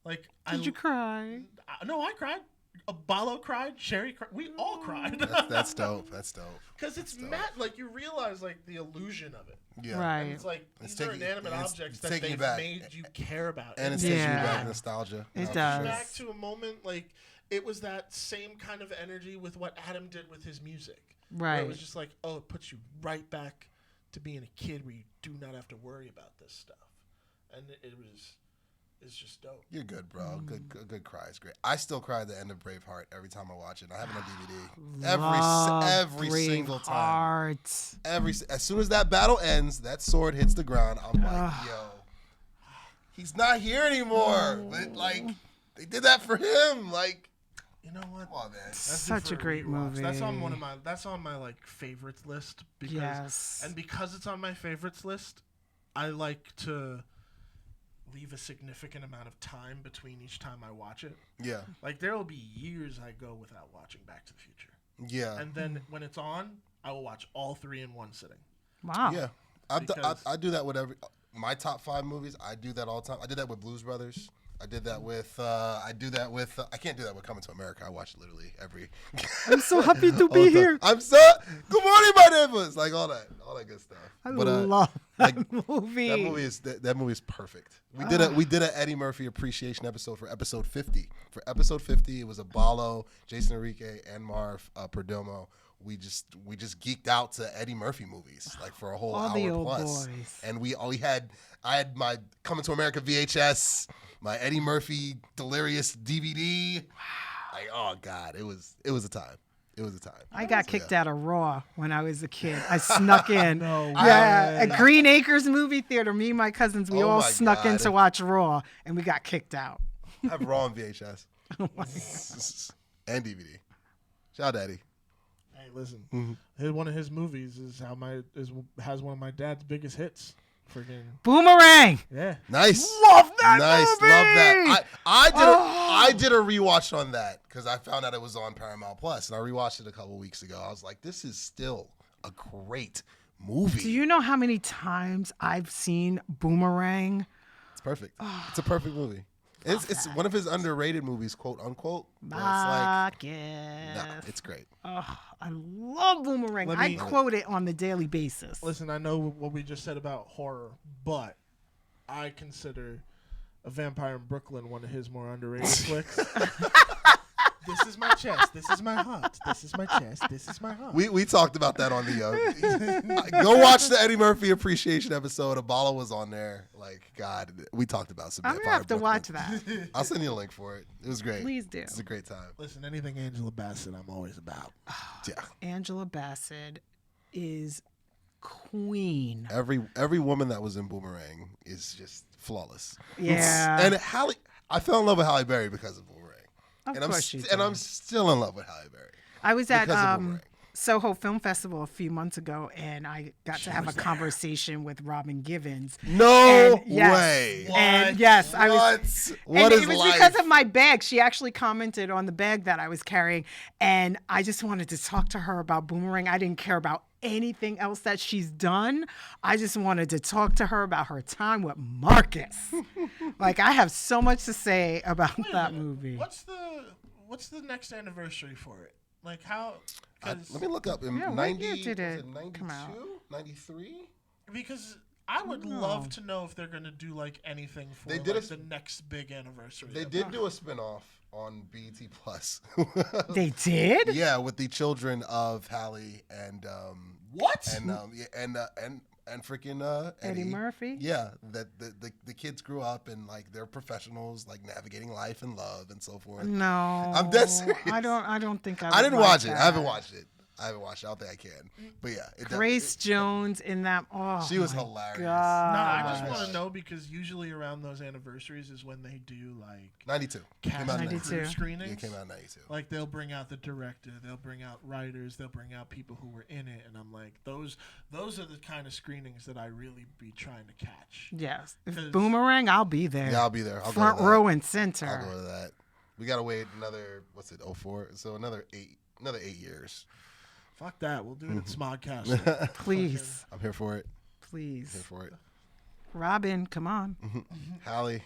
Like, Did you cry? No, I cried Aballo cried, Sherry cried. We all cried. That's dope. That's dope. Because it's mad. Like, you realize, like, the illusion of it. Yeah. Right. And it's like, these are inanimate objects that taking you they've back. made you care about. And it's taking you back nostalgia. It for does. sure. Back to a moment, like, it was that same kind of energy with what Adam did with his music. Right. Where it was just like, oh, it puts you right back to being a kid where you do not have to worry about this stuff. And it's just dope. You're good, bro. Good cry is great. I still cry at the end of Braveheart every time I watch it. I have it on DVD. Every single time. As soon as that battle ends, that sword hits the ground, I'm like, yo, he's not here anymore. But like, they did that for him. Like, you know what? Come on, man. That's Such a great movie. That's on my like favorites list because it's on my favorites list. I like to leave a significant amount of time between each time I watch it. Yeah. Like, there will be years I go without watching Back to the Future. Yeah. And then when it's on, I will watch all three in one sitting. Wow. Yeah. I do that with my top 5 movies. I do that all the time. I did that with Blues Brothers. I did that with, I can't do that with Coming to America. I watch literally every. I'm so happy to be here. I'm so, good morning, my neighbors. Like all that good stuff. I love that movie. That movie is perfect. We did an Eddie Murphy appreciation episode for episode 50. For episode 50, it was Aballo, Jason Enrique, and Marv Perdomo. We just geeked out to Eddie Murphy movies like for a whole All hour the old plus. boys. And I had my Coming to America VHS, my Eddie Murphy Delirious DVD. Like, oh God, it was a time. It was a time. I got kicked out of Raw when I was a kid. I snuck in. No Yeah, at Green Acres movie theater. Me and my cousins, we all my snuck in God. to watch Raw, and we got kicked out. I have Raw on VHS Oh my God. and DVD. Shout out to Eddie. Hey, listen. One of his movies has one of my dad's biggest hits. Freaking Boomerang. yeah. Nice. Love that Nice. movie. Love that. I did a rewatch on that because I found out it was on Paramount Plus, and I rewatched it a couple weeks ago. I was like, this is still a great movie. Do you know how many times I've seen Boomerang? It's perfect. It's a perfect movie. It's one of his underrated movies, quote unquote. But it's great. Oh, I love Boomerang. I quote it on the daily basis. Listen, I know what we just said about horror, but I consider A Vampire in Brooklyn one of his more underrated flicks. This is my chest. This is my heart. This is my chest. This is my heart. We talked about that on the go watch the Eddie Murphy appreciation episode. Aballo was on there. Like, God, we talked about some. I'm gonna have to watch that. I'll send you a link for it. It was great. Please do. It's a great time. Listen, anything Angela Bassett, I'm always about. Yeah. Angela Bassett is queen. Every woman that was in Boomerang is just flawless. Yeah. And I fell in love with Halle Berry because of Boomerang. Of course you did. And I'm still in love with Halle Berry. I was at Boomerang. Soho Film Festival a few months ago, and I got to have a conversation with Robin Givens. No yes, way. And yes, I was. What is it was life? because of my bag. She actually commented on the bag that I was carrying, and I just wanted to talk to her about Boomerang. I didn't care about anything else that she's done. I just wanted to talk to her about her time with Marcus. Like, I have so much to say about that movie. What's the next anniversary for it? Like, how? Let me look up. In Yeah, what 90, year did was it come out? 93? Because I would love to know if they're going to do, like, anything for the next big anniversary. They did do a spinoff on BET Plus. They did? Yeah, with the children of Halle and what? And freaking Eddie Murphy? Yeah, that the kids grew up and like they're professionals, like navigating life and love and so forth. No, I'm dead serious. I don't think I didn't watch it. I haven't watched it. I don't think I can. But yeah, Grace Jones in that. Oh, she was my hilarious. God. No, I just want to know because usually around those anniversaries is when they do like 92. cast and 92. crew screenings. It came out in 92. Like they'll bring out the director, they'll bring out writers, they'll bring out people who were in it, and I'm like, those are the kind of screenings that I really be trying to catch. Yes, if Boomerang, I'll be there. Yeah, I'll be there. Front row and center. I'll go to that. We gotta wait another 04? So another 8 years. Fuck that. We'll do it at Smodcast. Please. I'm here for it. Please. Here for it. Robin, come on. Halle.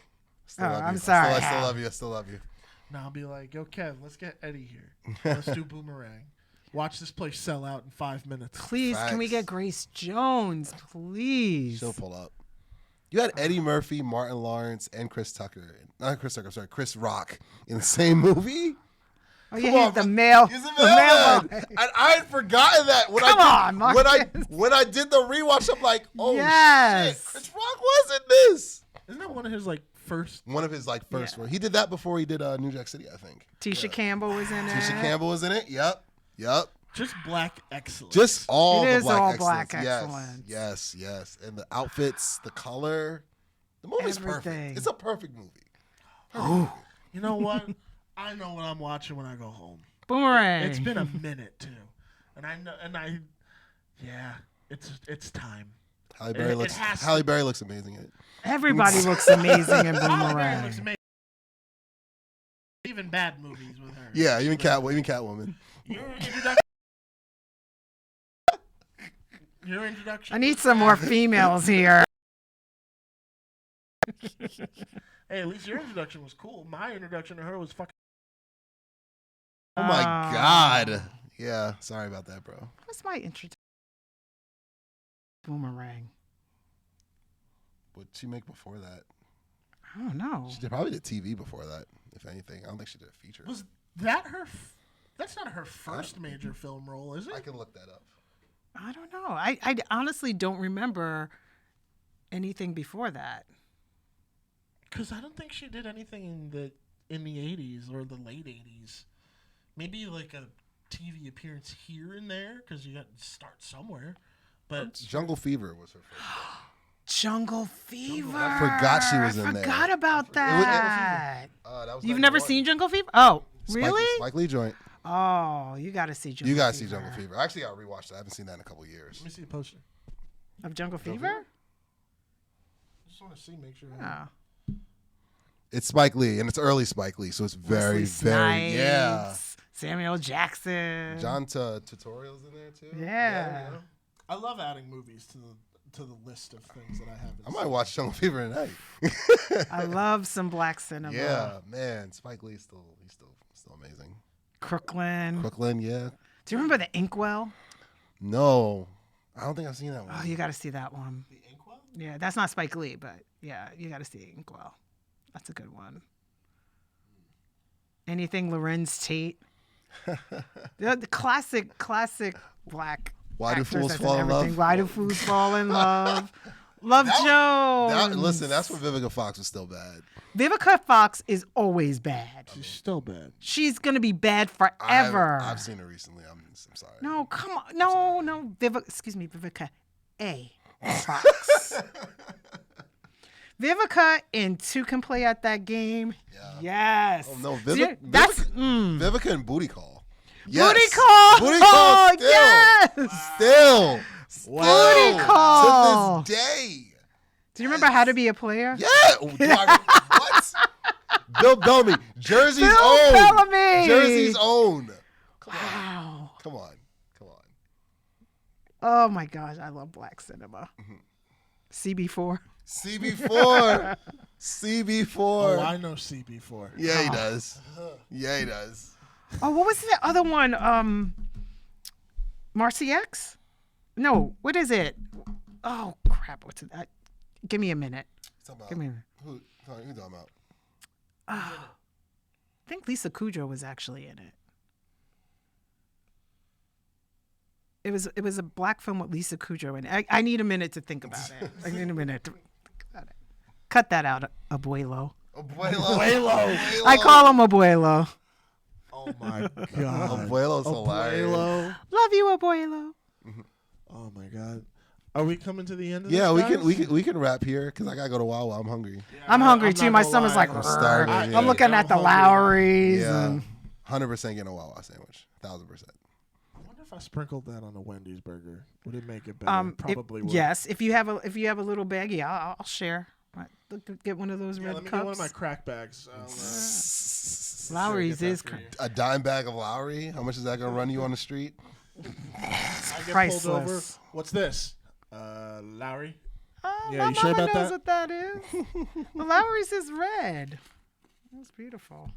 I'm sorry. I still love you. I still love you. Now I'll be like, yo, Kev, let's get Eddie here. Let's do Boomerang. Watch this place sell out in 5 minutes. Please, can we get Grace Jones? Please. She'll pull up. You had Eddie Murphy, Martin Lawrence, and Chris Rock in the same movie? Oh, yeah, he's the male. He's the mailman. And I had forgotten that. When I did the rewatch, I'm like, oh, shit. Chris Rock was in this. Isn't that one of his, first? One of his, first ones. He did that before he did New Jack City, I think. Tisha Campbell was in it. Tisha Campbell was in it. Yep. Just black excellence. Just all it the is black all excellence. black excellence. Yes. And the outfits, the color. The movie's perfect. It's a perfect movie. You know what? I know what I'm watching when I go home. Boomerang. It's been a minute too, it's time. Halle Berry looks amazing in it. Everybody looks amazing in Halle Berry Boomerang. looks amazing. Even bad movies with her. Yeah, even Catwoman. Your introduction. I need some more females here. Hey, at least your introduction was cool. My introduction to her was fucking. Oh my God. Yeah, sorry about that, bro. What's my introduction? Boomerang. What'd she make before that? I don't know. She probably did TV before that, if anything. I don't think she did a feature. Was that her? That's not her first major film role, is it? I can look that up. I don't know. I honestly don't remember anything before that. Because I don't think she did anything in the 80s or the late 80s. Maybe like a TV appearance here and there, because you got to start somewhere. But Jungle Fever was her first. Jungle Fever. I forgot she was in there. I forgot about that. That was You've never seen Jungle Fever? Oh, really? Spike Lee joint. Oh, you got to see Jungle Fever. You got to see Jungle Fever. I actually got to rewatch that. I haven't seen that in a couple of years. Let me see the poster. Of Jungle Fever? I just want to see, make sure. Oh. It's Spike Lee, and it's early Spike Lee, so it's very, very, yeah. Samuel Jackson. John Tutorial's in there too. Yeah. I love adding movies to the list of things that I have. I might watch Jungle Fever tonight. I love some black cinema. Yeah, man, Spike Lee's still amazing. Crooklyn, yeah. Do you remember The Inkwell? No, I don't think I've seen that one. Oh, you got to see that one. The Inkwell? Yeah, that's not Spike Lee, but yeah, you got to see Inkwell. That's a good one. Anything Lorenz Tate? the classic black. Why do actors fools fall in love? Why do fools fall in love? Love Jones. Listen, that's when Vivica Fox was still bad. Vivica Fox is always bad. She's still bad. She's gonna be bad forever. I've seen her recently. I'm sorry. No, come on. No. Vivica A. Fox. Vivica and Two Can Play at That Game. Yeah. Yes. Oh, no, Vivica and Booty Call. Yes. Booty Call. Booty Call. Still. Yes. Still. Booty Call. To this day. Do you remember How to Be a Player? Yeah. What? Bill Bellamy. Jersey's own. Bellamy. Jersey's own. Wow. Come on. Oh my gosh, I love black cinema. CB4. CB4. Oh, I know CB4. Yeah, he does. Oh, what was the other one? Marcy X? No, what is it? Oh crap! What's that? Give me a minute. Give me a minute. Who talking about? I think Lisa Kudrow was actually in it. It was a black film with Lisa Kudrow in it. I need a minute to think about it. I need a minute to think about it. Cut that out, Abuelo. Abuelo. I call him Abuelo. Oh my god. Abuelo's hilarious. Love you, Abuelo. Oh my god. Are we coming to the end of this? Yeah, guys? we can wrap here because I gotta go to Wawa. I'm hungry. Yeah, I'm hungry I'm too. not My gonna stomach's lie. like, I'm starving. I'm Yeah. looking at the hungry. Lowrys. Yeah, And 100% getting a Wawa sandwich. 1000%. I wonder if I sprinkled that on a Wendy's burger, would it make it better? Probably would. yes, if you have a little baggie, I'll share. Get one of those Yeah, red let me cups. get one of my crack bags. Lowry's is A dime bag of Lowry. How much is that gonna run you on the street? I get priceless. pulled over. What's this? Lowry. Oh, Yeah, my you sure mama about knows that? what that is. Well, Lowry's is red. That's beautiful.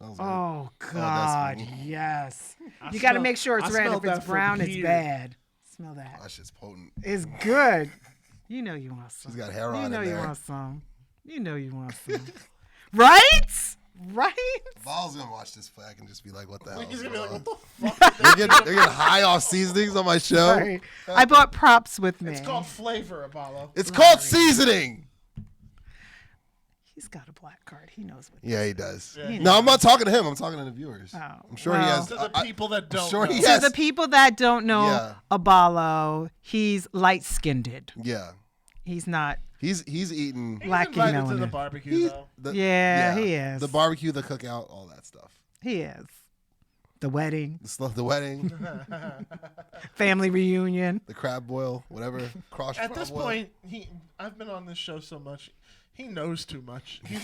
Smells good. Oh that's God, me. yes. I You got to smell- make sure it's I red. smelled If it's that from brown, it's here. bad. Smell that. That shit's potent. It's good. You know you want some. She's got hair You on know in you there. want some. You know you want some. Right? Right? Val's gonna watch this flag and just be like, "What the hell?" He's is gonna be like, going what the fuck? on? They're getting high off seasonings on my show. Right. I bought props with me. It's called flavor, Aballo. It's called seasoning. He's got a black card. He knows what. Yeah, he does. Yeah. No, I'm not talking to him. I'm talking to the viewers. Oh, I'm sure well. he has. To the people that don't sure know. he To has. the people that don't know Yeah. Aballo, he's light-skinned. Yeah, He's not. he's eating. He's Lacking invited to melanin. the barbecue, He's, though. Yeah, he is. The barbecue, the cookout, all that stuff. He is. The wedding, The wedding, family reunion. the crab boil, whatever. Cross. At crab this boil. point, I've been on this show so much. He knows too much. He's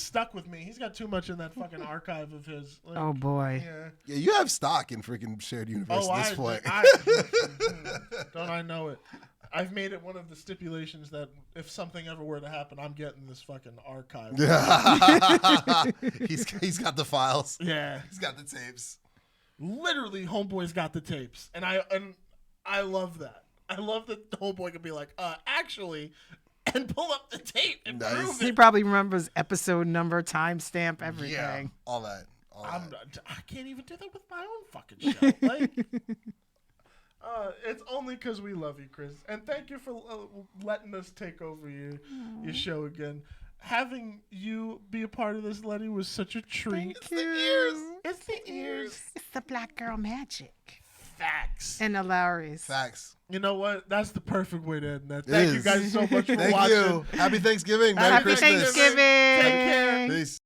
stuck with me. He's got too much in that fucking archive of his. Like, Oh boy. yeah. Yeah, you have stock in freaking shared universe at this point. Don't I know it? I've made it one of the stipulations that if something ever were to happen, I'm getting this fucking archive. he's got the files. Yeah. He's got the tapes. Literally, Homeboy's got the tapes, and I love that. I love that Homeboy can be like, actually, and pull up the tape and Nice. prove He it. probably remembers episode number, timestamp, everything. Yeah, all that. I can't even do that with my own fucking show. Like, it's only because we love you, Chris, and thank you for letting us take over your show again. Having you be a part of this, Letty, was such a treat. It's the ears. It's the ears. It's the black girl magic. Facts. And the Lowrys. Facts. You know what? That's the perfect way to end that. It Thank you is. guys so much for Thank watching. you. Happy Thanksgiving. Merry Happy Christmas. Thanksgiving. Take care. Peace.